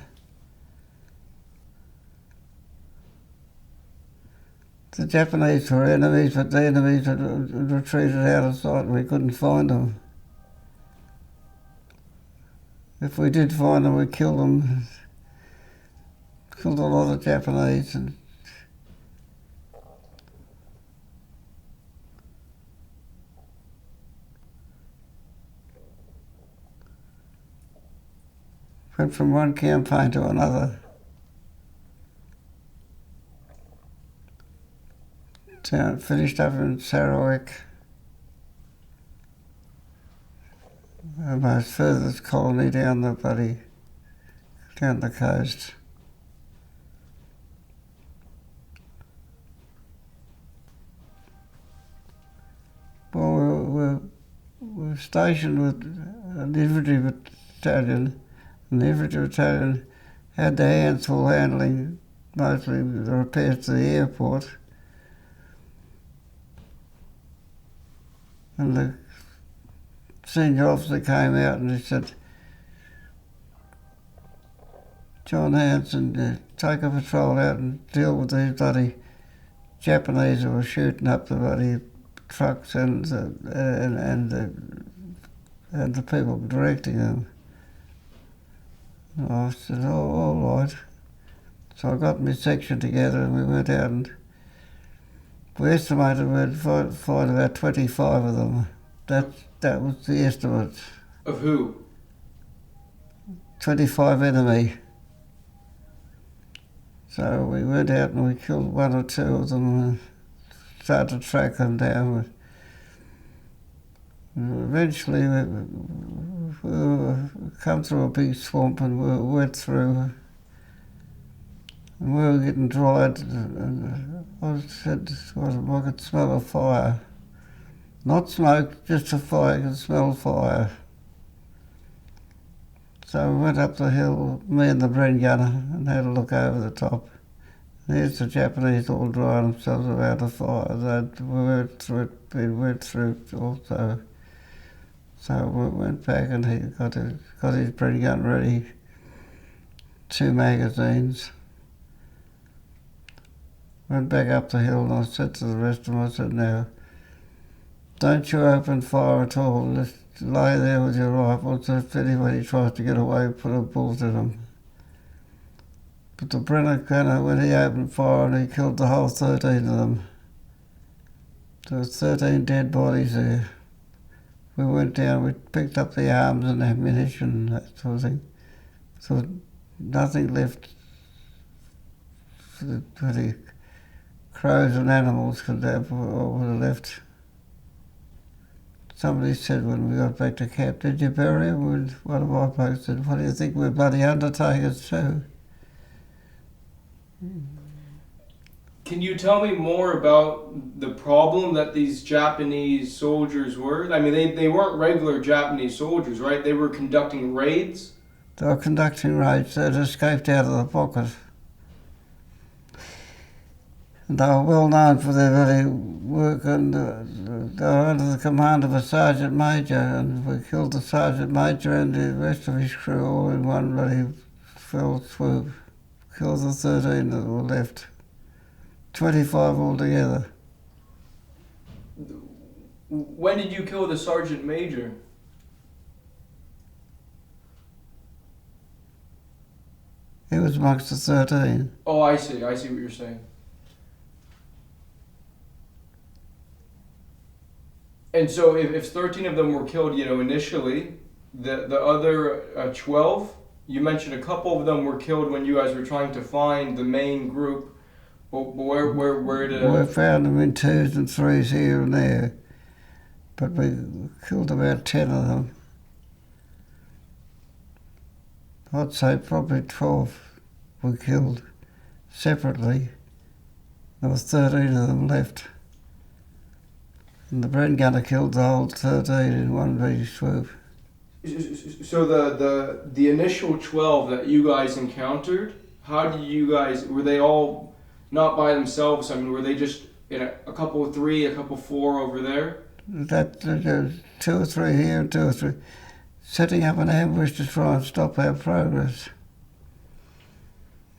[SPEAKER 1] The Japanese were enemies, but the enemies had retreated out of sight and we couldn't find them. If we did find them, we killed them. Killed a lot of Japanese. And went from one campaign to another. Finished up in Sarawak, the most furthest colony down the coast. Well, we were stationed with an infantry battalion, and the infantry battalion had their hands full handling mostly the repairs to the airport. And the senior officer came out and he said, "John Hansen, take a patrol out and deal with these bloody Japanese who were shooting up the bloody trucks and the people directing them." And I said, "Oh, all right." So I got my section together and we went out and we estimated we'd find about 25 of them. That was the estimate.
[SPEAKER 2] Of who?
[SPEAKER 1] 25 enemy. So we went out and we killed one or two of them and started to track them down. And eventually we come through a big swamp and we went through. And we were getting dried, and I said, I could smell a fire. Not smoke, just a fire, I could smell fire. So we went up the hill, me and the Bren gunner, and had a look over the top. And there's the Japanese all drying themselves around the fire. We went through it also. So we went back and he got his Bren gun ready, 2 magazines. Went back up the hill and I said to the rest of them, I said, "Now, don't you open fire at all. Just lay there with your rifle, so if anybody tries to get away, put a bullet in them." But the Brenner gunner, when he opened fire and he killed the whole 13 of them. There was 13 dead bodies there. We went down, we picked up the arms and ammunition and that sort of thing. So nothing left for the crows and animals could have what would have left. Somebody said when we got back to camp, "Did you bury him?" One of my folks said, "What do you think, we're bloody undertakers too?"
[SPEAKER 2] Can you tell me more about the problem that these Japanese soldiers were? I mean, they weren't regular Japanese soldiers, right? They were conducting raids?
[SPEAKER 1] They were conducting raids. They'd escaped out of the pocket. And they were well known for their bloody work, and they were under the command of a sergeant major, and we killed the sergeant major and the rest of his crew all in one bloody fell swoop. Killed the 13 that were left. 25 altogether.
[SPEAKER 2] When did you kill the sergeant major?
[SPEAKER 1] He was amongst the 13.
[SPEAKER 2] Oh, I see what you're saying. And so if 13 of them were killed, initially, the other 12, you mentioned a couple of them were killed when you guys were trying to find the main group. But where
[SPEAKER 1] We found them in twos and threes here and there, but we killed about 10 of them. I'd say probably 12 we killed separately. There was 13 of them left. And the Bren gunner killed the whole 13 in one big swoop.
[SPEAKER 2] So the initial 12 that you guys encountered, how did you guys, were they all not by themselves? I mean, were they just in a couple of three, a couple four over there?
[SPEAKER 1] That 2 or 3 here and 2 or 3, setting up an ambush to try and stop our progress.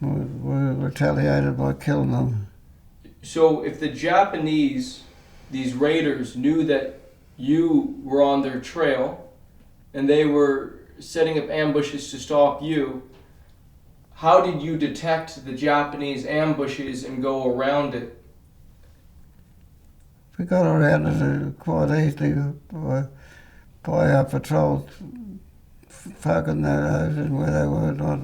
[SPEAKER 1] We retaliated by killing them.
[SPEAKER 2] So if the Japanese, these raiders, knew that you were on their trail and they were setting up ambushes to stop you, how did you detect the Japanese ambushes and go around it?
[SPEAKER 1] We got around it quite easily by our patrols, poking their nose in where they were not,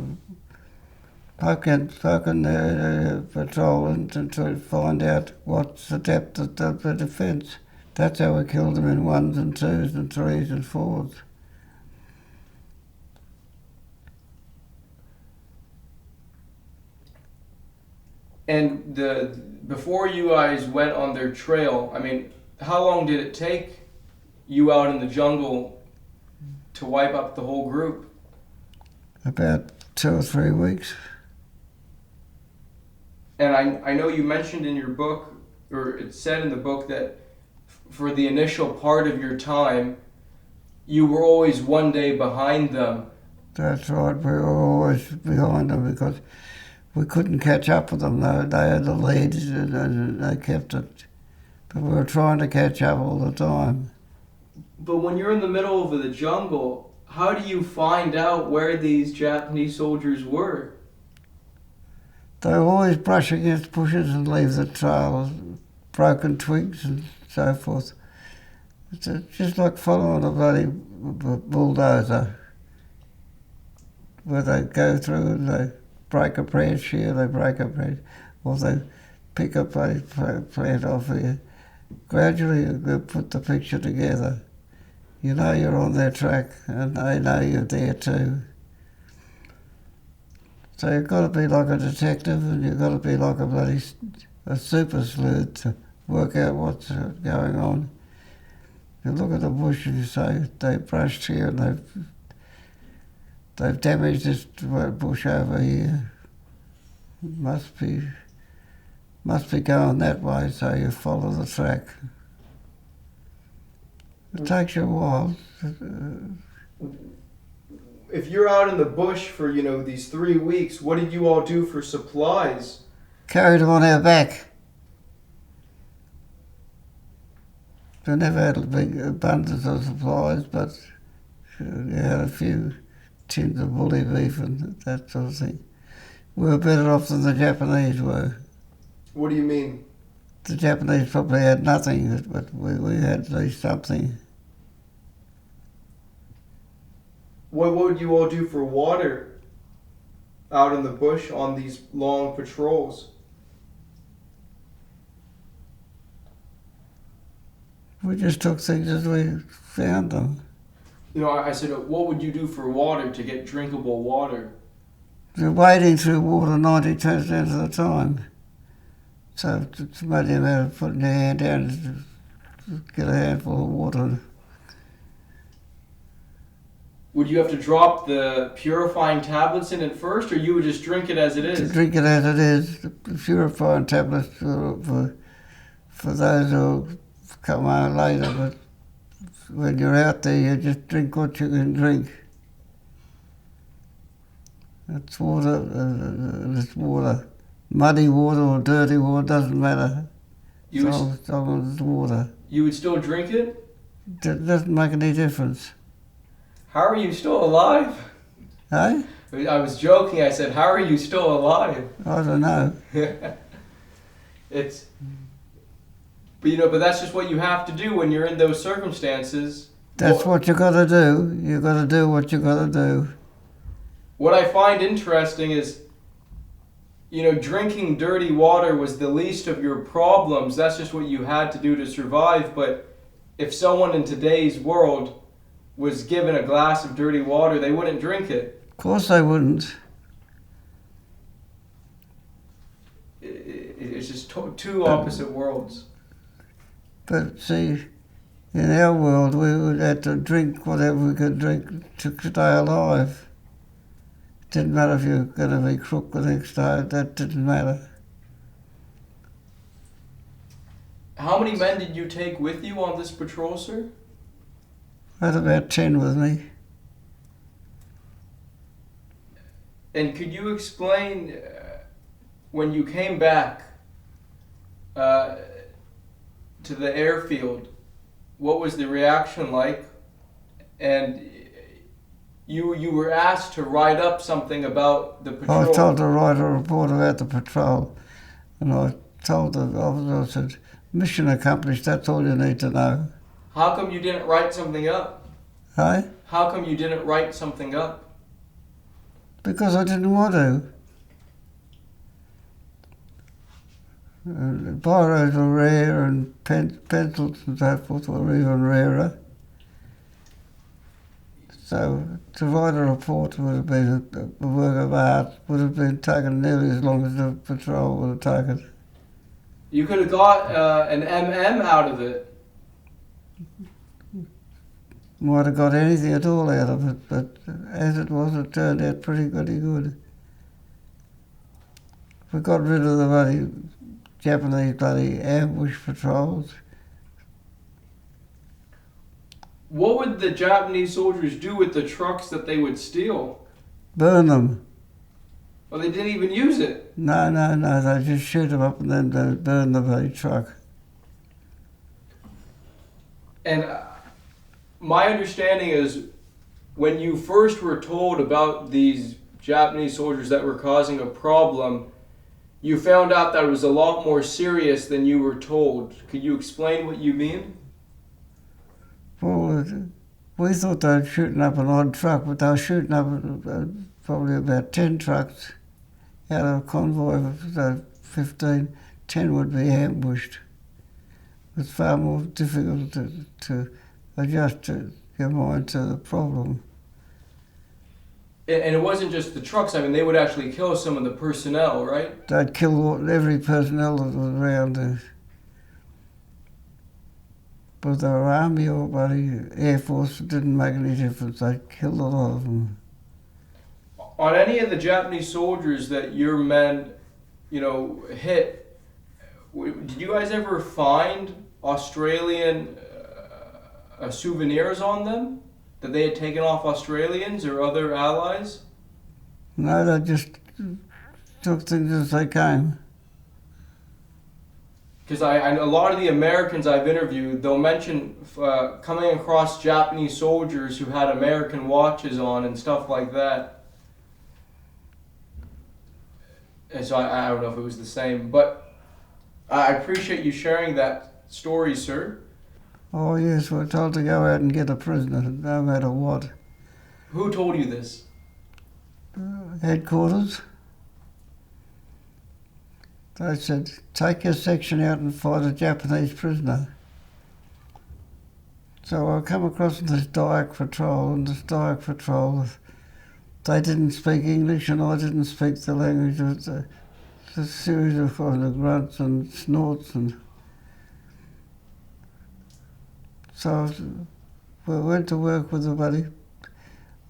[SPEAKER 1] poking their patrol and to find out what's the depth of the defence. That's how we killed them in 1s and 2s and 3s and 4s.
[SPEAKER 2] And before you guys went on their trail, I mean, how long did it take you out in the jungle to wipe up the whole group?
[SPEAKER 1] About 2 or 3 weeks.
[SPEAKER 2] And I know you mentioned in your book, or it said in the book, that for the initial part of your time, you were always one day behind them.
[SPEAKER 1] That's right, we were always behind them because we couldn't catch up with them. They had the lead and they kept it. But we were trying to catch up all the time.
[SPEAKER 2] But when you're in the middle of the jungle, how do you find out where these Japanese soldiers were?
[SPEAKER 1] They always brush against bushes and leave the trail, broken twigs and so forth. It's just like following a bloody bulldozer, where they go through and they break a branch here, they break a branch, or they pick up a plant off here. Gradually you put the picture together. You know you're on their track and they know you're there too. So you've got to be like a detective and you've got to be like a super sleuth to work out what's going on. You look at the bush and you say, they brushed here and they've damaged this bush over here. Must be going that way, so you follow the track. It takes you a while.
[SPEAKER 2] If you're out in the bush for, these 3 weeks, what did you all do for supplies?
[SPEAKER 1] Carried them on our back. We never had a big abundance of supplies, but we had a few tins of bully beef and that sort of thing. We were better off than the Japanese were.
[SPEAKER 2] What do you mean?
[SPEAKER 1] The Japanese probably had nothing, but we had at least something.
[SPEAKER 2] What would you all do for water out in the bush on these long patrols?
[SPEAKER 1] We just took things as we found them.
[SPEAKER 2] I said, what would you do for water to get drinkable water?
[SPEAKER 1] You're wading through water 90% of the time. So it's maybe about putting your hand down to get a handful of water.
[SPEAKER 2] Would you have to drop the purifying tablets in it first, or you would just drink it as it is?
[SPEAKER 1] To drink it as it is, the purifying tablets for those who come out later, but when you're out there, you just drink what you can drink. It's water, it's water. Muddy water or dirty water, doesn't matter. As long as it's water.
[SPEAKER 2] You would still drink it?
[SPEAKER 1] It doesn't make any difference.
[SPEAKER 2] How are you still alive?
[SPEAKER 1] Eh?
[SPEAKER 2] I was joking. I said, how are you still alive?
[SPEAKER 1] I don't know.
[SPEAKER 2] It's But that's just what you have to do when you're in those circumstances.
[SPEAKER 1] That's what you got to do. You got to do what you got to do.
[SPEAKER 2] What I find interesting is, drinking dirty water was the least of your problems. That's just what you had to do to survive. But if someone in today's world was given a glass of dirty water, they wouldn't drink it.
[SPEAKER 1] Of course they wouldn't.
[SPEAKER 2] It's just two opposite worlds.
[SPEAKER 1] But see, in our world, we would have to drink whatever we could drink to stay alive. It didn't matter if you were going to be crook the next day, that didn't matter.
[SPEAKER 2] How many men did you take with you on this patrol, sir?
[SPEAKER 1] I had about 10 with me.
[SPEAKER 2] And could you explain, when you came back to the airfield, what was the reaction like? And you were asked to write up something about the patrol.
[SPEAKER 1] I was told to write a report about the patrol, and I told the officer, I said, mission accomplished, that's all you need to know.
[SPEAKER 2] How come you didn't write something up?
[SPEAKER 1] Hey?
[SPEAKER 2] How come you didn't write something up?
[SPEAKER 1] Because I didn't want to. Biros were rare and pencils and so forth were even rarer. So to write a report would have been a work of art, would have been taken nearly as long as the patrol would have taken.
[SPEAKER 2] You could have got an MM out of it.
[SPEAKER 1] Might have got anything at all out of it, but as it was, it turned out pretty good. We got rid of the Japanese ambush patrols.
[SPEAKER 2] What would the Japanese soldiers do with the trucks that they would steal?
[SPEAKER 1] Burn them.
[SPEAKER 2] Well, they didn't even use it.
[SPEAKER 1] No, they just shoot them up and then they burn the bloody truck.
[SPEAKER 2] And my understanding is, when you first were told about these Japanese soldiers that were causing a problem, you found out that it was a lot more serious than you were told. Could you explain what you mean?
[SPEAKER 1] Well, we thought they were shooting up an odd truck, but they were shooting up probably about 10 trucks out of a convoy of 15. 10 would be ambushed. It's far more difficult to adjust your mind to the problem.
[SPEAKER 2] And it wasn't just the trucks. I mean, they would actually kill some of the personnel, right?
[SPEAKER 1] They'd kill every personnel that was around there. But they were Army or Air Force, it didn't make any difference. They killed a lot of them.
[SPEAKER 2] On any of the Japanese soldiers that your men, hit, did you guys ever find Australian souvenirs on them that they had taken off Australians or other allies?
[SPEAKER 1] No, they just took things as they came.
[SPEAKER 2] Because a lot of the Americans I've interviewed, they'll mention coming across Japanese soldiers who had American watches on and stuff like that. And so I don't know if it was the same, but I appreciate you sharing that story, sir.
[SPEAKER 1] Oh yes, we're told to go out and get a prisoner, no matter what.
[SPEAKER 2] Who told you this?
[SPEAKER 1] Headquarters. They said, take your section out and find a Japanese prisoner. So I come across this Dayak patrol, and this Dayak patrol, they didn't speak English and I didn't speak the language. It was a series of kind of grunts and snorts. And so we went to work with a buddy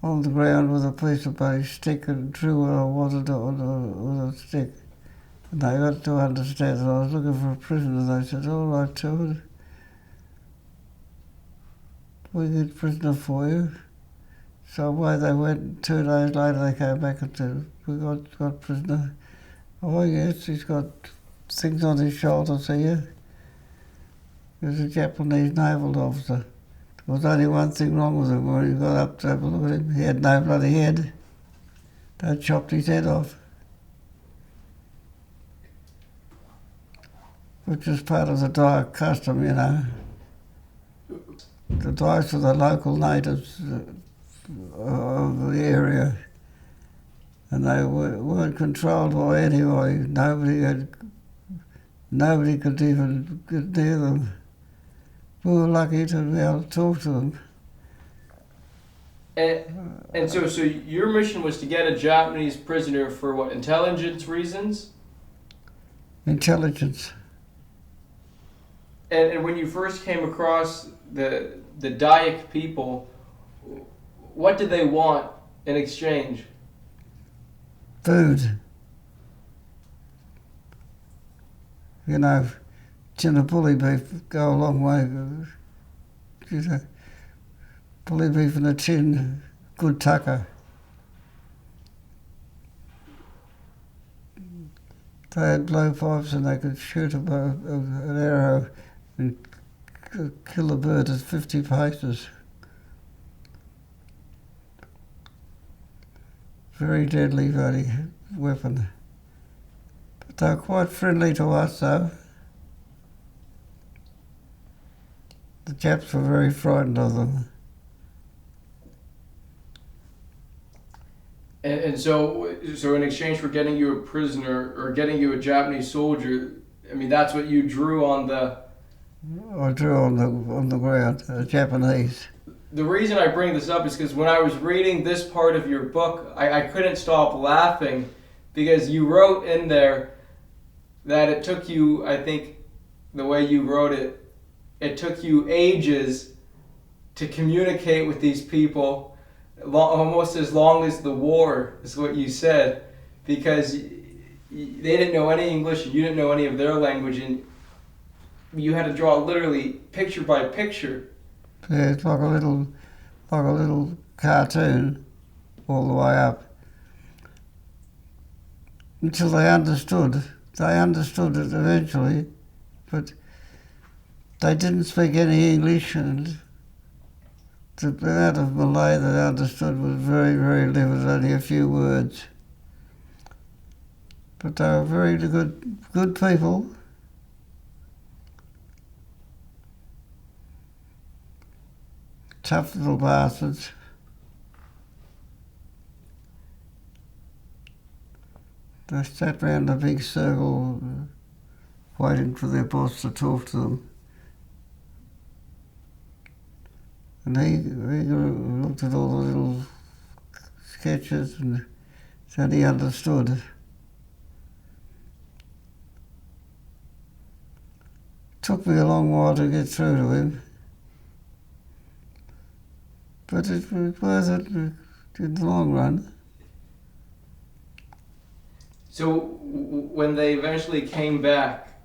[SPEAKER 1] on the ground with a piece of buddy stick and drew what I wanted with a stick. And they got to understand that I was looking for a prisoner. They said, all right, Tilford, we get a prisoner for you. So away they went. 2 days later they came back and said, we got a prisoner. Oh yes, he's got things on his shoulders here. He was a Japanese naval officer. There was only one thing wrong with him. When he got up to have a look at him, he had no bloody head. They chopped his head off. which is part of the Dyke custom, you know. The Dykes were the local natives of the area, and they weren't controlled by anybody. Nobody could even get near them. We were lucky to be able to talk to them.
[SPEAKER 2] And so your mission was to get a Japanese prisoner for what, intelligence reasons?
[SPEAKER 1] Intelligence.
[SPEAKER 2] And when you first came across the Dayak people, what did they want in exchange?
[SPEAKER 1] Food. You know, tin of bully beef go a long way. You know, bully beef in a tin, good tucker. They had blowpipes and they could shoot an arrow and kill a bird at 50 paces. Very deadly weapon. But they were quite friendly to us, though. The Japs were very frightened of them.
[SPEAKER 2] And so in exchange for getting you a prisoner or getting you a Japanese soldier, I mean, that's what you drew on the...
[SPEAKER 1] I drew on the ground, Japanese.
[SPEAKER 2] The reason I bring this up is because when I was reading this part of your book, I couldn't stop laughing because you wrote in there that it took you, I think, the way you wrote it, it took you ages to communicate with these people, almost as long as the war, is what you said, because they didn't know any English and you didn't know any of their language, and you had to draw literally picture by picture.
[SPEAKER 1] Yeah, it's like a little cartoon all the way up. Until they understood. They understood it eventually, but they didn't speak any English, and the amount of Malay that they understood was very, very limited, only a few words. But they were very good people. Tough little bastards. They sat round a big circle waiting for their boss to talk to them. And he looked at all the little sketches and said he understood. Took me a long while to get through to him. But it was worth it in the long run.
[SPEAKER 2] So when they eventually came back,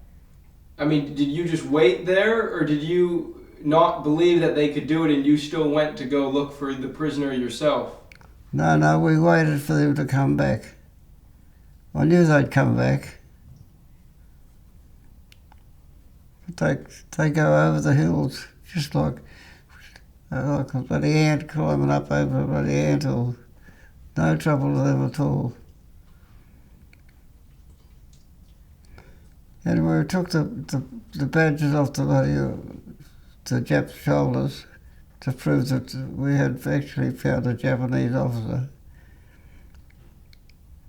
[SPEAKER 2] I mean, did you just wait there, or did you not believe that they could do it and you still went to go look for the prisoner yourself?
[SPEAKER 1] No, we waited for them to come back. I knew they'd come back. But they go over the hills, just like a bloody ant climbing up over a bloody anthill. No trouble with them at all. Anyway, we took the badges off the Japs' shoulders to prove that we had actually found a Japanese officer.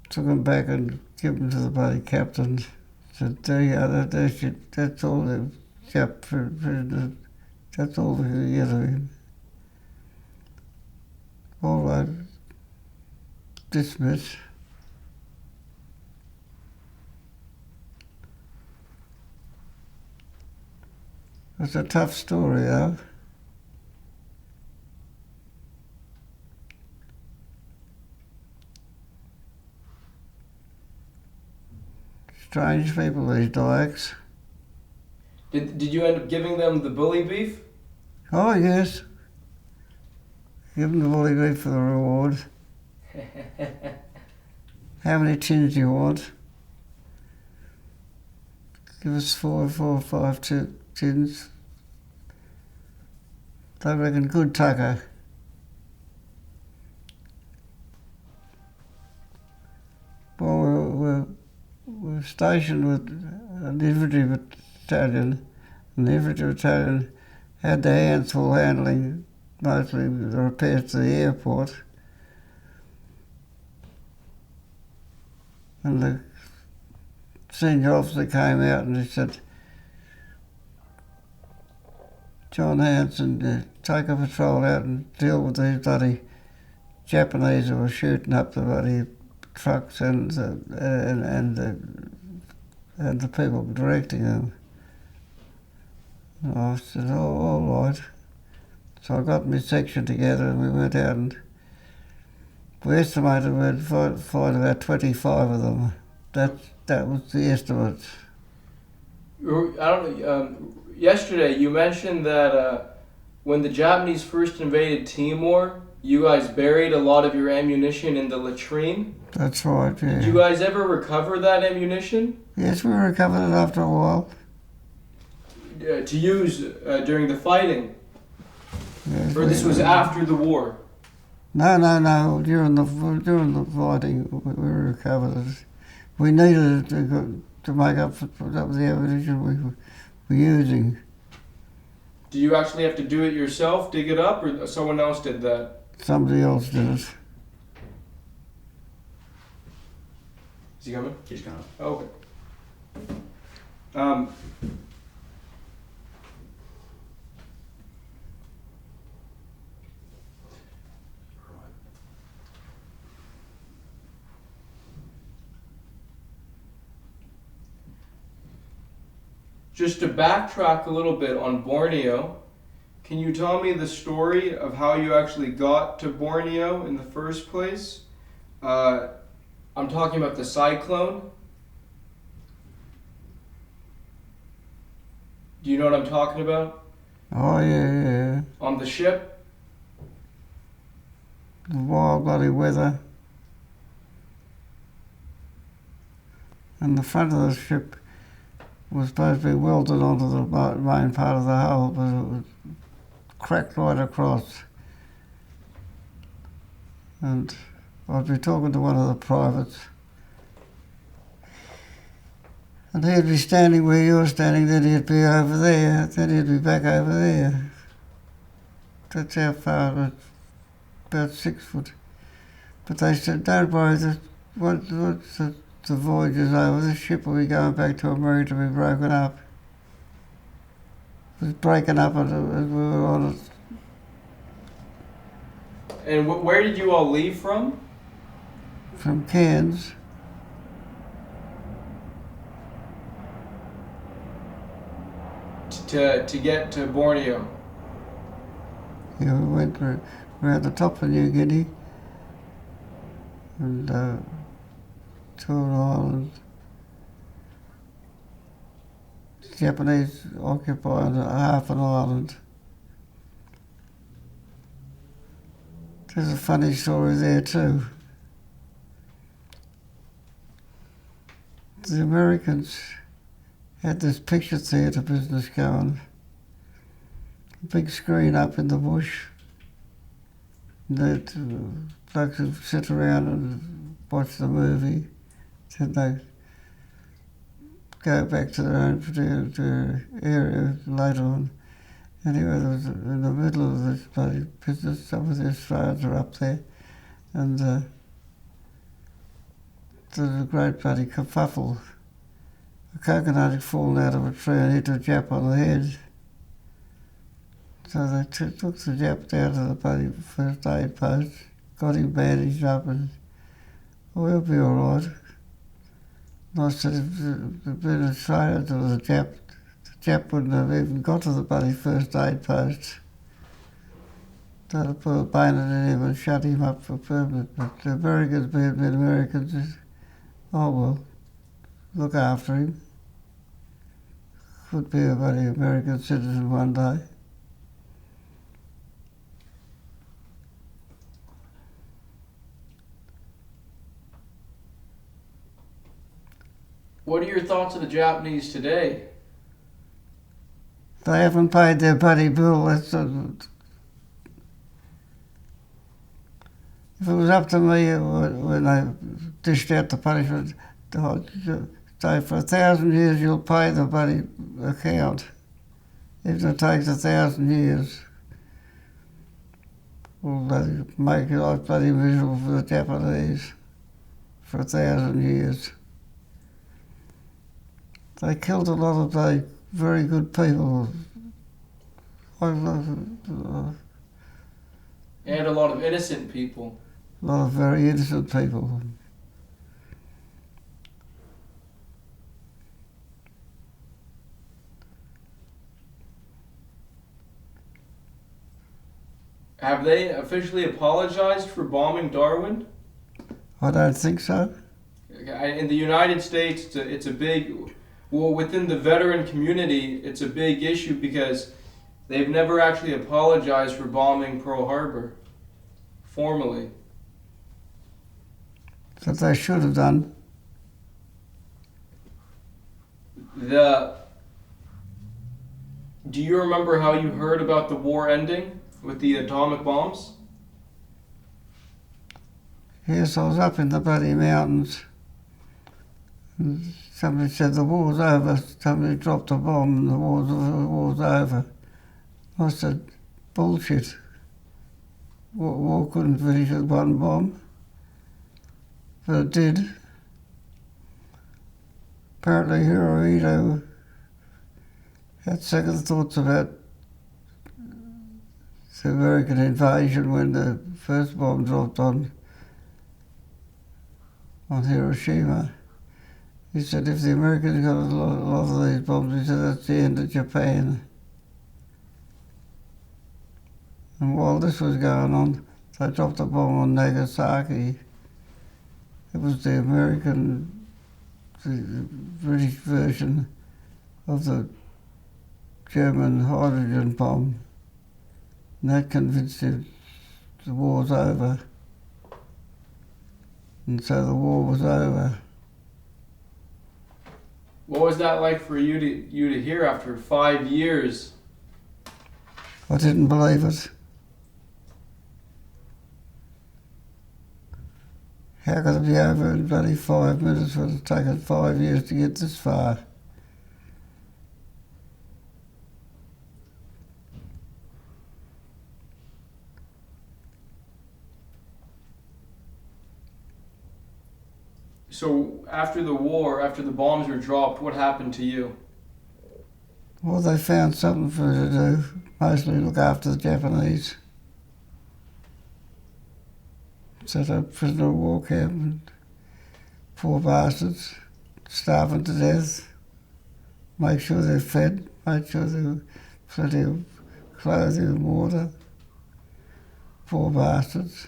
[SPEAKER 1] Took them back and gave them to the bloody captain. Said, that's all the Jap prisoners, that's all we can get of him. All right, dismiss. It's a tough story, though. Strange people, these Dykes.
[SPEAKER 2] Did you end up giving them the bully beef?
[SPEAKER 1] Oh, yes. Give them the bully beef for the reward. How many tins do you want? Give us four or five tins. They reckon good tucker. Well, we're stationed with an infantry battalion, and the infantry battalion had their hands full handling mostly the repairs to the airport. And the senior officer came out and he said, "John Hansen, take a patrol out and deal with these bloody Japanese who were shooting up the bloody trucks and the people directing them." And I said, "Oh, all right." So I got my section together and we went out and we estimated we'd find about 25 of them. That was the estimate.
[SPEAKER 2] Yesterday you mentioned that when the Japanese first invaded Timor, you guys buried a lot of your ammunition in the latrine.
[SPEAKER 1] That's right, yeah.
[SPEAKER 2] Did you guys ever recover that ammunition?
[SPEAKER 1] Yes, we recovered it after a while.
[SPEAKER 2] To use during the fighting?
[SPEAKER 1] Yes,
[SPEAKER 2] Or this was after the war?
[SPEAKER 1] No. During the fighting, we recovered it. We needed it to make up for the ammunition we were using.
[SPEAKER 2] Do you actually have to do it yourself, dig it up, or someone else did that?
[SPEAKER 1] Somebody else did it.
[SPEAKER 2] Is he coming?
[SPEAKER 3] He's gone.
[SPEAKER 2] Okay. Just to backtrack a little bit on Borneo, can you tell me the story of how you actually got to Borneo in the first place? I'm talking about the cyclone. Do you know what I'm talking about?
[SPEAKER 1] Oh, yeah.
[SPEAKER 2] On the ship?
[SPEAKER 1] The wild bloody weather. And the front of the ship was supposed to be welded onto the main part of the hull, but it was cracked right across. And I'd be talking to one of the privates, and he'd be standing where you're standing, then he'd be over there, then he'd be back over there. That's how far, about 6 foot. But they said, "Don't worry, once the voyage is over, the ship will be going back to America to be broken up." It was breaking up as we were on it.
[SPEAKER 2] And where did you all leave from?
[SPEAKER 1] From Cairns.
[SPEAKER 2] To get to Borneo.
[SPEAKER 1] Yeah, we went around the top of New Guinea and to an island. The Japanese occupied half an island. There's a funny story there too. The Americans had this picture theatre business going. A big screen up in the bush. That blokes would sit around and watch the movie. Then they go back to their own particular area later on. Anyway, there was, in the middle of this bloody business, some of the Australians were up there, and there was a great bloody kerfuffle. A coconut had fallen out of a tree and hit a Jap on the head. So they took the Jap down to the bloody first aid post, got him bandaged up, and we'll be all right. And I said, if there'd been a trailer to the Jap wouldn't have even got to the bloody first aid post. They'd have put a bayonet in him and shut him up for permanent. But the Americans, being Americans, oh well, look after him. Could be a bloody American citizen one day.
[SPEAKER 2] What are your thoughts of the Japanese today?
[SPEAKER 1] They haven't paid their bloody bill. If it was up to me when they dished out the punishment, say for 1,000 years you'll pay the bloody account. If it takes 1,000 years, will bloody make your life bloody miserable for the Japanese for 1,000 years. They killed a lot of bloody very good people.
[SPEAKER 2] And a lot of innocent people.
[SPEAKER 1] A lot of very innocent people.
[SPEAKER 2] Have they officially apologized for bombing Darwin?
[SPEAKER 1] I don't think so.
[SPEAKER 2] In the United States, it's a big, well, within the veteran community, it's a big issue because they've never actually apologized for bombing Pearl Harbor, formally.
[SPEAKER 1] That they should have done.
[SPEAKER 2] Do you remember how you heard about the war ending with the atomic bombs?
[SPEAKER 1] Yes, I was up in the bloody mountains. And somebody said the war's over. Somebody dropped a bomb and the war's over. I said, bullshit. War couldn't finish with one bomb. But it did. Apparently Hirohito had second thoughts about the American invasion when the first bomb dropped on Hiroshima. He said if the Americans got a lot of these bombs, he said that's the end of Japan. And while this was going on, they dropped a bomb on Nagasaki. It was the British version of the German hydrogen bomb. And that convinced him the war's over. And so the war was over.
[SPEAKER 2] What was that like for you to hear after 5 years?
[SPEAKER 1] I didn't believe it. How could it be over in bloody 5 minutes when it's taken 5 years to get this far?
[SPEAKER 2] So after the war, after the bombs were dropped, what happened to you?
[SPEAKER 1] Well, they found something for me to do, mostly look after the Japanese. Set up prisoner of war camp, and poor bastards, starving to death. Make sure they're fed, make sure there's plenty of clothing and water. Poor bastards.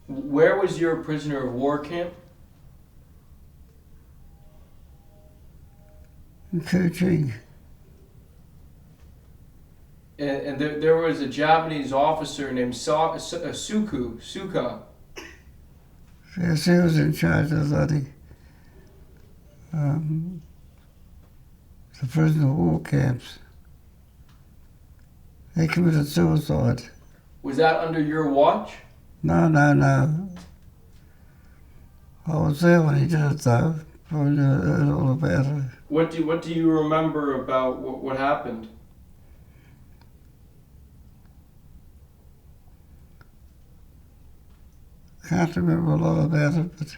[SPEAKER 2] Where was your prisoner of war camp?
[SPEAKER 1] In Kuching.
[SPEAKER 2] And there was a Japanese officer named Suka.
[SPEAKER 1] Yes, he was in charge of the prisoner of war camps. He committed suicide.
[SPEAKER 2] Was that under your watch?
[SPEAKER 1] No. I was there when he did it though. Probably heard all about it.
[SPEAKER 2] What do you remember about what happened?
[SPEAKER 1] Can't remember a lot about it, but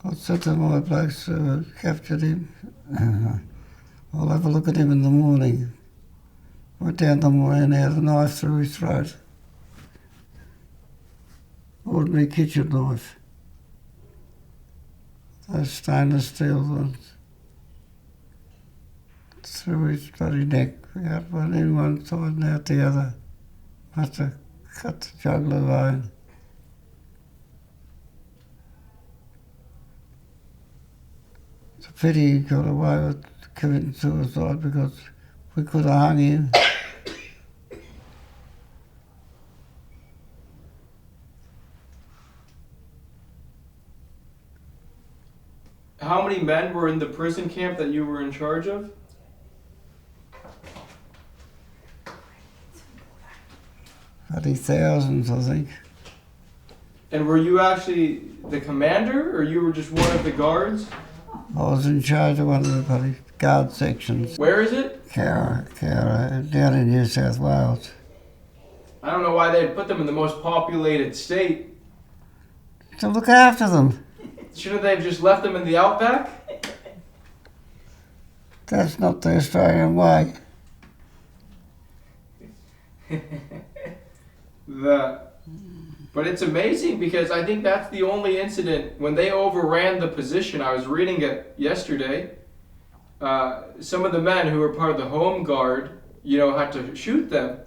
[SPEAKER 1] I said to my blokes who captured him, I'll have a look at him in the morning. Went down the morning and had a knife through his throat. Ordinary kitchen knife. Those stainless steel ones. Through his bloody neck. Out one in one side and out the other. Must have cut the jugular vein. It's a pity he got away with committing suicide because we could have hung him.
[SPEAKER 2] How many men were in the prison camp that you were in charge of?
[SPEAKER 1] Bloody thousands, I think.
[SPEAKER 2] And were you actually the commander, or you were just one of the guards?
[SPEAKER 1] I was in charge of one of the bloody guard sections.
[SPEAKER 2] Where is it?
[SPEAKER 1] Cowra, down in New South Wales.
[SPEAKER 2] I don't know why they'd put them in the most populated state.
[SPEAKER 1] To look after them.
[SPEAKER 2] Shouldn't they have just left them in the outback?
[SPEAKER 1] That's not the Australian way.
[SPEAKER 2] But it's amazing because I think that's the only incident when they overran the position. I was reading it yesterday. Some of the men who were part of the home guard, had to shoot them.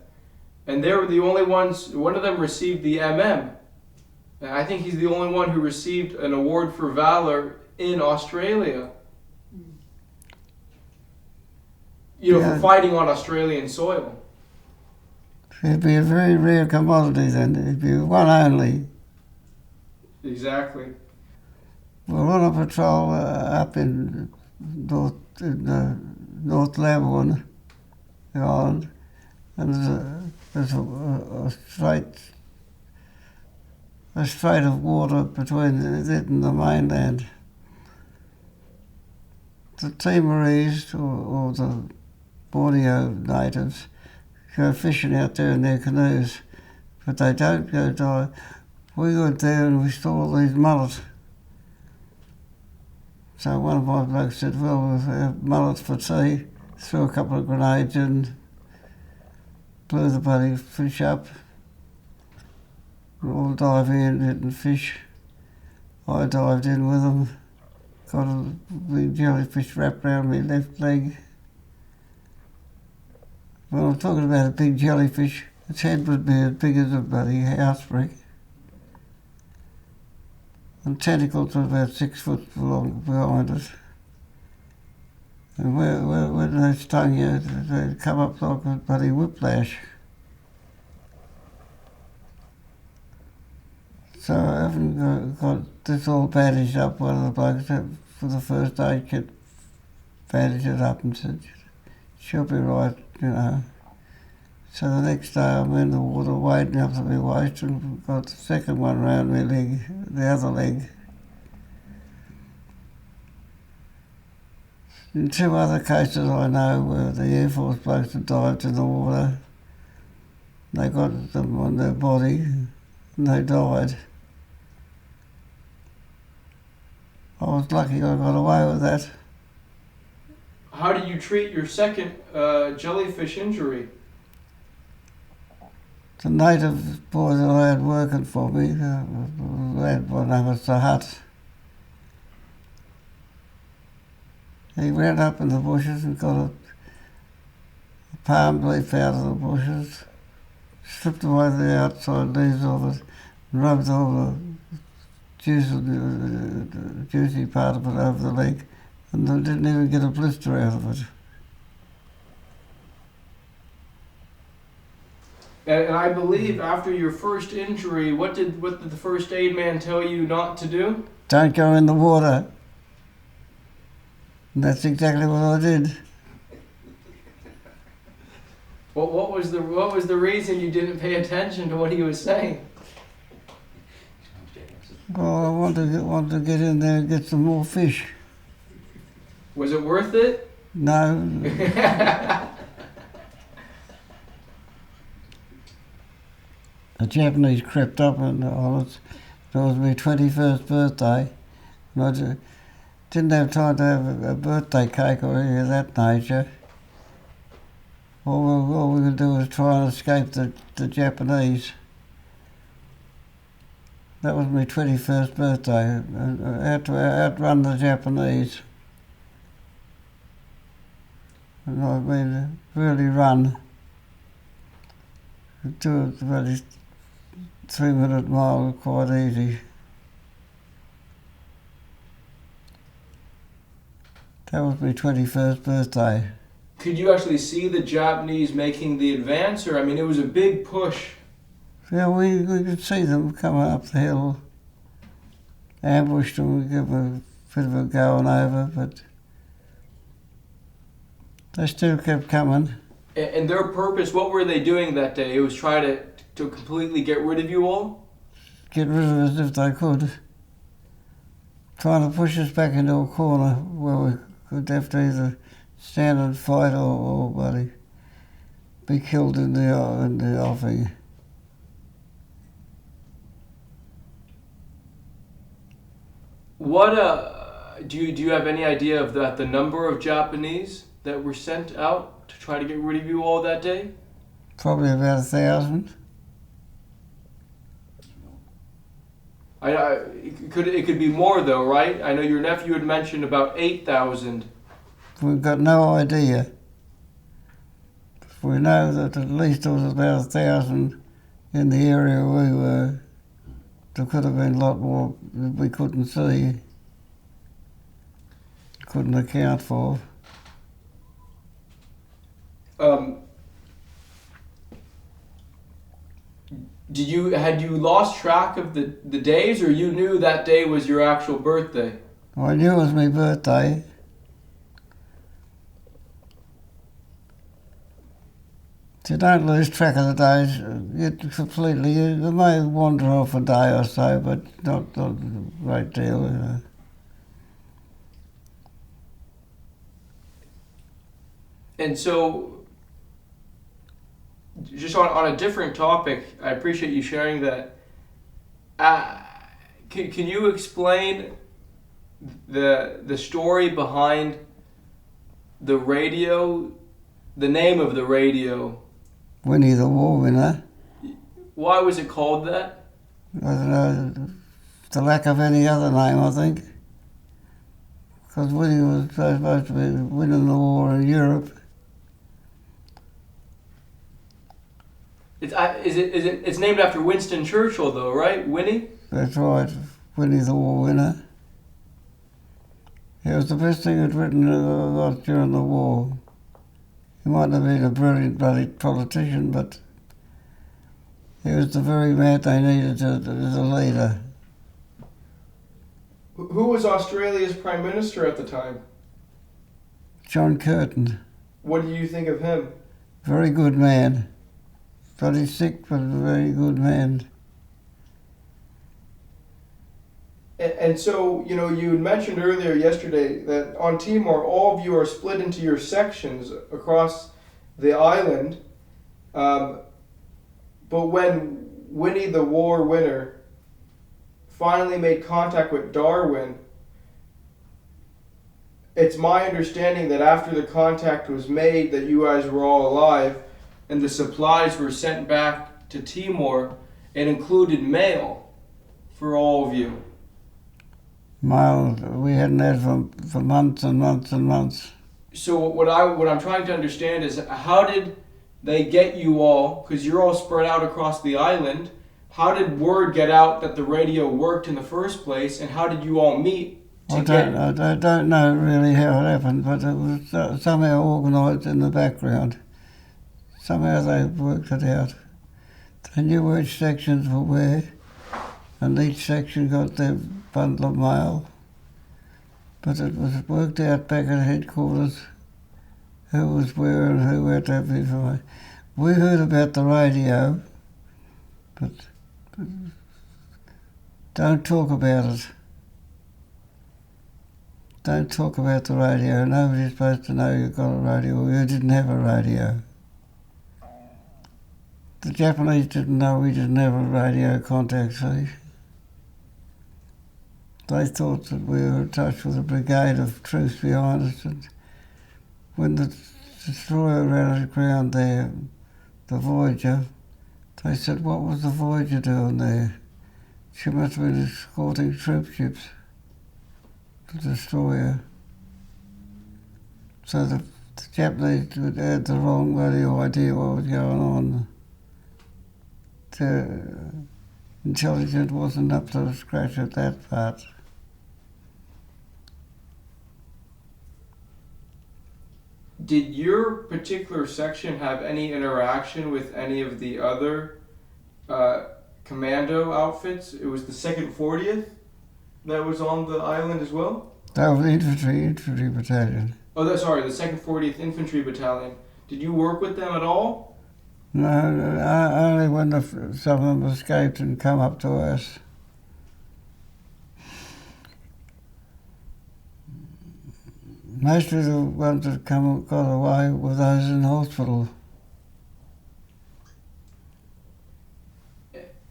[SPEAKER 2] And they were the only ones, one of them received the MM. And I think he's the only one who received an award for valor in Australia. For fighting on Australian soil.
[SPEAKER 1] It'd be a very rare commodity then. It'd be one only.
[SPEAKER 2] Exactly.
[SPEAKER 1] We were on a patrol up in North Labuan, the island, and there's a strait of water between it and the mainland. The Timorese or the Borneo natives go fishing out there in their canoes, but they don't go dive. We went there and we saw all these mullets. So one of my blokes said, well, we'll have mullets for tea, threw a couple of grenades in, blew the bloody fish up. We're all diving in, hitting fish. I dived in with them, got a big jellyfish wrapped around my left leg. When I'm talking about a big jellyfish, its head would be as big as a bloody house brick. And tentacles were about 6 foot long behind it. And when they stung you, they'd come up like a bloody whiplash. So I haven't got this all bandaged up. One of the blokes for the first aid kit bandaged it up and said, she'll be right, So the next day I'm in the water wading up to my waist and got the second one round my leg, the other leg. In 2 other cases I know where the Air Force blokes had dived in the water, they got them on their body and they died. I was lucky I got away with that.
[SPEAKER 2] How did you treat your second jellyfish injury?
[SPEAKER 1] The native boy that I had working for me, had one name was the Hut. He ran up in the bushes and got a palm leaf out of the bushes, stripped away the outside leaves of it, and rubbed all the juicy part of it over the leg, and they didn't even get a blister out of it.
[SPEAKER 2] And I believe after your first injury, what did the first aid man tell you not to do?
[SPEAKER 1] Don't go in the water. And that's exactly what I did.
[SPEAKER 2] What was the reason you didn't pay attention to what he was saying?
[SPEAKER 1] Well, I want to get in there and get some more fish.
[SPEAKER 2] Was it worth it?
[SPEAKER 1] No. The Japanese crept up on it. It was my 21st birthday. And I didn't have time to have a birthday cake or anything of that nature. All we could do was try and escape the Japanese. That was my 21st birthday. I had to outrun the Japanese. And I mean, really run. Do it about a 3-minute mile quite easy. That was my 21st birthday.
[SPEAKER 2] Could you actually see the Japanese making the advance? Or, I mean, it was a big push.
[SPEAKER 1] Yeah, we could see them coming up the hill. Ambushed them, we gave them a bit of a going over, but they still kept coming.
[SPEAKER 2] And their purpose, what were they doing that day? It was trying to completely get rid of you all?
[SPEAKER 1] get rid of us if they could, trying to push us back into a corner where we could have to either stand and fight or bloody be killed in the offing.
[SPEAKER 2] What do you have any idea of the number of Japanese that were sent out to try to get rid of you all that day?
[SPEAKER 1] Probably about 1,000.
[SPEAKER 2] It could be more though, right? I know your nephew had mentioned about 8,000.
[SPEAKER 1] We've got no idea. We know that at least there was about 1,000 in the area we were. There could have been a lot more that we couldn't see, couldn't account for.
[SPEAKER 2] Had you lost track of the days, or you knew that day was your actual birthday?
[SPEAKER 1] Well, I knew it was my birthday. You don't lose track of the days completely. You may wander off a day or so, but not a great deal. You know.
[SPEAKER 2] And so, just on a different topic, I appreciate you sharing that. Can you explain the story behind the radio, the name of the radio?
[SPEAKER 1] Winnie the War Winner.
[SPEAKER 2] Why was it called that?
[SPEAKER 1] I don't know, the lack of any other name, I think. Because Winnie was supposed to be winning the war in Europe.
[SPEAKER 2] It's named after Winston Churchill, though, right? Winnie?
[SPEAKER 1] That's right, Winnie the War Winner. It was the best thing he'd written during the war. He might have been a brilliant bloody politician, but he was the very man they needed as a leader.
[SPEAKER 2] Who was Australia's Prime Minister at the time?
[SPEAKER 1] John Curtin.
[SPEAKER 2] What do you think of him?
[SPEAKER 1] Very good man. Bloody sick, but a very good man.
[SPEAKER 2] And so, you had mentioned earlier yesterday that on Timor, all of you are split into your sections across the island. But when Winnie the War Winner finally made contact with Darwin, it's my understanding that after the contact was made, that you guys were all alive, and the supplies were sent back to Timor. It included mail for all of you.
[SPEAKER 1] Mail we hadn't had for months and months and months.
[SPEAKER 2] So what I'm trying to understand is, how did they get you all, because you're all spread out across the island, how did word get out that the radio worked in the first place, and how did you all meet?
[SPEAKER 1] I don't know really how it happened, but it was somehow organised in the background. Somehow they worked it out. They knew which sections were where, and each section got their bundle of mail. But it was worked out back at headquarters who was where and who had to have the information. We heard about the radio, but don't talk about it. Don't talk about the radio. Nobody's supposed to know you've got a radio. We didn't have a radio. The Japanese didn't know we didn't have a radio contact, see. They thought that we were in touch with a brigade of troops behind us, and when the destroyer ran aground there, the Voyager, they said, what was the Voyager doing there? She must have been escorting troop ships, the destroyer. So the Japanese had the wrong radio idea what was going on. The intelligence wasn't up to scratch at that part.
[SPEAKER 2] Did your particular section have any interaction with any of the other commando outfits? It was the 2nd 40th that was on the island as well?
[SPEAKER 1] That was the infantry battalion.
[SPEAKER 2] Oh, the 2nd 40th Infantry Battalion. Did you work with them at all?
[SPEAKER 1] No, only when some of them escaped and come up to us. Most of the ones that got away were those in hospital.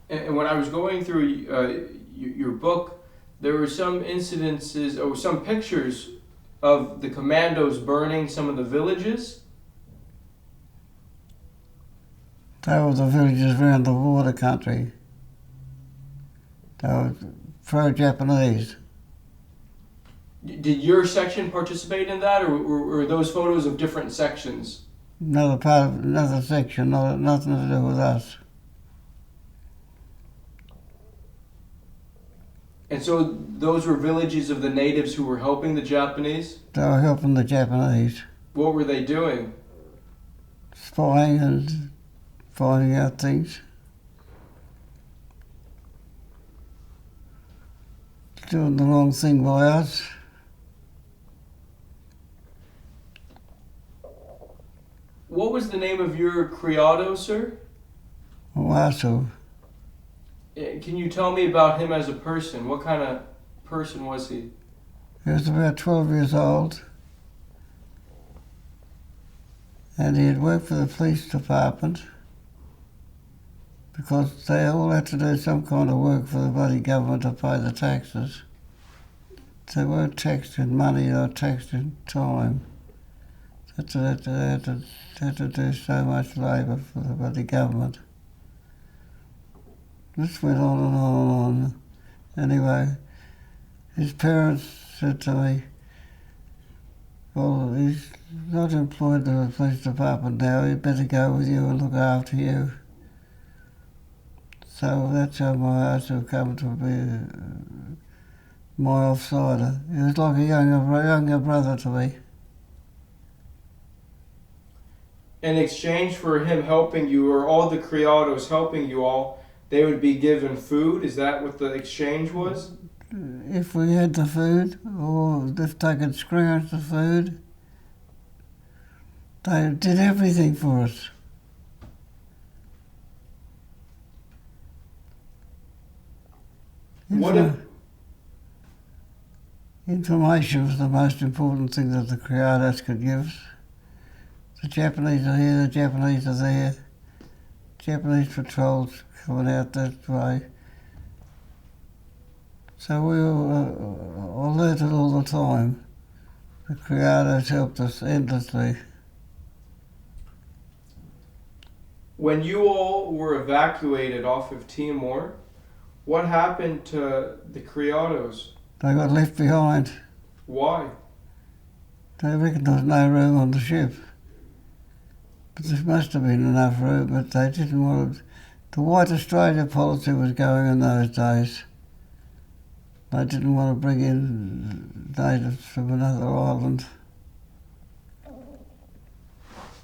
[SPEAKER 2] And when I was going through your book, there were some incidences or some pictures of the commandos burning some of the villages.
[SPEAKER 1] They were the villages around the border country. They were pro-Japanese.
[SPEAKER 2] Did your section participate in that, or were those photos of different sections?
[SPEAKER 1] Another part of another section, nothing to do with us.
[SPEAKER 2] And so those were villages of the natives who were helping the Japanese?
[SPEAKER 1] They were helping the Japanese.
[SPEAKER 2] What were they doing?
[SPEAKER 1] Spying and finding out things. Doing the wrong thing by us.
[SPEAKER 2] What was the name of your criado, sir?
[SPEAKER 1] Owasso.
[SPEAKER 2] Can you tell me about him as a person? What kind of person was he?
[SPEAKER 1] He was about 12 years old. And he had worked for the police department because they all had to do some kind of work for the bloody government to pay the taxes. They weren't taxed in money, they were taxed in time. They had to do so much labour for the bloody government. This went on and on and on. Anyway, his parents said to me, well, he's not employed in the police department now, he'd better go with you and look after you. So that's how my house have come to be my offsider. He was like a younger brother to me.
[SPEAKER 2] In exchange for him helping you, or all the criados helping you all, they would be given food? Is that what the exchange was?
[SPEAKER 1] If we had the food, or if they could scrounge the food, they did everything for us. Information was the most important thing that the criados could give us. The Japanese are here, the Japanese are there. Japanese patrols coming out that way. So we were alerted all the time. The criados helped us endlessly.
[SPEAKER 2] When you all were evacuated off of Timor, what happened to the criados?
[SPEAKER 1] They got left behind.
[SPEAKER 2] Why?
[SPEAKER 1] They reckoned there was no room on the ship. But there must have been enough room, but they didn't want to. The White Australia policy was going in those days. They didn't want to bring in natives from another island.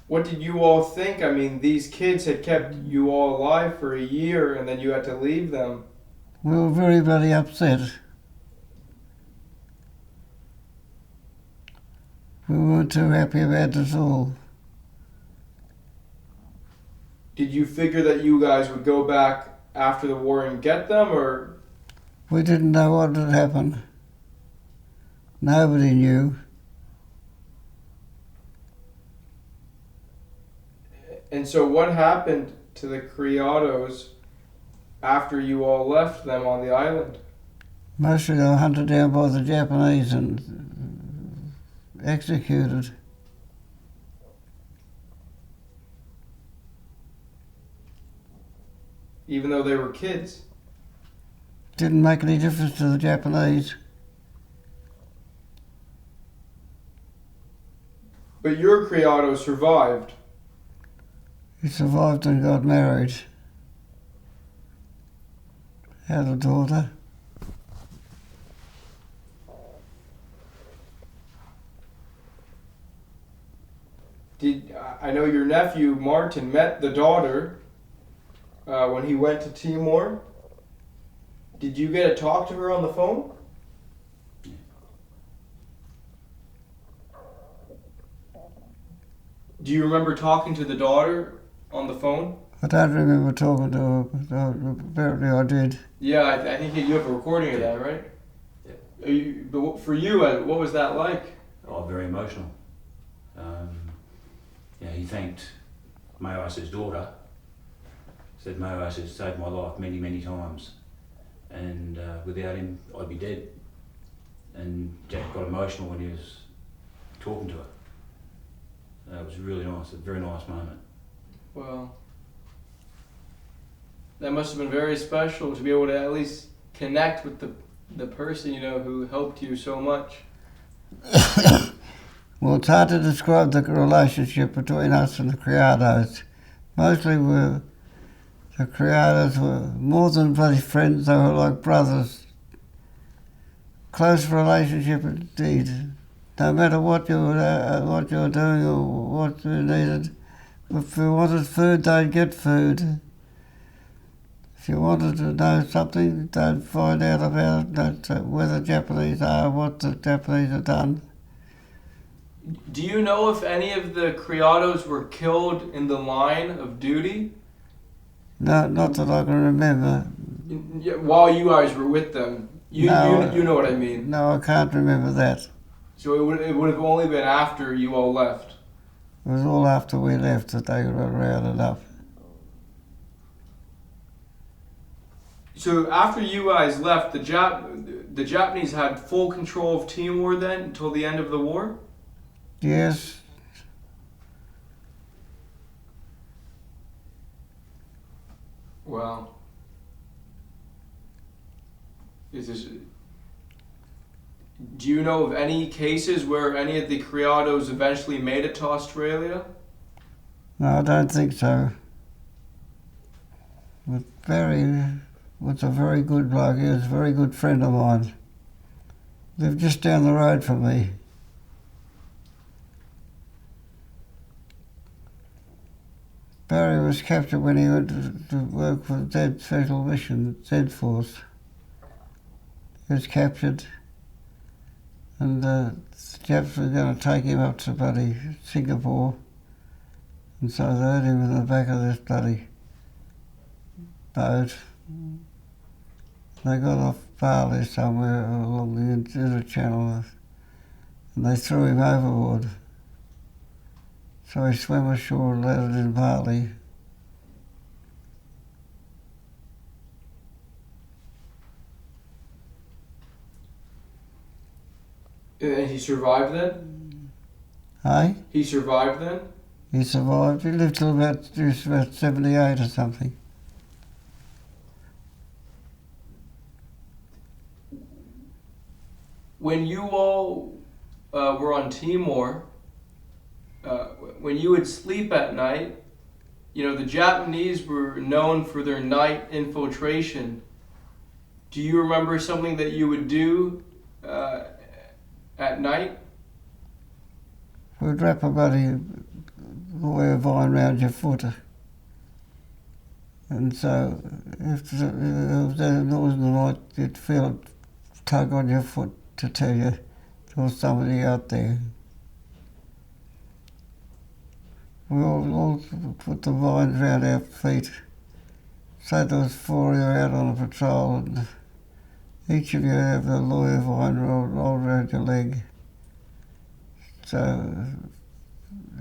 [SPEAKER 2] What did you all think? I mean, these kids had kept you all alive for a year and then you had to leave them.
[SPEAKER 1] We were very, very upset. We weren't too happy about it at all.
[SPEAKER 2] Did you figure that you guys would go back after the war and get them, or?
[SPEAKER 1] We didn't know what had happened. Nobody knew.
[SPEAKER 2] And so what happened to the criados after you all left them on the island?
[SPEAKER 1] Mostly they were hunted down by the Japanese and executed.
[SPEAKER 2] Even though they were kids?
[SPEAKER 1] Didn't make any difference to the Japanese.
[SPEAKER 2] But your criado survived.
[SPEAKER 1] He survived and got married. Had a daughter.
[SPEAKER 2] I know your nephew Martin met the daughter when he went to Timor. Did you get to talk to her on the phone? Do you remember talking to the daughter on the phone?
[SPEAKER 1] I don't remember talking to her, but apparently I did.
[SPEAKER 2] Yeah, I think you have a recording of that, right?
[SPEAKER 3] Yeah.
[SPEAKER 2] But for you, what was that like?
[SPEAKER 3] Oh, very emotional. He thanked Moas's daughter. Said Moas has saved my life many, many times, and without him, I'd be dead. And Jack got emotional when he was talking to her. It was really nice, a very nice moment.
[SPEAKER 2] Well, that must have been very special to be able to at least connect with the person, who helped you so much.
[SPEAKER 1] Well, it's hard to describe the relationship between us and the Criados. Mostly the Criados were more than bloody friends, they were like brothers. Close relationship indeed. No matter what you were doing or what you needed. If you wanted food, they'd get food. If you wanted to know something, they'd find out about it, where the Japanese are, what the Japanese have done.
[SPEAKER 2] Do you know if any of the criados were killed in the line of duty?
[SPEAKER 1] No, not that I can remember.
[SPEAKER 2] While you guys were with them? You know what I mean.
[SPEAKER 1] No, I can't remember that.
[SPEAKER 2] So it would have only been after you all left.
[SPEAKER 1] It was all after we left that they got rounded up.
[SPEAKER 2] So after you guys left, the Japanese had full control of Timor then until the end of the war?
[SPEAKER 1] Yes.
[SPEAKER 2] Wow. Do you know of any cases where any of the criados eventually made it to Australia?
[SPEAKER 1] No, I don't think so. But Barry was a very good bloke. He was a very good friend of mine. Lived just down the road from me. Barry was captured when he went to work for the Z Special Mission, Z Force. He was captured, and the Japs were going to take him up to bloody Singapore, and so they had him in the back of this bloody boat. They got off Bali somewhere along the inner channel, and they threw him overboard. So he swam ashore and landed in Bali.
[SPEAKER 2] And he survived then?
[SPEAKER 1] Hey?
[SPEAKER 2] He survived then?
[SPEAKER 1] He survived. He lived till about 78 or something.
[SPEAKER 2] When you all were on Timor, when you would sleep at night, the Japanese were known for their night infiltration. Do you remember something that you would do at night?
[SPEAKER 1] We'd wrap a bloody wire vine round your foot. And so if there was a noise in the night, you'd feel a tug on your foot to tell you there was somebody out there. We all put the vines round our feet. Say there was 4 of you out on a patrol, and each of you have the lawyer vine rolled around your leg. So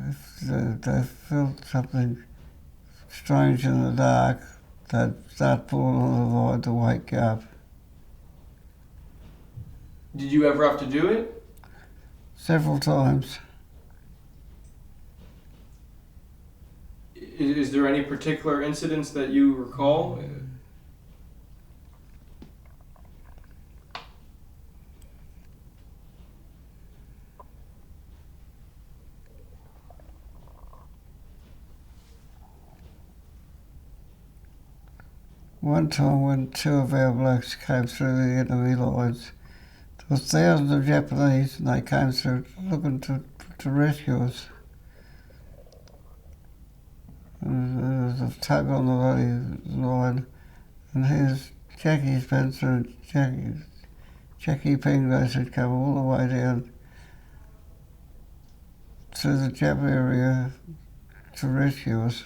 [SPEAKER 1] if they felt something strange in the dark, they'd start pulling on the vine to wake you up.
[SPEAKER 2] Did you ever have to do it?
[SPEAKER 1] Several times.
[SPEAKER 2] Is there any particular incidents that you recall?
[SPEAKER 1] One time when 2 of our blokes came through the enemy lines, there was thousands of Japanese, and they came through looking to rescue us. And there was a tug on the bloody line, and here's Jackie Spencer and Jackie Pengrace had come all the way down through the Jap area to rescue us.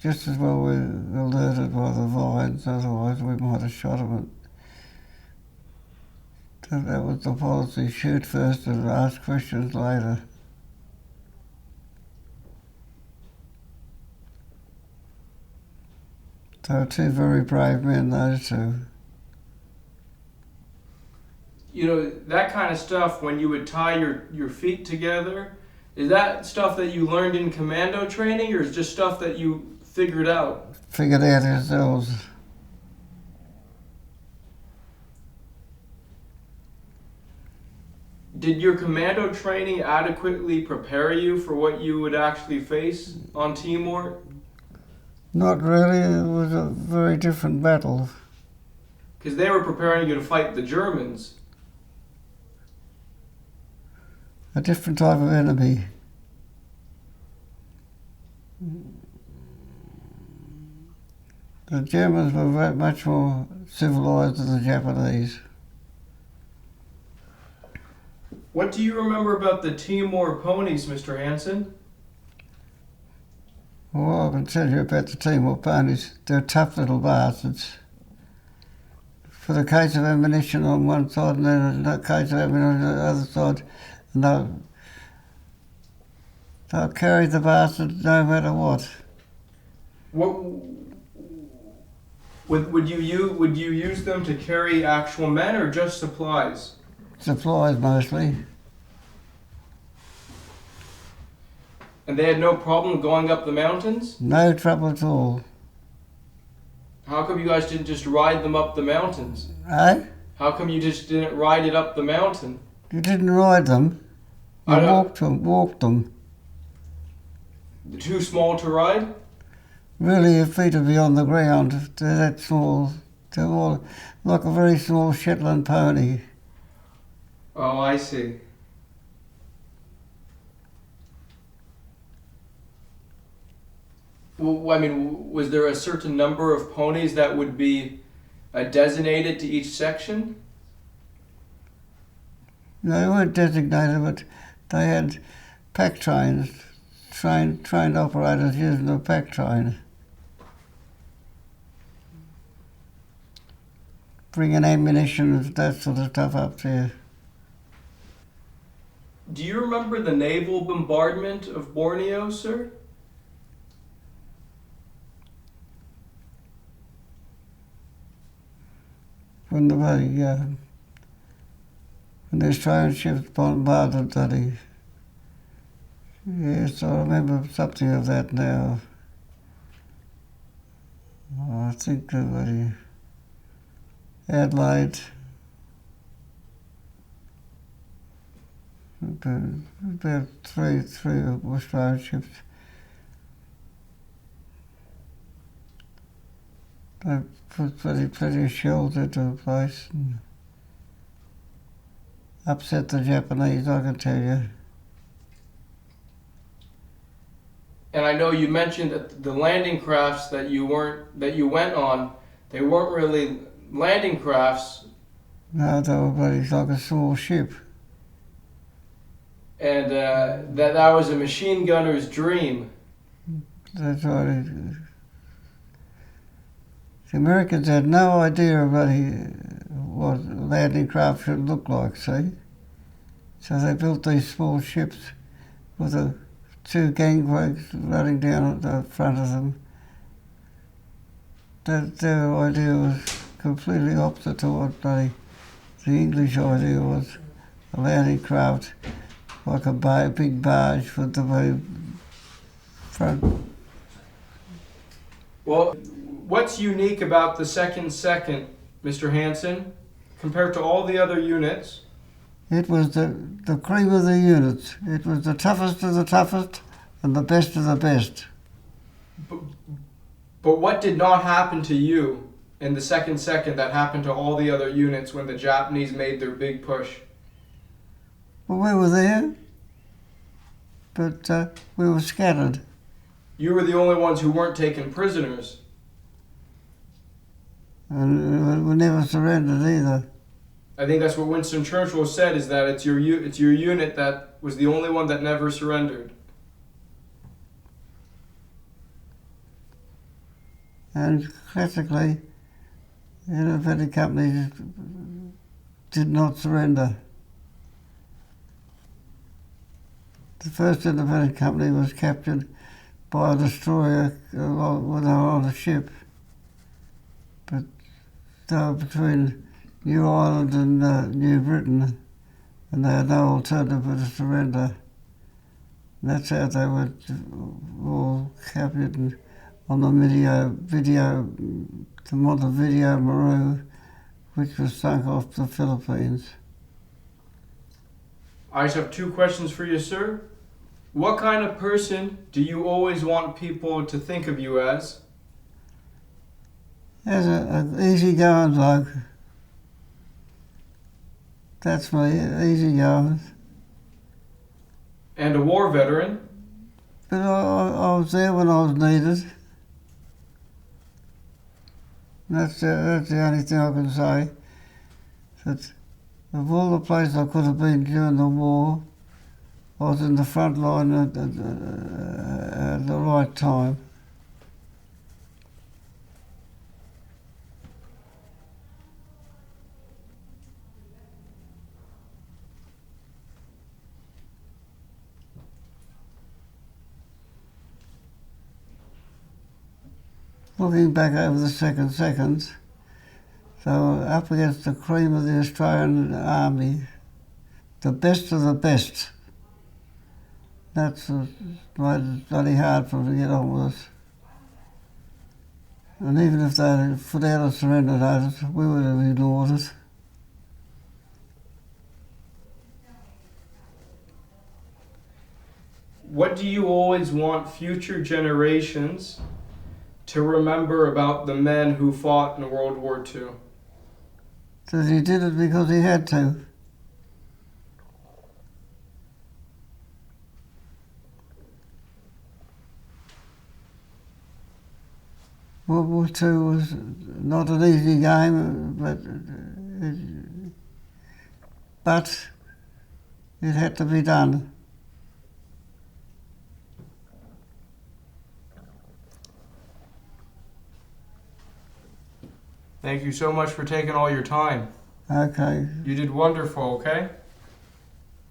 [SPEAKER 1] just as well we were alerted by the vines, otherwise we might have shot them. That was the policy, shoot first and ask questions later. They were two very brave men, those two.
[SPEAKER 2] You know, that kind of stuff, when you would tie your feet together, is that stuff that you learned in commando training, or is it just stuff that you figured out?
[SPEAKER 1] Figured out ourselves.
[SPEAKER 2] Did your commando training adequately prepare you for what you would actually face on Timor?
[SPEAKER 1] Not really, it was a very different battle.
[SPEAKER 2] Because they were preparing you to fight the Germans.
[SPEAKER 1] A different type of enemy. The Germans were very much more civilized than the Japanese.
[SPEAKER 2] What do you remember about the Timor ponies, Mr. Hansen?
[SPEAKER 1] Well, I can tell you about the Timor ponies. They're tough little bastards. For the case of ammunition on one side and then a case of ammunition on the other side, and they'll carry the bastard no matter what.
[SPEAKER 2] What would you use them to carry actual men or just supplies?
[SPEAKER 1] Supplies mostly.
[SPEAKER 2] And they had no problem going up the mountains?
[SPEAKER 1] No trouble at all.
[SPEAKER 2] How come you guys didn't just ride them up the mountains?
[SPEAKER 1] Eh?
[SPEAKER 2] How come you just didn't ride it up the mountain?
[SPEAKER 1] You didn't ride them. You walked them.
[SPEAKER 2] They're too small to ride?
[SPEAKER 1] Really, your feet would be on the ground. They're that small. They're all like a very small Shetland pony.
[SPEAKER 2] Oh, I see. Well, I mean, was there a certain number of ponies that would be designated to each section?
[SPEAKER 1] They weren't designated, but they had pack trains, trained operators using the pack train. Bringing ammunition and that sort of stuff up there.
[SPEAKER 2] Do you remember the naval bombardment of Borneo, sir?
[SPEAKER 1] When the Australian ships bombarded Duddy. Yes, I remember something of that now. I think the Adelaide, about three Australian ships. They put plenty of shells into the place and upset the Japanese, I can tell you.
[SPEAKER 2] And I know you mentioned that the landing crafts that you went on, they weren't really landing crafts.
[SPEAKER 1] No, they were bloody like a small ship.
[SPEAKER 2] And that was a machine gunner's dream.
[SPEAKER 1] That's right. The Americans had no idea about what a landing craft should look like, see? So they built these small ships with two gangways running down at the front of them. Their idea was completely opposite to what the English idea was. A landing craft, like a big barge with the very front.
[SPEAKER 2] Well, what's unique about the second, Mr. Hansen, compared to all the other units?
[SPEAKER 1] It was the cream of the units. It was the toughest of the toughest and the best of the best.
[SPEAKER 2] But what did not happen to you in the second that happened to all the other units when the Japanese made their big push?
[SPEAKER 1] Well, we were there, but we were scattered.
[SPEAKER 2] You were the only ones who weren't taken prisoners.
[SPEAKER 1] And we never surrendered either.
[SPEAKER 2] I think that's what Winston Churchill said, is that it's your unit that was the only one that never surrendered.
[SPEAKER 1] And classically, independent companies did not surrender. The first independent company was captured by a destroyer with on a ship. But they were between New Ireland and New Britain, and they had no alternative but to surrender. And that's how they were all captured on the Montevideo Maru, which was sunk off the Philippines.
[SPEAKER 2] I just have 2 questions for you, sir. What kind of person do you always want people to think of you as?
[SPEAKER 1] As an easygoing bloke. That's me, easygoing.
[SPEAKER 2] And a war veteran?
[SPEAKER 1] But I was there when I was needed. That's the only thing I can say. That of all the places I could have been during the war, I was in the front line at the right time. Looking back over the seconds, so up against the cream of the Australian Army, the best of the best. That's what made it bloody hard for them to get on with us. And even if they had put out a surrender notice, we would have ignored it.
[SPEAKER 2] What do you always want future generations to remember about the men who fought in World War II?
[SPEAKER 1] That he did it because he had to. World War II was not an easy game, but it had to be done.
[SPEAKER 2] Thank you so much for taking all your time.
[SPEAKER 1] Okay.
[SPEAKER 2] You did wonderful, okay?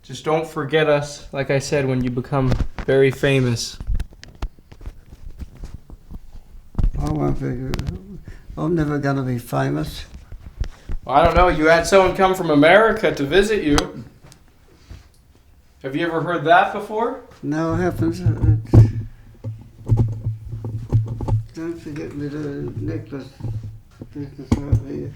[SPEAKER 2] Just don't forget us, like I said, when you become very famous.
[SPEAKER 1] I won't be. I'm never going to be famous.
[SPEAKER 2] Well, I don't know, you had someone come from America to visit you. Have you ever heard that before?
[SPEAKER 1] No, it happens. Don't forget me the necklace business over here.